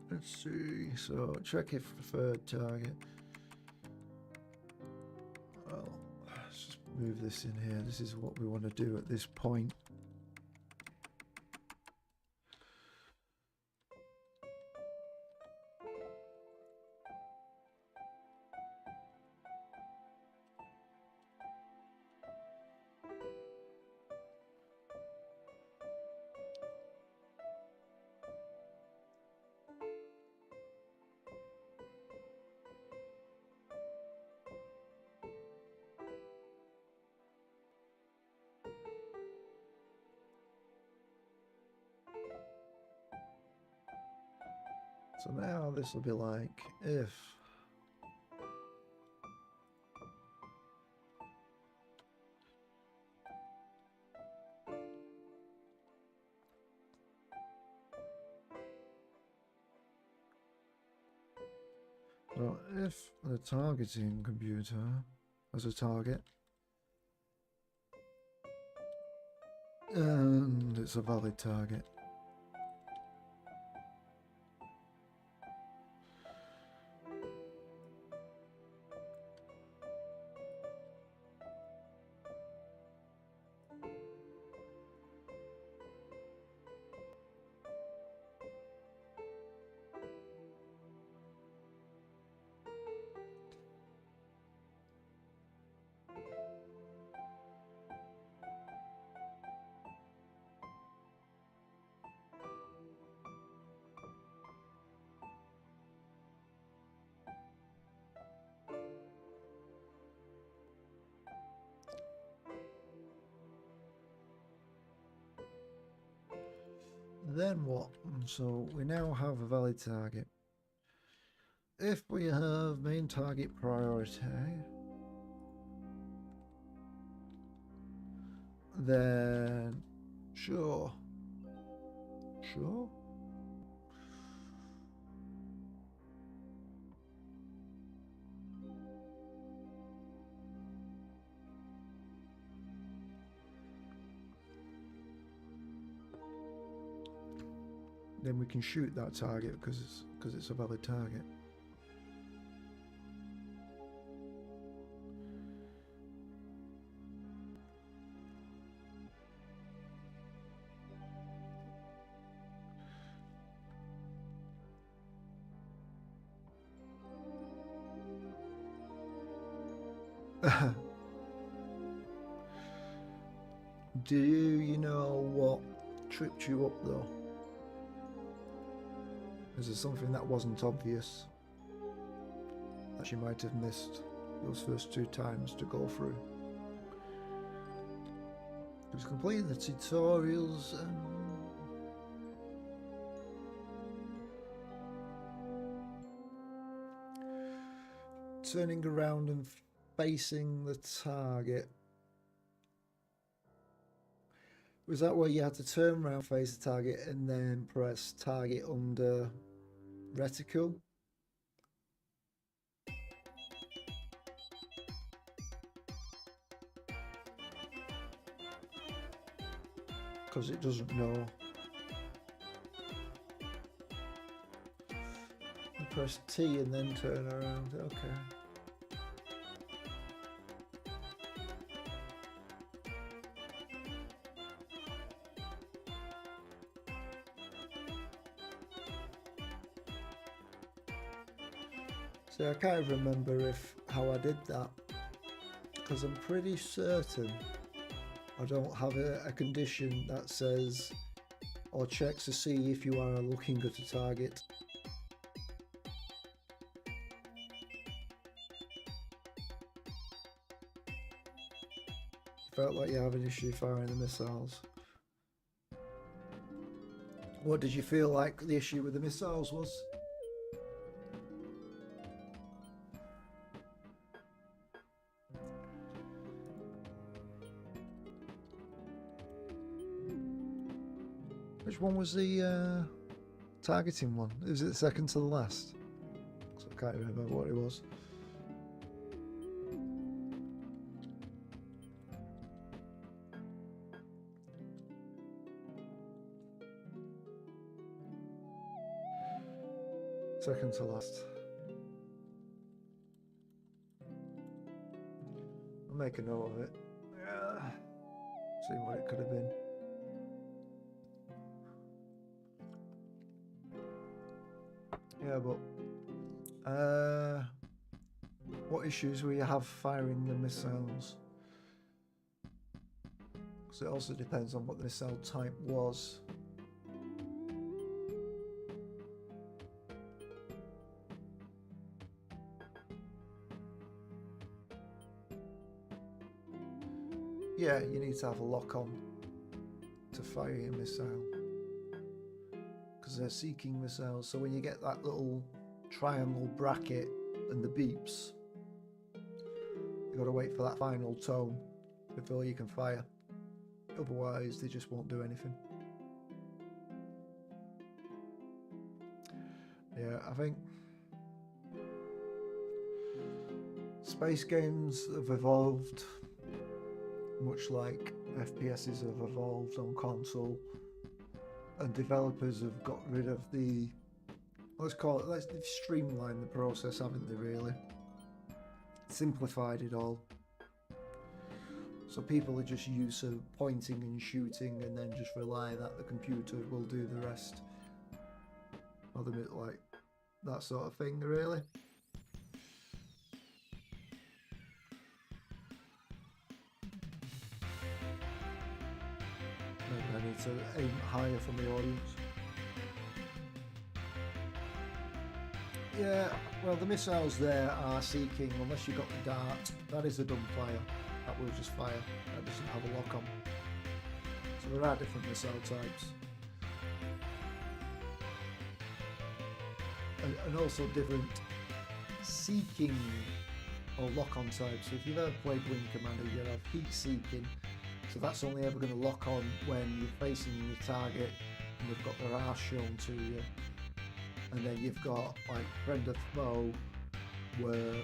Speaker 1: Let's see. So check if preferred target. Well, let's just move this in here. This is what we want to do at this point. So now this will be like if well, if the targeting computer has a target and it's a valid target, then what? So we now have a valid target. If we have main target priority, then sure. Then we can shoot that target because it's a valid target. Do you know what tripped you up though? Is there something that wasn't obvious that you might have missed those first 2 times to go through? Because completing the tutorials turning around and facing the target. Was that where you had to turn around, face the target, and then press target under reticle? Because it doesn't know. You press T and then turn around. Okay. See, I can't remember how I did that, because I'm pretty certain I don't have a condition that says or checks to see if you are looking at a target. Felt like you have an issue firing the missiles. What did you feel like the issue with the missiles was? Which one was the targeting one? Is it the second to the last? I can't remember what it was. Second to last. I'll make a note of it. See what it could have been. Yeah, but what issues will you have firing the missiles? Because it also depends on what the missile type was. Yeah, you need to have a lock-on to fire your missile, because they're seeking missiles. So when you get that little triangle bracket and the beeps, you got to wait for that final tone before you can fire. Otherwise, they just won't do anything. Yeah, I think space games have evolved much like FPSs have evolved on console, and developers have got rid of the, they've streamlined the process, haven't they, really? Simplified it all. So people are just used to pointing and shooting and then just rely that the computer will do the rest. Or the bit like that sort of thing, really. Maybe I need to aim higher for my audience. Yeah, well, the missiles there are seeking, unless you've got the dart, that is a dumb fire. That will just fire. That doesn't have a lock on. So there are different missile types. And also different seeking or lock-on types. So if you've ever played Wing Commander, you have heat seeking. So that's only ever going to lock on when you're facing your target and they've got their arse shown to you. And then you've got like friend or foe, where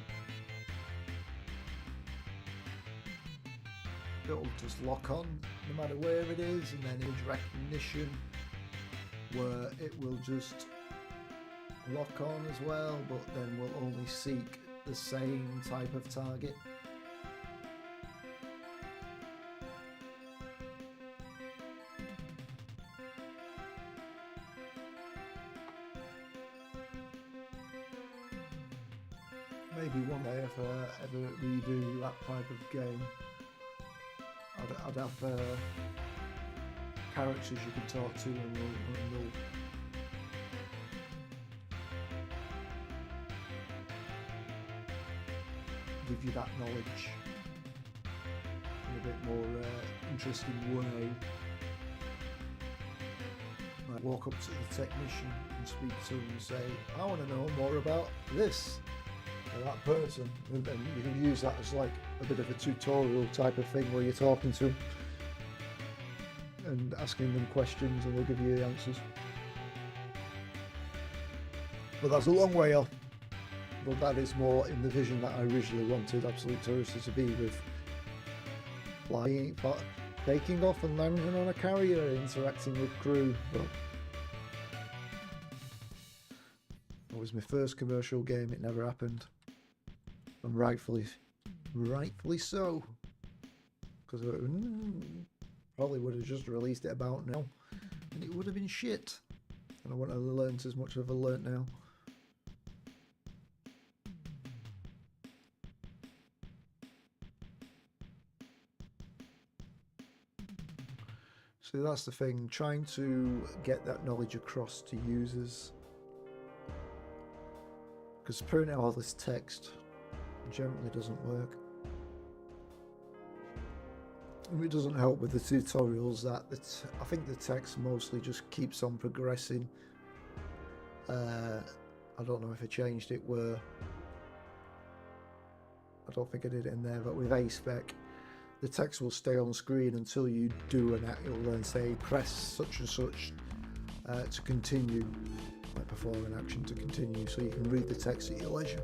Speaker 1: it'll just lock on no matter where it is, and then image recognition, where it will just lock on as well, but then will only seek the same type of target. Maybe one day if I ever redo that type of game, I'd have characters you can talk to, and they'll give you that knowledge in a bit more interesting way. Like walk up to the technician and speak to him and say, I want to know more about this. That person, and you can use that as like a bit of a tutorial type of thing where you're talking to them and asking them questions, and they'll give you the answers. But that's a long way off. But that is more in the vision that I originally wanted Absolute Tourister to be, with flying, taking off and landing on a carrier, interacting with crew. But it was my first commercial game, it never happened. And rightfully so, because probably would have just released it about now, and it would have been shit. And I wouldn't have learnt as much as I've learnt now. So that's the thing, trying to get that knowledge across to users, because putting out all this text generally doesn't work. And it doesn't help with the tutorials that I think the text mostly just keeps on progressing. I don't know if I changed it where, I don't think I did it in there, but with A-Spec, the text will stay on screen until you do an act. It'll then say press such and such to continue, like perform an action to continue, so you can read the text at your leisure.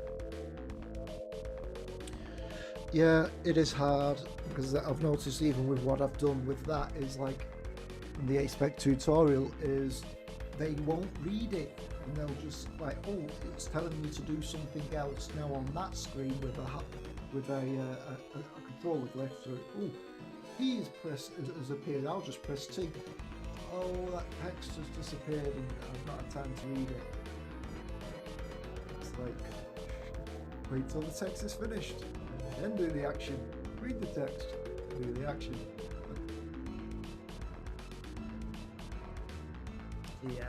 Speaker 1: Yeah, it is hard, because I've noticed even with what I've done with that is like in the A-Spec tutorial is they won't read it, and they'll just like, oh, it's telling me to do something else now on that screen with a controller glyph. So, oh, P has appeared, I'll just press T. Oh, that text has disappeared and I've not had time to read it. It's like, wait till the text is finished, then do the action. Read the text, do the action. Yeah.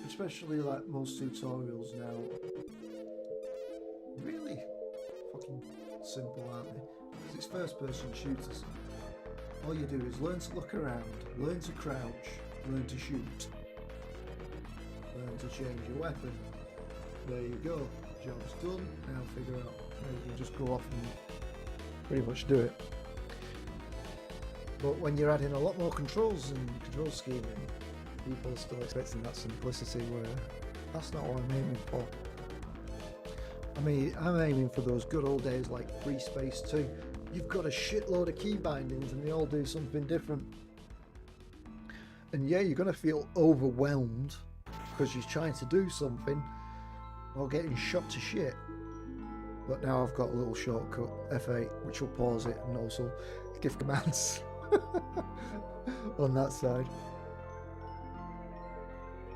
Speaker 1: Especially like most tutorials now. Really fucking simple, aren't they? Because it's first person shooters. All you do is learn to look around, learn to crouch, learn to shoot, learn to change your weapon. There you go, job's done. Now figure out how you can just go off and pretty much do it. But when you're adding a lot more controls and control scheming, people are still expecting that simplicity, where that's not what I'm aiming for. I mean, I'm aiming for those good old days like Free Space 2. You've got a shitload of key bindings and they all do something different. And yeah, you're going to feel overwhelmed because you're trying to do something while getting shot to shit. But now I've got a little shortcut, F8, which will pause it and also give commands on that side.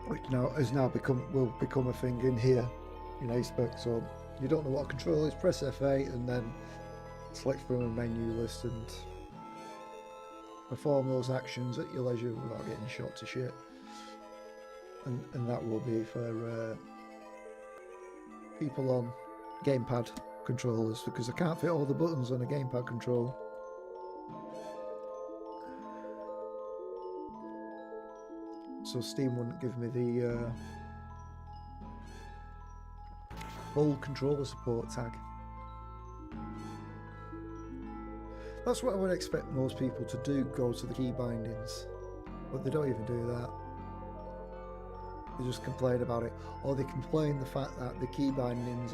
Speaker 1: Which now will become a thing in here in A-Spec. So you don't know what control is, press F8 and then select from a menu list and perform those actions at your leisure without getting shot to shit. And that will be for people on gamepad controllers, because I can't fit all the buttons on a gamepad controller. So Steam wouldn't give me the full controller support tag. That's what I would expect most people to do, go to the key bindings. But they don't even do that. They just complain about it. Or they complain the fact that the key bindings,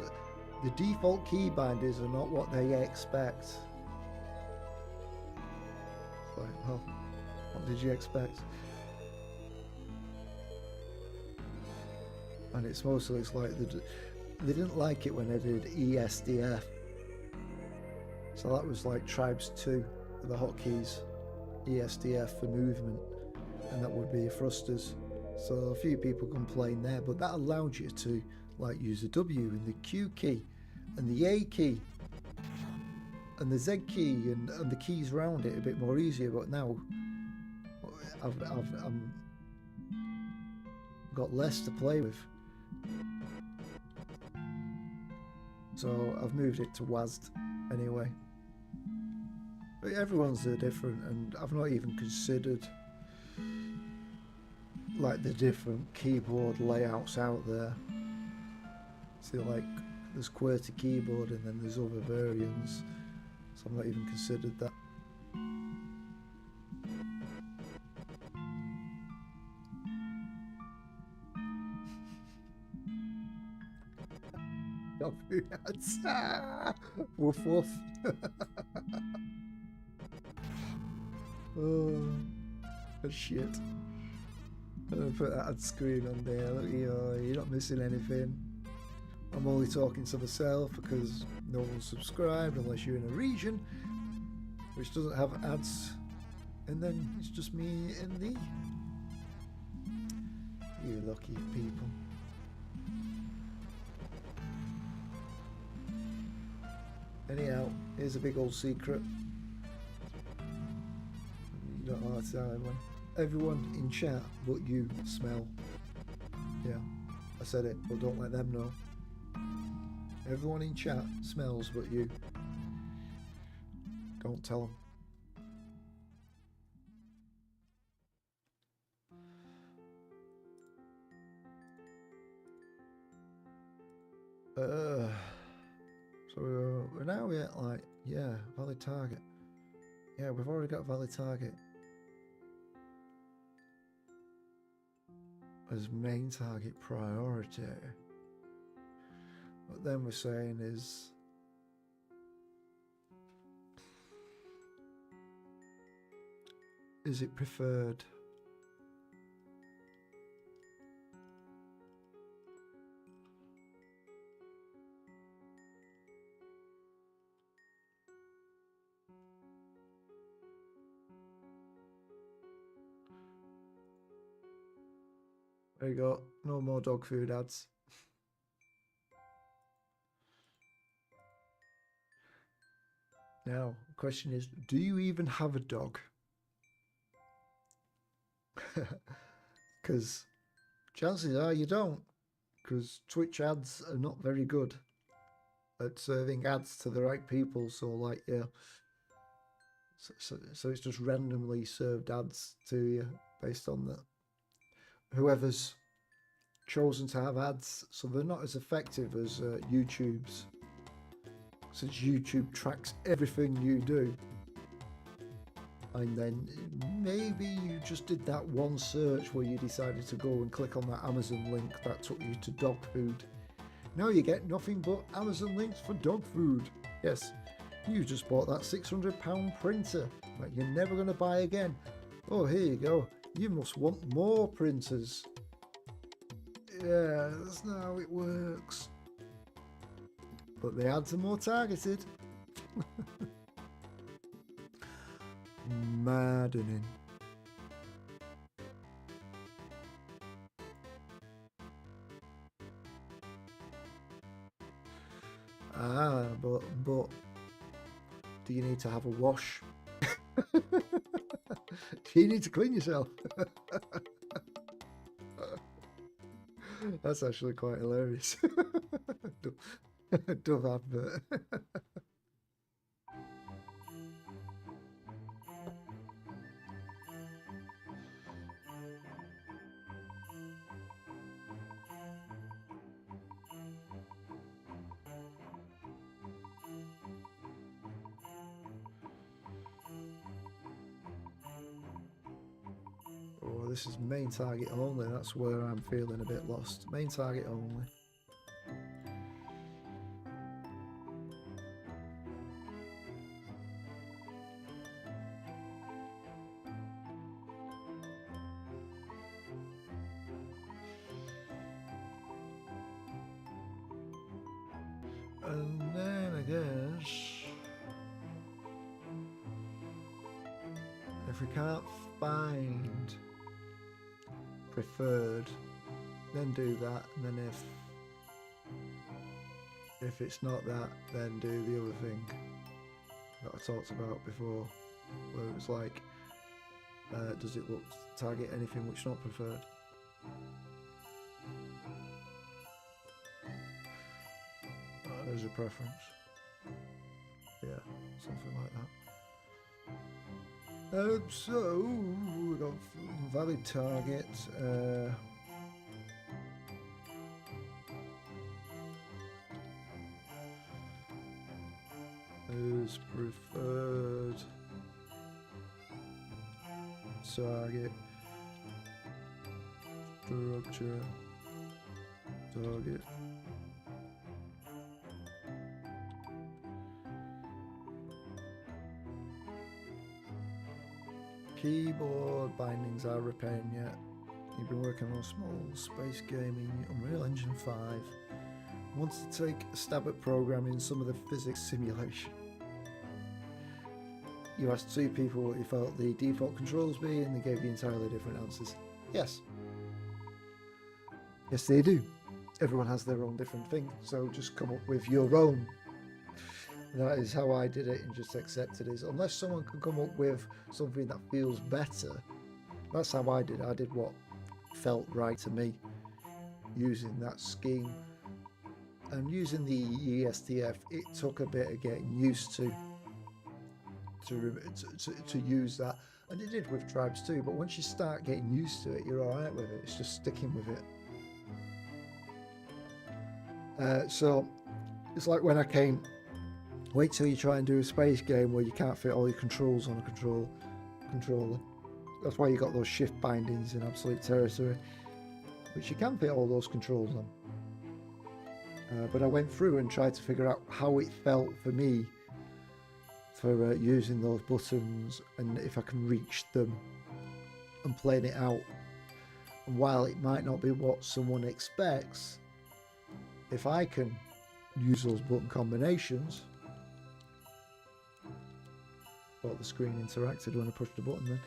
Speaker 1: the default key bindings are not what they expect. It's like, well, what did you expect? And it's mostly, it's like they didn't like it when I did ESDF. So that was like Tribes 2, the hotkeys, ESDF for movement, and that would be thrusters. So a few people complain there, but that allowed you to like use the W and the Q key and the A key and the Z key and the keys around it a bit more easier. But now I've got less to play with. So I've moved it to WASD anyway. But everyone's different, and I've not even considered like the different keyboard layouts out there. See, like there's QWERTY keyboard and then there's other variants, so I've not even considered that. Woof woof. Oh shit. I'm gonna put that ad screen on there. Look, you're not missing anything. I'm only talking to myself because no one's subscribed unless you're in a region which doesn't have ads, and then it's just me and thee. You lucky people. Anyhow, here's a big old secret. You don't know how to tell everyone. Everyone in chat but you smell. Yeah, I said it, but don't let them know. Everyone in chat smells but you. Don't tell them. So we're now at like, yeah, valid target. Yeah, we've already got valid target as main target priority. What then we're saying is it preferred? There you go, no more dog food ads. Now, the question is, do you even have a dog? Because chances are you don't, because Twitch ads are not very good at serving ads to the right people. So like, yeah, so it's just randomly served ads to you based on that. Whoever's chosen to have ads, so they're not as effective as YouTube's, since YouTube tracks everything you do. And then maybe you just did that one search where you decided to go and click on that Amazon link that took you to dog food. Now you get nothing but Amazon links for dog food. Yes, you just bought that £600 printer that you're never going to buy again. Oh, here you go. You must want more printers. Yeah, that's not how it works. But the ads are more targeted. Maddening. Ah, but do you need to have a wash? Do you need to clean yourself? That's actually quite hilarious. Dove advert. this is main target only. That's where I'm feeling a bit lost. Main target only. And then I guess if we can't find preferred, then do that, and then if it's not that, then do the other thing that I talked about before, where it's like, does it look target anything which is not preferred? There's a preference. Yeah, something like that. So we got valid target. Is preferred target structure target. Keyboard bindings are repairing yet. You've been working on a small space game in Unreal Engine 5. Wanted to take a stab at programming some of the physics simulation. You asked 2 people what you felt the default controls be, and they gave you entirely different answers. Yes. Yes, they do. Everyone has their own different thing, so just come up with your own. That is how I did it, and just accepted it. Unless someone can come up with something that feels better, that's how I did it. I did what felt right to me, using that scheme. And using the ESTF, it took a bit of getting used to use that, and it did with tribes too. But once you start getting used to it, you're all right with it. It's just sticking with it. So it's like when I came. Wait till you try and do a space game where you can't fit all your controls on a controller. That's why you got those shift bindings in Absolute Territory, which you can fit all those controls on. But I went through and tried to figure out how it felt for me for using those buttons, and if I can reach them and playing it out. And while it might not be what someone expects, if I can use those button combinations, thought the screen interacted when I pushed the button,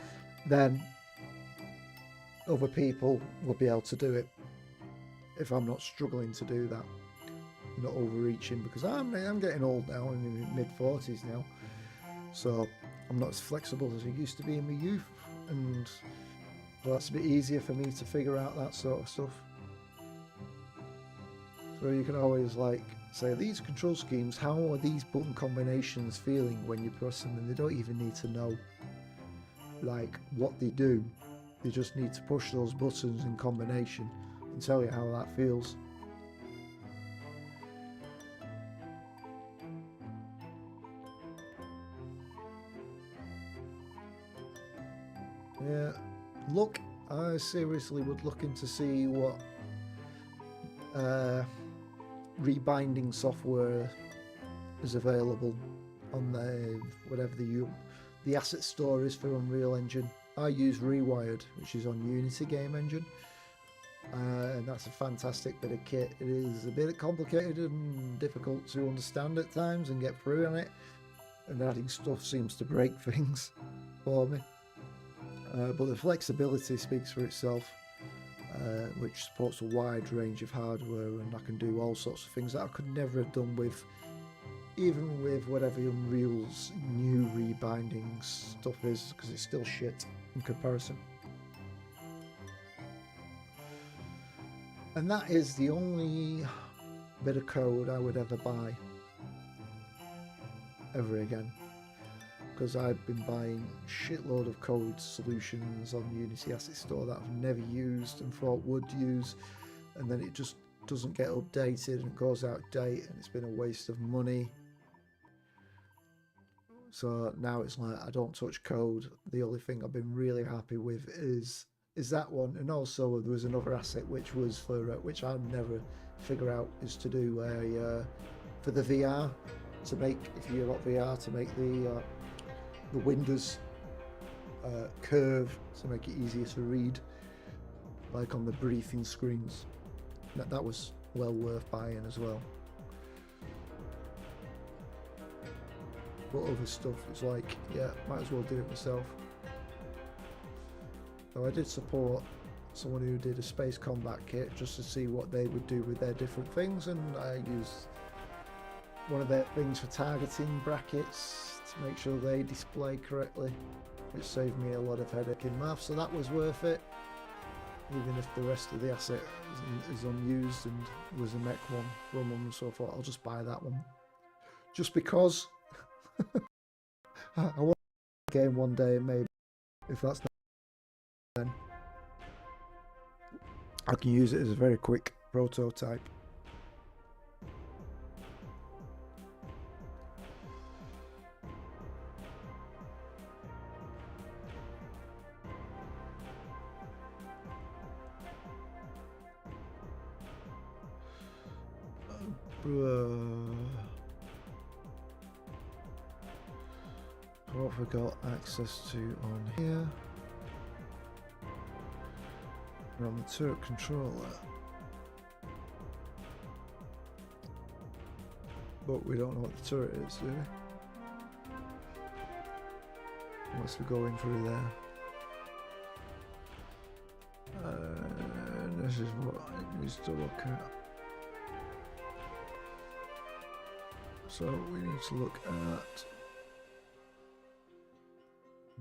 Speaker 1: then other people will be able to do it if I'm not struggling to do that, not overreaching, because I'm getting old now. I'm in my mid-40s now, so I'm not as flexible as I used to be in my youth, and so that's a bit easier for me to figure out that sort of stuff. So you can always like say, these control schemes, how are these button combinations feeling when you press them? And they don't even need to know like what they do. They just need to push those buttons in combination and tell you how that feels. Yeah, look, I seriously would look into see what rebinding software is available on the whatever the asset store is for Unreal Engine. I use Rewired, which is on Unity Game Engine, and that's a fantastic bit of kit. It is a bit complicated and difficult to understand at times and get through on it, and adding stuff seems to break things for me, but the flexibility speaks for itself. Which supports a wide range of hardware, and I can do all sorts of things that I could never have done with, even with whatever Unreal's new rebinding stuff is, because it's still shit in comparison. And that is the only bit of code I would ever buy ever again, because I've been buying shitload of code solutions on Unity Asset Store that I've never used and thought would use, and then it just doesn't get updated and goes out of date, and it's been a waste of money. So now it's like I don't touch code. The only thing I've been really happy with is is that one, and also there was another asset which was for which I'll never figure out, is to do a for the VR, to make, if you got VR, to make the windows curve to make it easier to read, like on the briefing screens. That was well worth buying as well. But other stuff is like, yeah, might as well do it myself. So I did support someone who did a space combat kit just to see what they would do with their different things, and I used one of their things for targeting brackets to make sure they display correctly, which saved me a lot of headache in math, so that was worth it. Even if the rest of the asset is unused and was a mech one from them, so I thought I'll just buy that one. Just because I want to game one day, maybe, if that's not, then I can use it as a very quick prototype. What have we got access to on here? We're on the turret controller, but we don't know what the turret is, do we? Unless we're going through there. This is what it needs to look at. So we need to look at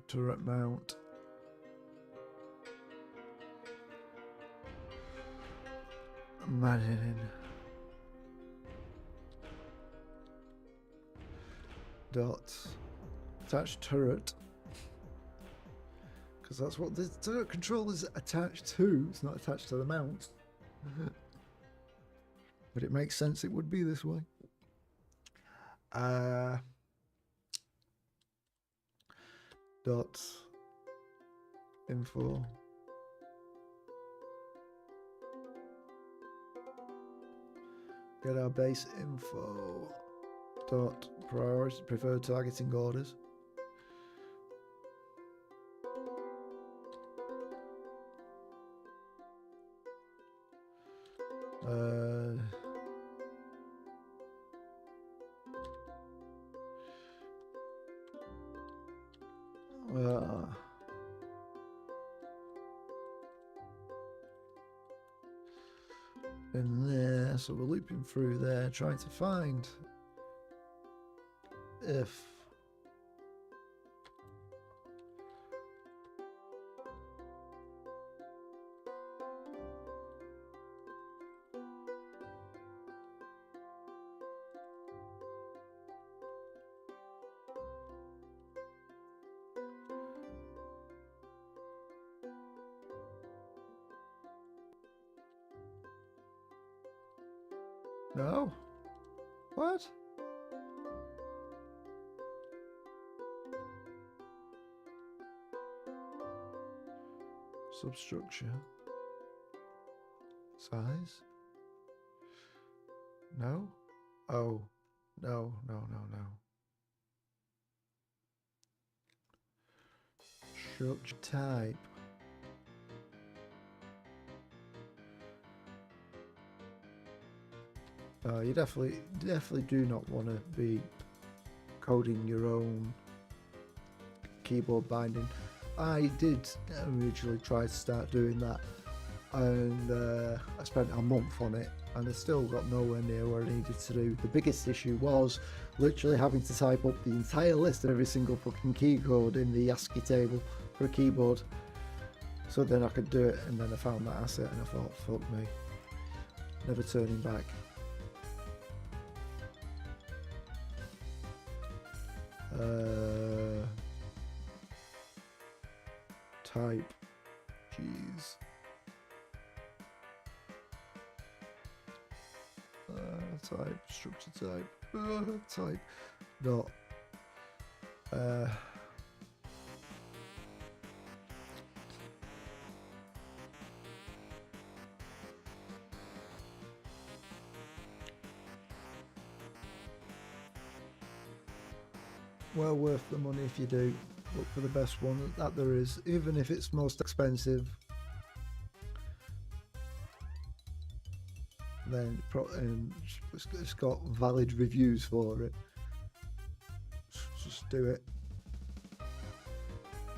Speaker 1: turret mount. Manning. Dot. Attached turret. Because that's what the turret control is attached to. It's not attached to the mount. But it makes sense it would be this way. Dot info. Get our base info. Dot priority preferred targeting orders. In there, so we're looping through there, trying to find if no? What? Substructure. Size? No? Oh. No. Structure type. You definitely do not want to be coding your own keyboard binding. I did originally try to start doing that, and I spent a month on it, and I still got nowhere near where I needed to do. The biggest issue was literally having to type up the entire list of every single fucking key code in the ASCII table for a keyboard, so then I could do it. And then I found that asset and I thought, fuck me, never turning back. Type, jeez. Type, structure type, type, dot. well worth the money if you do. Look for the best one that there is, even if it's most expensive. Then it's got valid reviews for it. Just do it.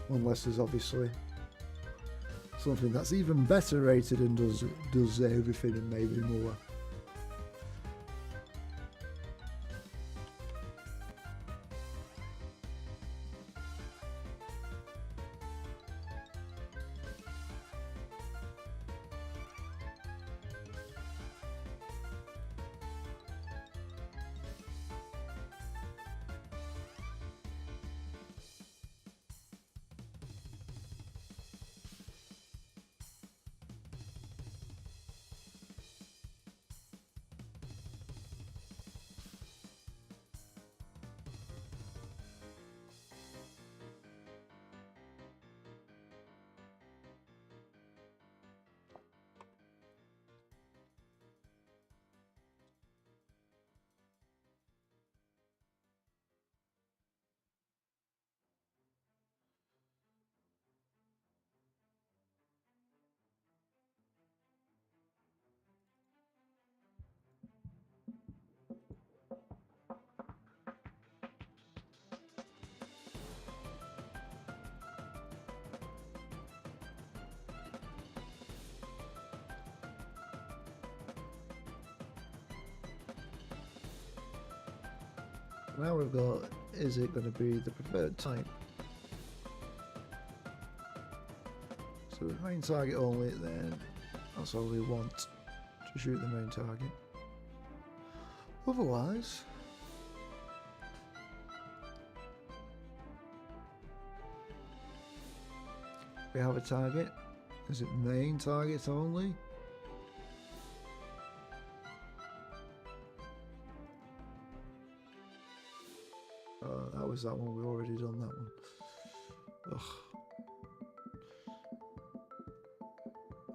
Speaker 1: Unless there's obviously something that's even better rated and does everything and maybe more. Now we've got, is it going to be the preferred type? So the main target only, then that's all we want, to shoot the main target. Otherwise, we have a target. Is it main target only? That was that one, we've already done that one. Ugh.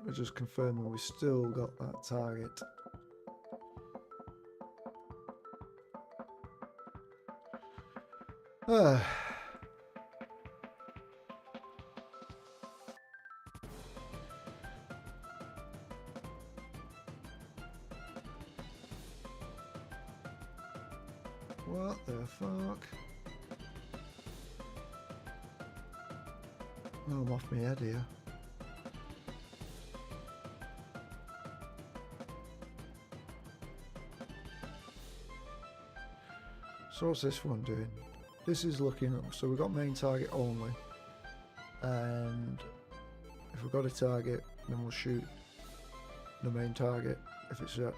Speaker 1: We're just confirming we still got that target. What the fuck? Oh, I'm off my head here. So what's this one doing? This is looking up, so we've got main target only. And if we've got a target, then we'll shoot the main target if it's a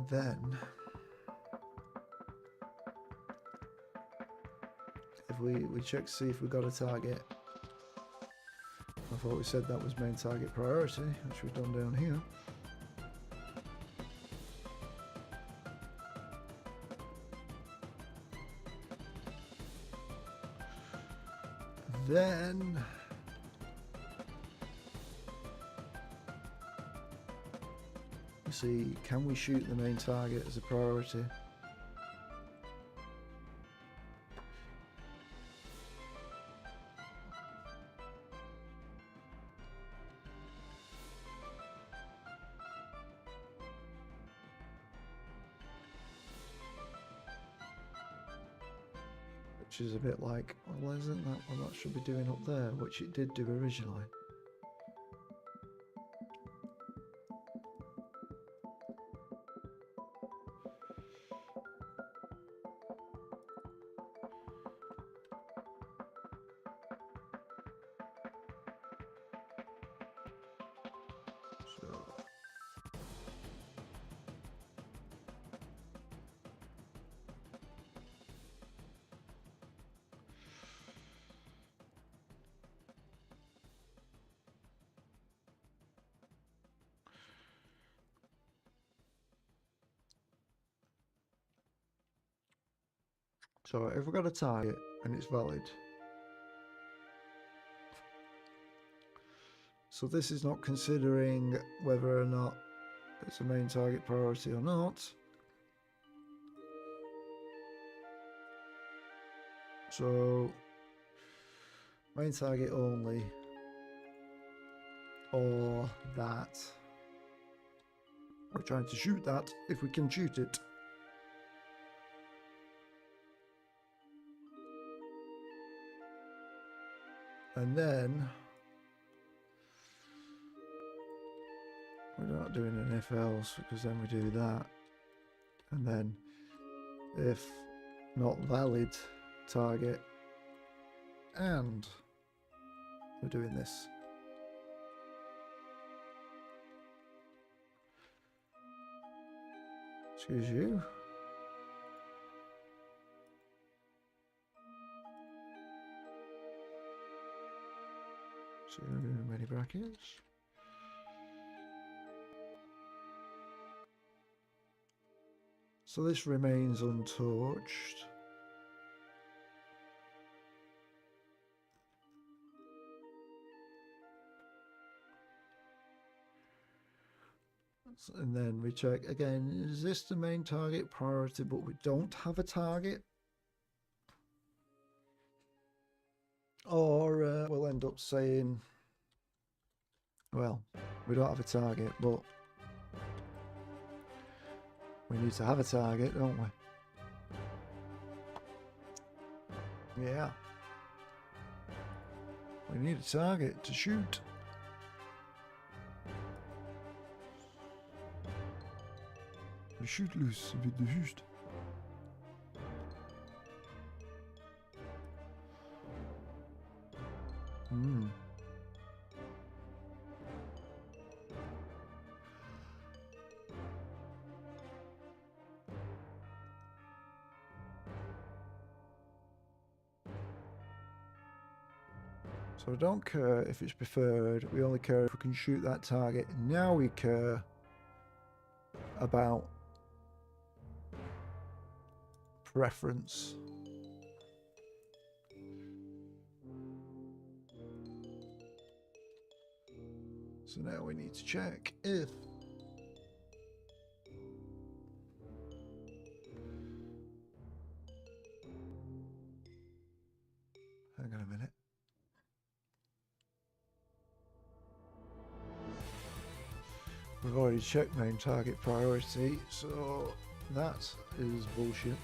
Speaker 1: then if we check to see if we got a target. I thought we said that was main target priority, which we've done down here. Then we see, can we shoot the main target as a priority? Which is a bit like, well, isn't that what that should be doing up there, which it did do originally. So if we've got a target and it's valid, so this is not considering whether or not it's a main target priority or not. So main target only, or that. We're trying to shoot that if we can shoot it. And then we're not doing an if else, because then we do that. And then if not valid target, and we're doing this. Excuse you. So many brackets. So this remains untouched. And then we check again, is this the main target priority, but we don't have a target? Or we'll end up saying, well, we don't have a target, but we need to have a target, don't we? Yeah. We need a target to shoot. Le shoot loose, c'est de juste. So I don't care if it's preferred, we only care if we can shoot that target. Now we care about preference. So now we need to check if hang on a minute. We've already checked main target priority, so that is bullshit.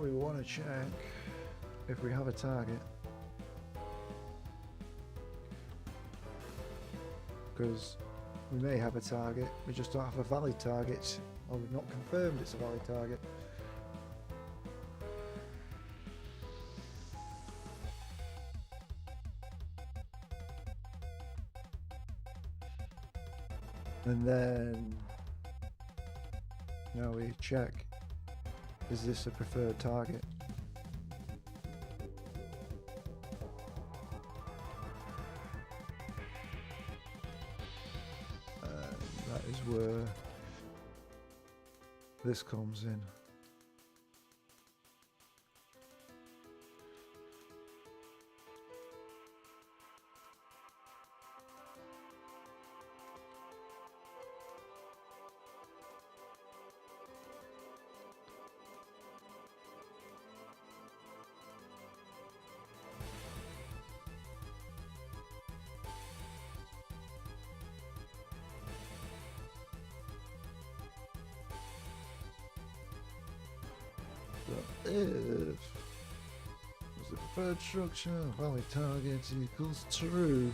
Speaker 1: We want to check if we have a target, because we may have a target, we just don't have a valid target, or we've not confirmed it's a valid target. And then now we check, is this a preferred target? That is where this comes in. If is the preferred structure. Valid target equals true.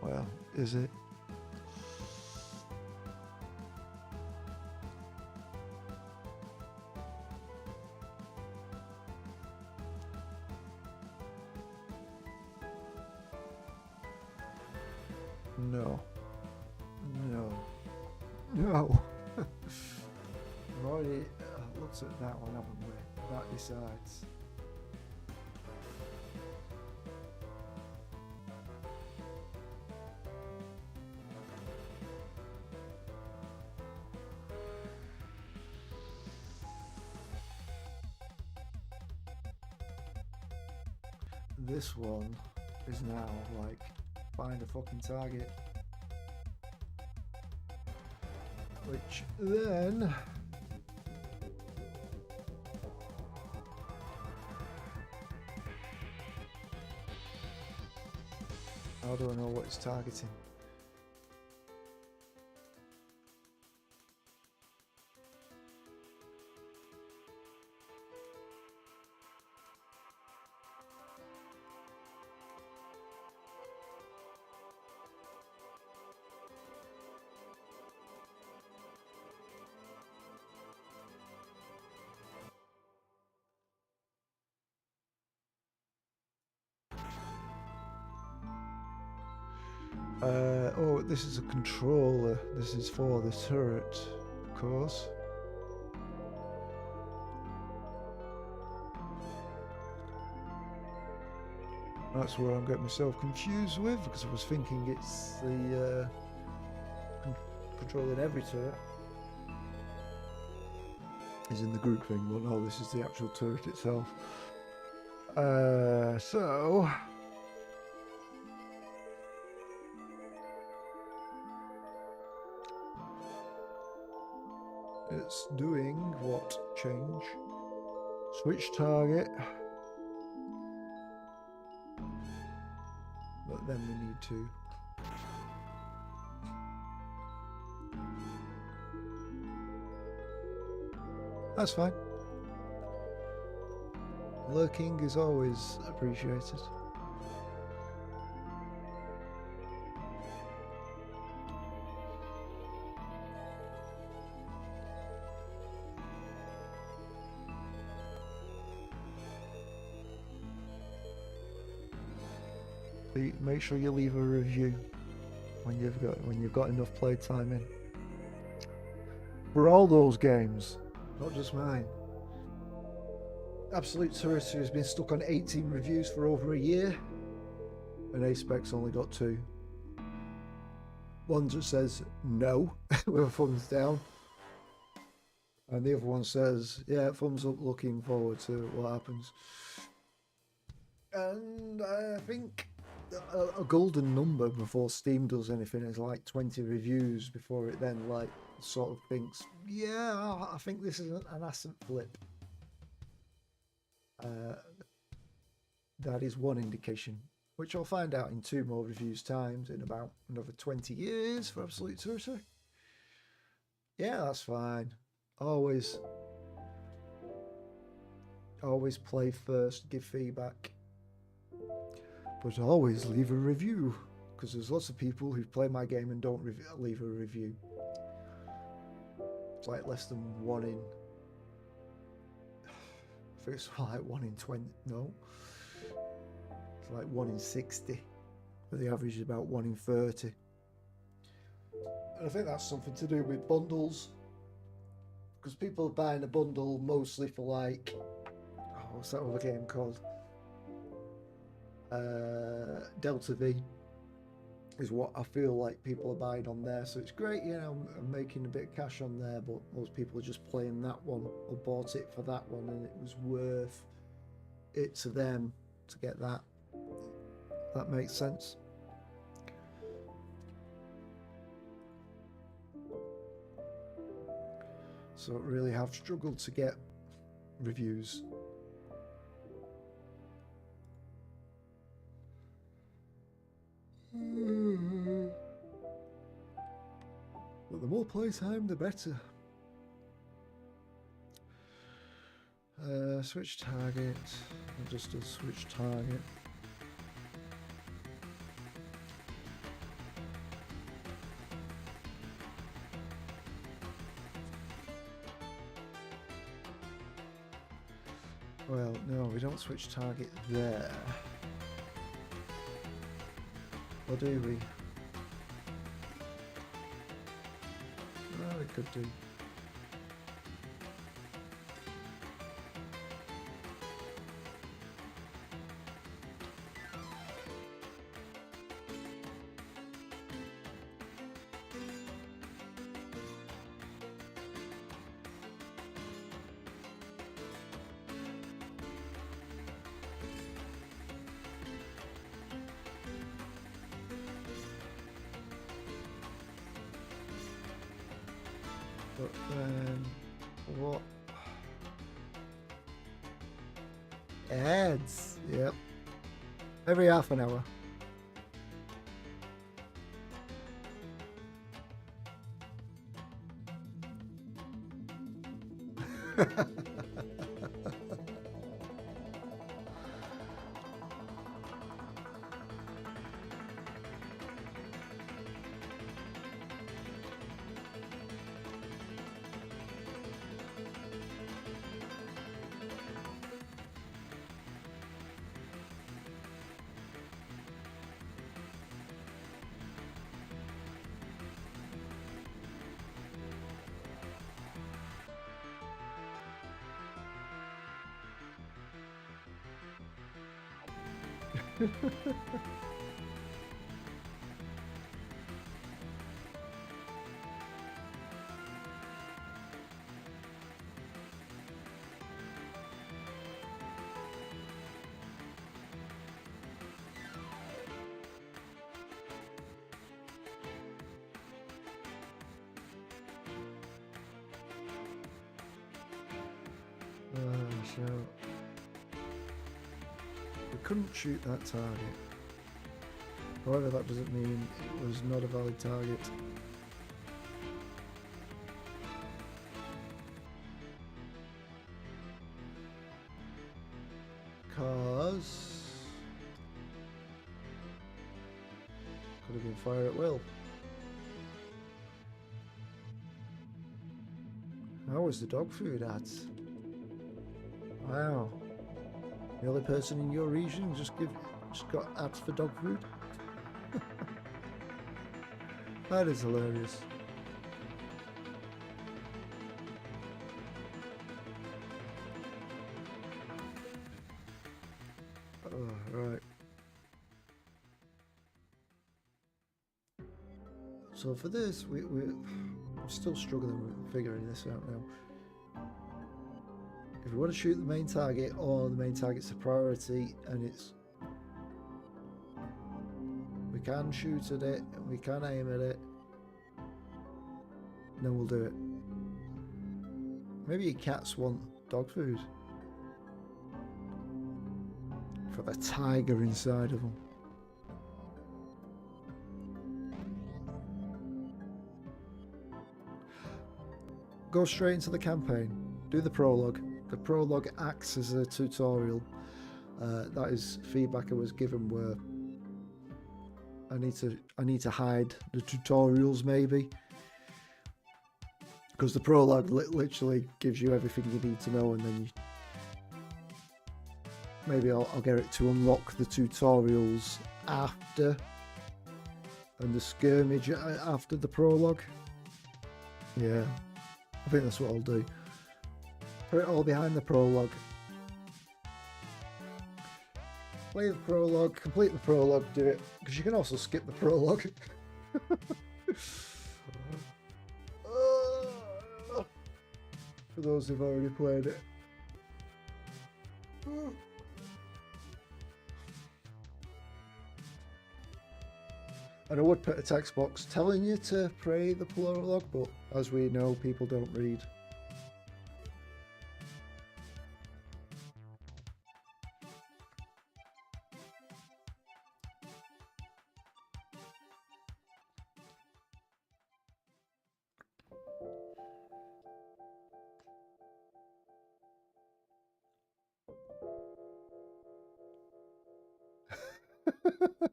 Speaker 1: Well, is it? No. No. No. We've already looked at that one, haven't we? That decides. This one is now like, find a fucking target. Which then how do I know what it's targeting? Oh, this is a controller. This is for the turret, of course. That's where I'm getting myself confused with, because I was thinking it's the controlling every turret is in the group thing, but no, this is the actual turret itself. So it's doing what? Change. Switch target. But then we need to that's fine. Lurking is always appreciated. Make sure you leave a review when you've got enough playtime in. For all those games, not just mine. Absolute Territory has been stuck on 18 reviews for over a year, and A-Spec's only got 2. One just says no with a thumbs down, and the other one says, yeah, thumbs up, looking forward to what happens. And I think a golden number before Steam does anything is like 20 reviews before it then like sort of thinks, yeah, I think this is an asset flip. That is one indication, which I'll find out in 2 more reviews times in about another 20 years for Absolute Territory. Yeah, that's fine. Always play first, give feedback. But always leave a review, because there's lots of people who play my game and don't leave a review. It's like less than 1 in... I think it's like 1 in 20... No. It's like 1 in 60. But the average is about 1 in 30. And I think that's something to do with bundles. Because people are buying a bundle mostly for like... Oh, what's that other game called? Delta V is what I feel like people are buying on there, so it's great, you know, I'm making a bit of cash on there, but most people are just playing that one or bought it for that one, and it was worth it to them to get that. That makes sense. So I really have struggled to get reviews. But the more playtime, the better. Switch target. I'll just do switch target. Well, no, we don't switch target there. Or do we? Well, we could do. But then, what? Ads, yep. Every half an hour. So we couldn't shoot that target. However, that doesn't mean it was not a valid target. Because could have been fire at will. How was the dog food at? Wow. The only person in your region just got ads for dog food? That is hilarious. Oh, right. So for this, we're still struggling with figuring this out now. If we want to shoot the main target, or the main target's a priority, and we can shoot at it, and we can aim at it, then we'll do it. Maybe your cats want dog food for the tiger inside of them. Go straight into the campaign. Do the prologue. The prologue acts as a tutorial. That is feedback I was given where I need to hide the tutorials maybe, because the prologue literally gives you everything you need to know, and then maybe I'll get it to unlock the tutorials after, and the skirmish after the prologue. Yeah, I think that's what I'll do. Put it all behind the prologue. Play the prologue, complete the prologue, do it, because you can also skip the prologue. For those who've already played it. And I would put a text box telling you to play the prologue, but as we know, people don't read.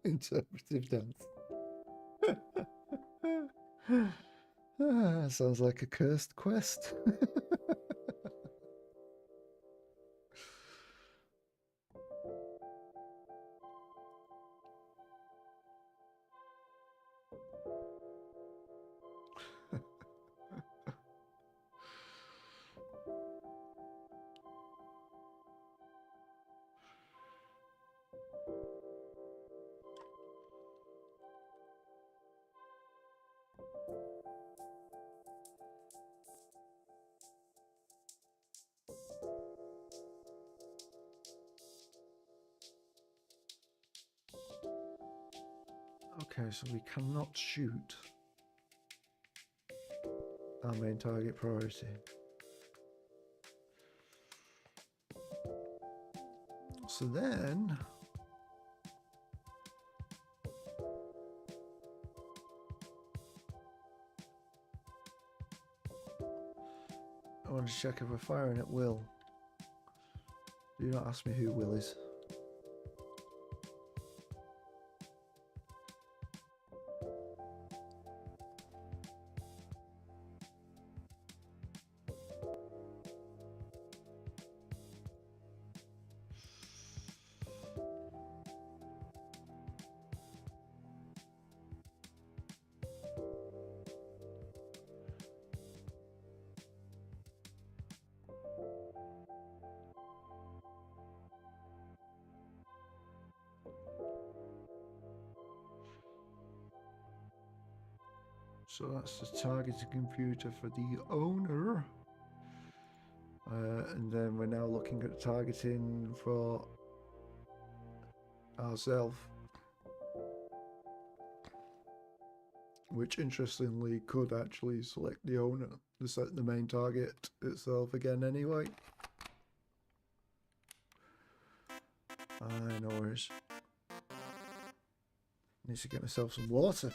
Speaker 1: Interpretive dance. Sounds like a cursed quest. Okay, so we cannot shoot our main target priority. So then I want to check if we're firing at will. Do not ask me who Will is. So that's the targeting computer for the owner. And then we're now looking at targeting for ourselves. Which interestingly could actually select the owner to set the main target itself again anyway. No worries. Need to get myself some water.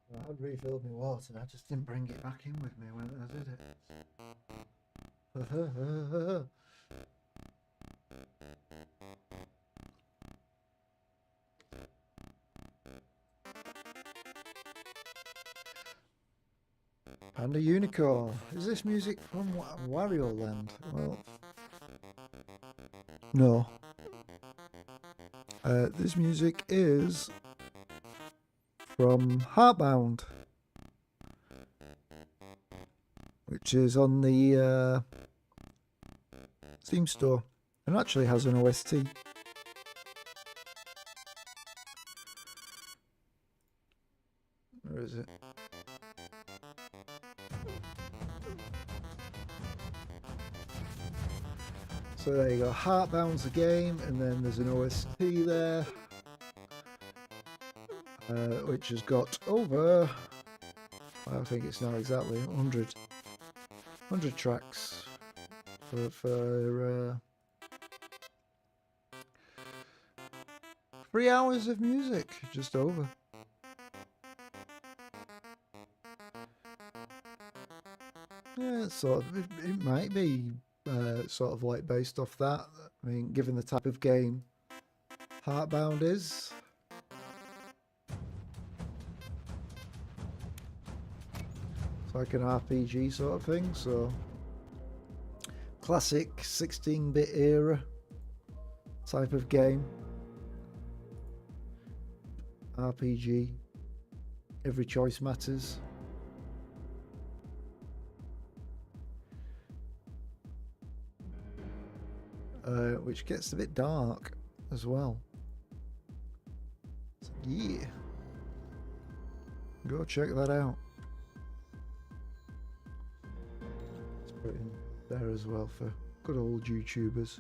Speaker 1: I had refilled my water, I just didn't bring it back in with me when I did it. Panda Unicorn. Is this music from Wario Land? Well, no. This music is from Heartbound, which is on the Steam store and actually has an OST. Where is it? So there you go, Heartbound's the game, and then there's an OST there, which has got over, I think it's now exactly 100 100 tracks for 3 hours of music, just over. Yeah, it's sort of, it might be sort of like based off that. I mean, given the type of game Heartbound is. It's like an RPG sort of thing, so classic 16-bit era type of game. RPG. Every choice matters. Which gets a bit dark as well. So, yeah. Go check that out. Let's put it in there as well for good old YouTubers.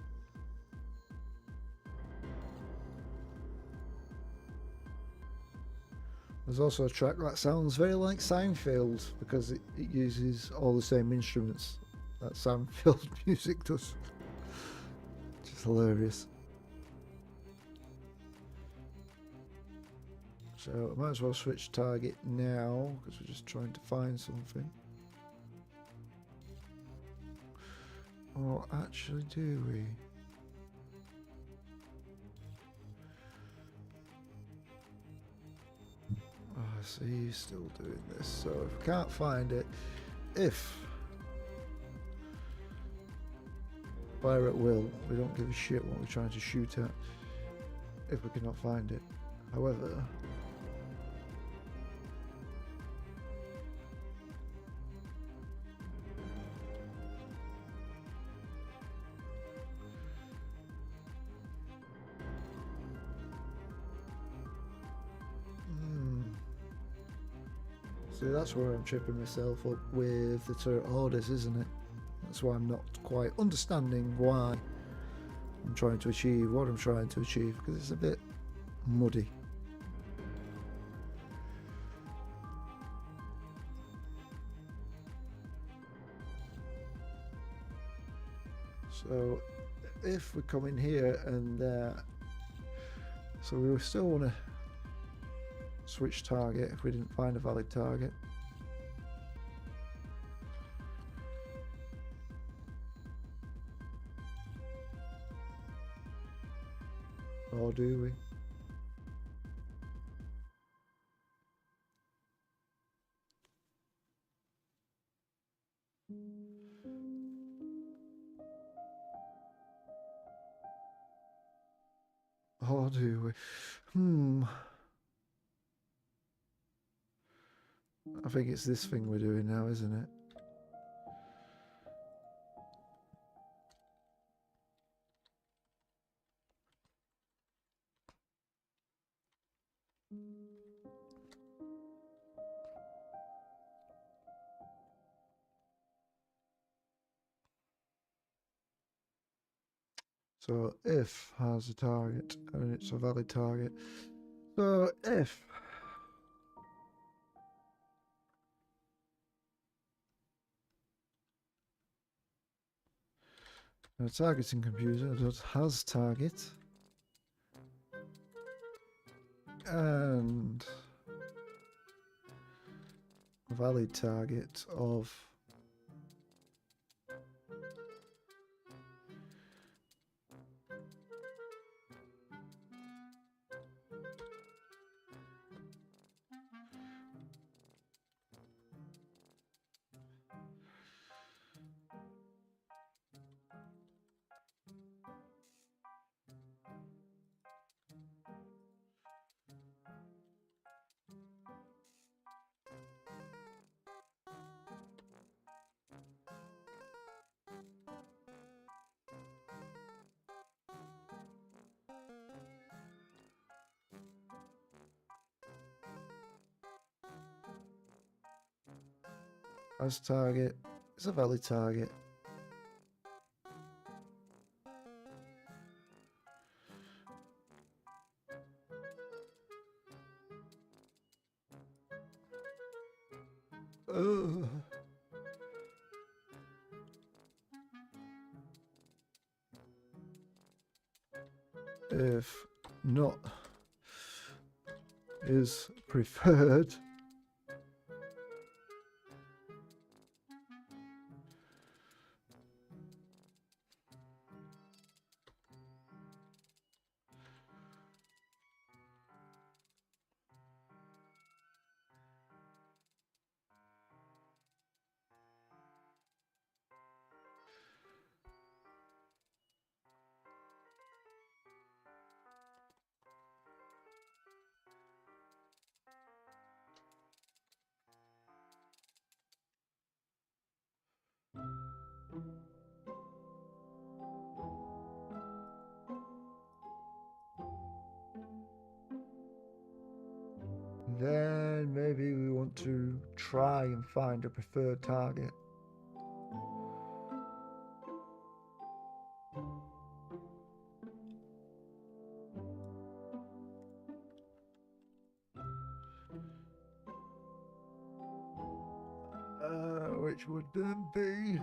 Speaker 1: There's also a track that sounds very like Seinfeld because it uses all the same instruments that Seinfeld music does. Which is hilarious. So I might as well switch target now because we're just trying to find something. Or actually do we? Oh, I see you still doing this. So if we can't find it, if fire at will, we don't give a shit what we're trying to shoot at if we cannot find it. However, see, that's where I'm tripping myself up with the turret orders, isn't it? That's why I'm not quite understanding why I'm trying to achieve what I'm trying to achieve, because it's a bit muddy. So if we come in here and so we still want to switch target if we didn't find a valid target. Or do we? Or do we? I think it's this thing we're doing now, isn't it? So if has a target and it's a valid target. So if a targeting computer that has target and a valid target of as target is a valid target. if not is preferred. Then maybe we want to try and find a preferred target. Which would then be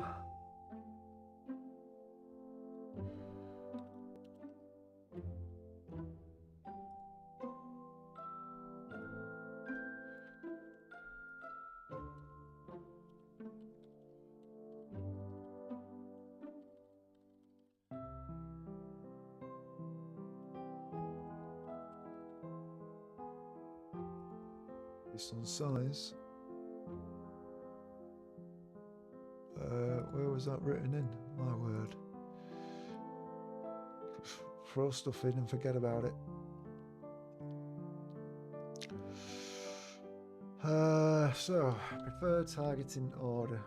Speaker 1: based on size. Where was that written in? My word. Throw stuff in and forget about it. So, preferred targeting order.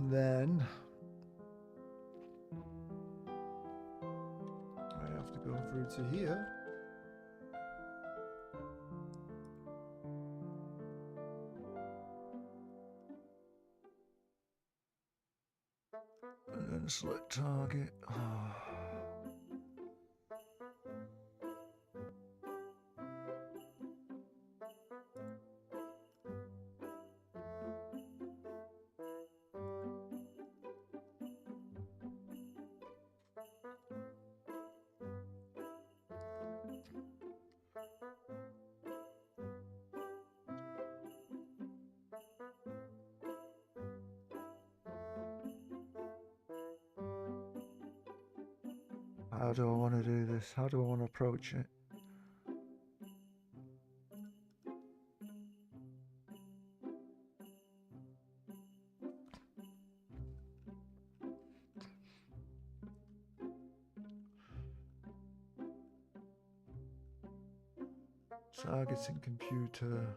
Speaker 1: Then I have to go through to here. And then select target. How do I want to do this? How do I want to approach it? Targeting computer.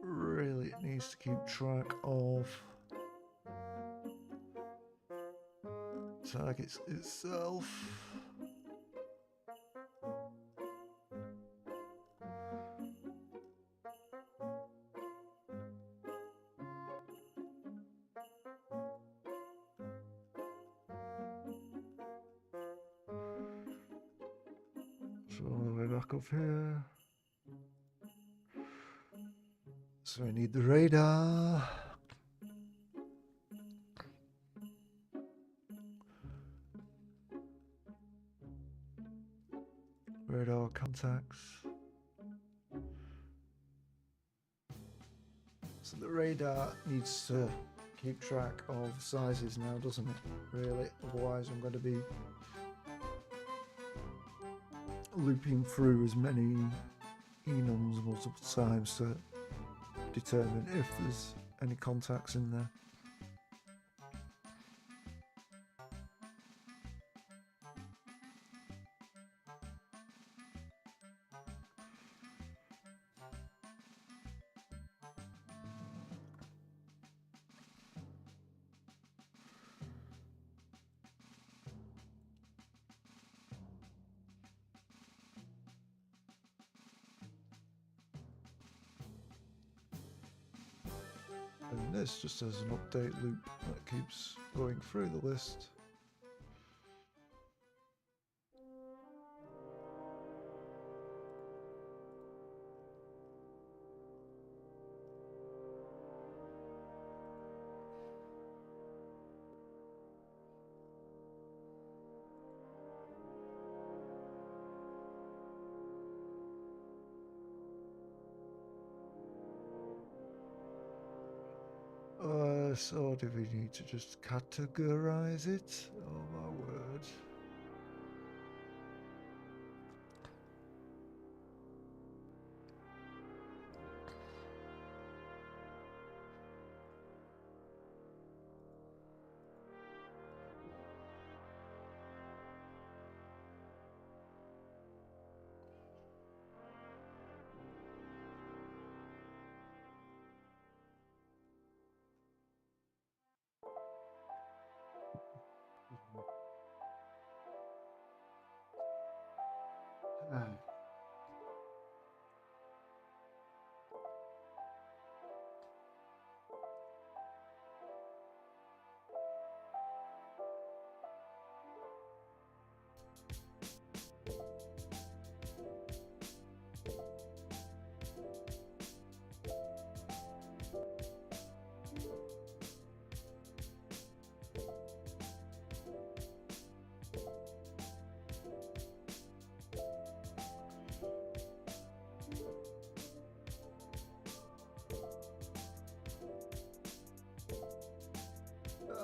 Speaker 1: Really, it needs to keep track of targets itself. So all the way back up here. So I need the radar. Radar contacts. So the radar needs to keep track of sizes now, doesn't it? Really, otherwise I'm going to be looping through as many enums multiple times to determine if there's any contacts in there. And this just has an update loop that keeps going through the list. So do we need to just categorize it? Oh my word.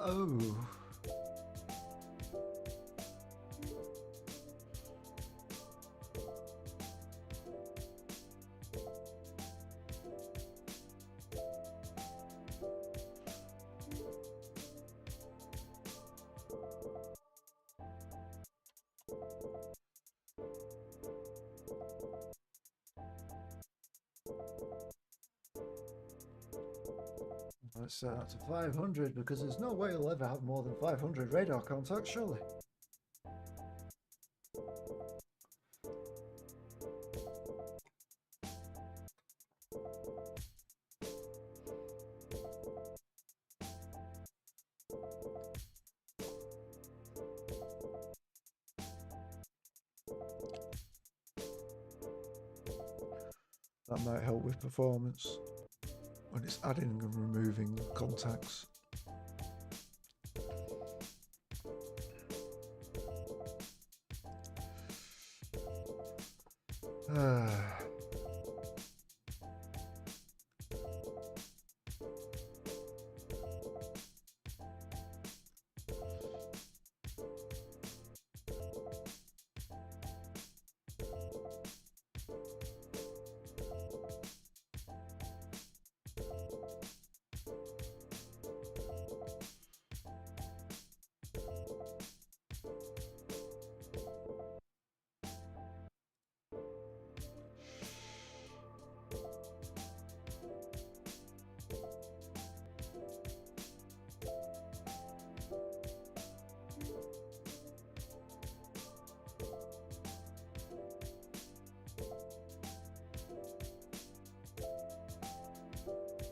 Speaker 1: Oh. Let's set that to 500 because there's no way you'll ever have more than 500 radar contacts, surely. That might help with performance when it's adding and removing contacts.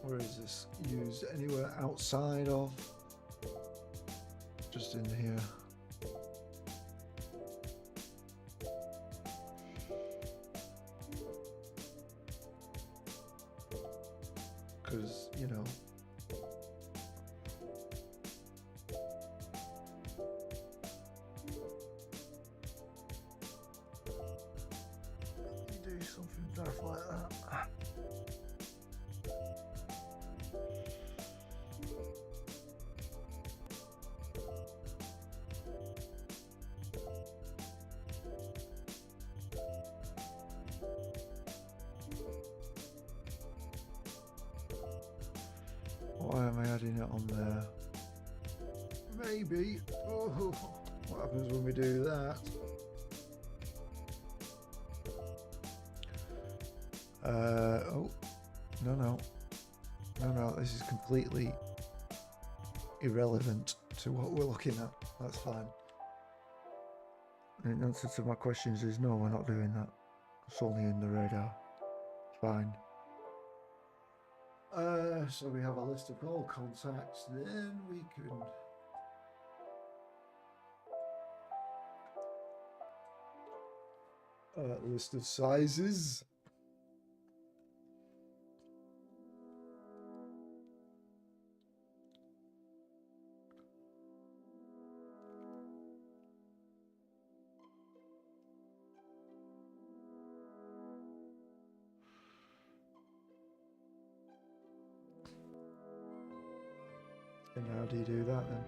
Speaker 1: Where is this used? Anywhere outside of? Just in here. Because, you know, you do something daft like that. Why am I adding it on there? Maybe. Oh, what happens when we do that? Oh, no, this is completely irrelevant to what we're looking at. That's fine. The answer to my questions is no, we're not doing that. It's only in the radar. It's fine. So we have a list of all contacts, then we can list of sizes. And how do you do that then?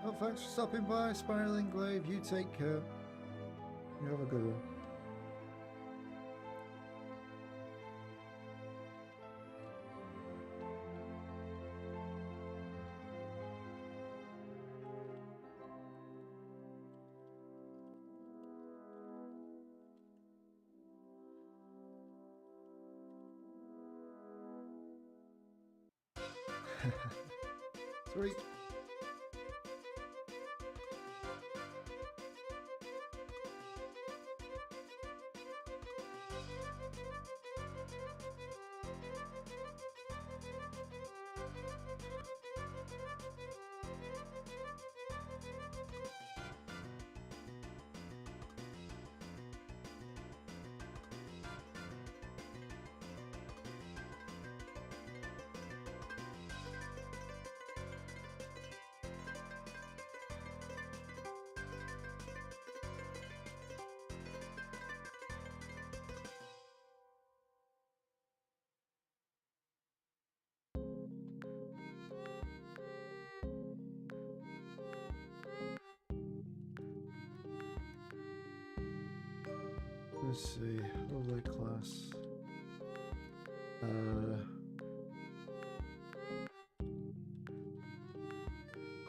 Speaker 1: Well, thanks for stopping by, Spiraling Glaive. You take care. You have a good one. Sweet. Let's see, overlay class.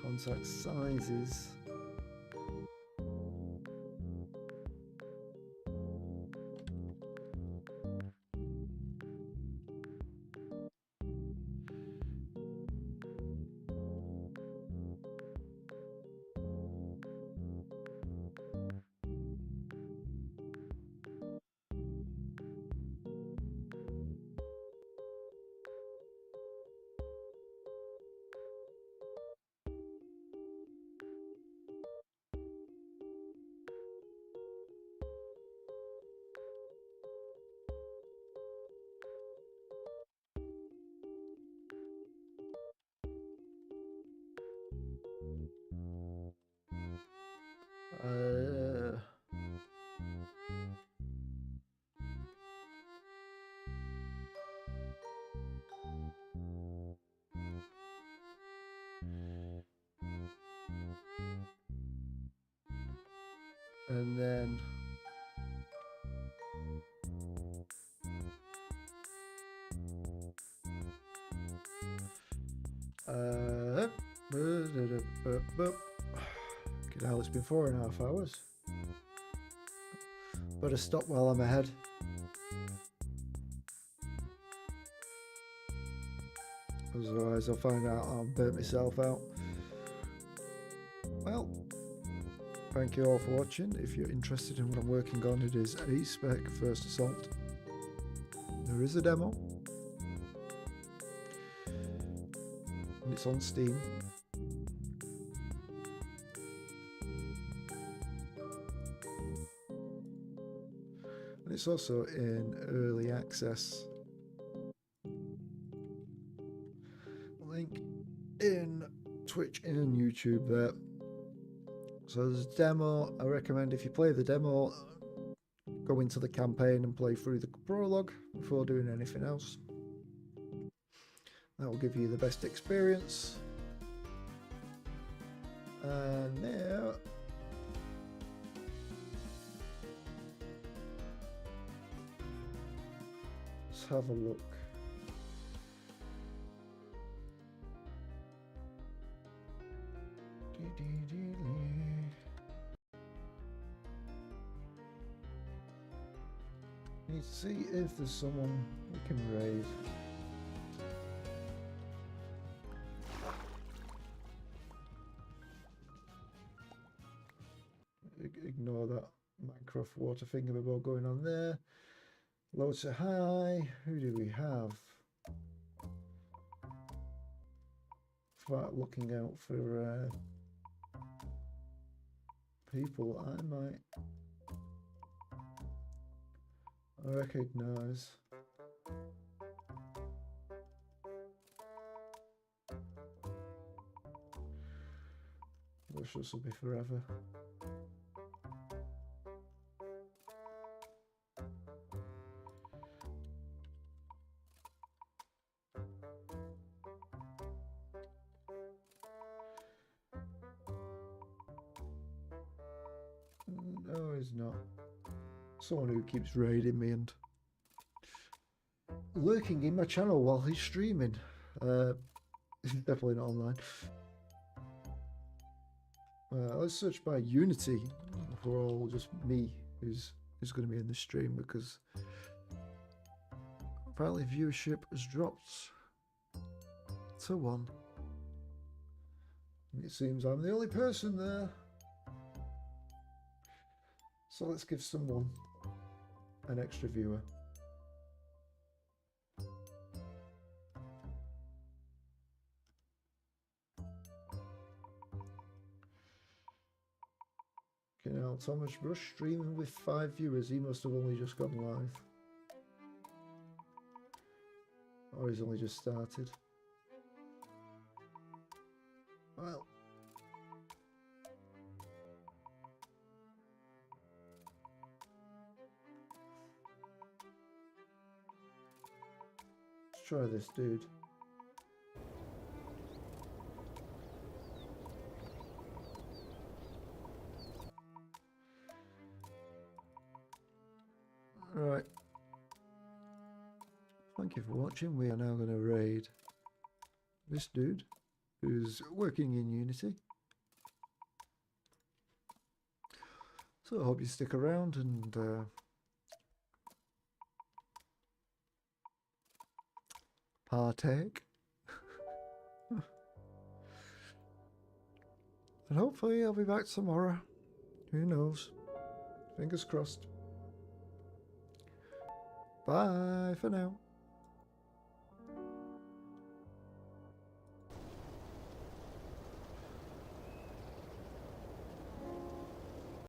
Speaker 1: Contact sizes. And then okay, now it's been 4.5 hours. Better stop while I'm ahead. Otherwise I'll find out I'll burn myself out. Well, thank you all for watching. If you're interested in what I'm working on, it is A-Spec First Assault. There is a demo. And it's on Steam. And it's also in Early Access. Link in Twitch and YouTube there. So there's a demo. I recommend if you play the demo, go into the campaign and play through the prologue before doing anything else. That will give you the best experience. And now let's have a look. Need to see if there's someone we can raise. Ignore that Minecraft water thingamabob going on there. Low to high. Who do we have? Start looking out for people I might recognize. Wish this will be forever. No, he's not. Someone who keeps raiding me and lurking in my channel while he's streaming. He's definitely not online. Let's search by Unity for all just me who's going to be in the stream, because apparently viewership has dropped to 1. It seems I'm the only person there. So let's give someone an extra viewer. Okay, now Thomas Rush streaming with 5 viewers. He must have only just gone live. Or he's only just started. Well. Let's try this dude. Right. Thank you for watching. We are now going to raid this dude who's working in Unity. So I hope you stick around and partake. And hopefully I'll be back tomorrow. Who knows? Fingers crossed. Bye for now.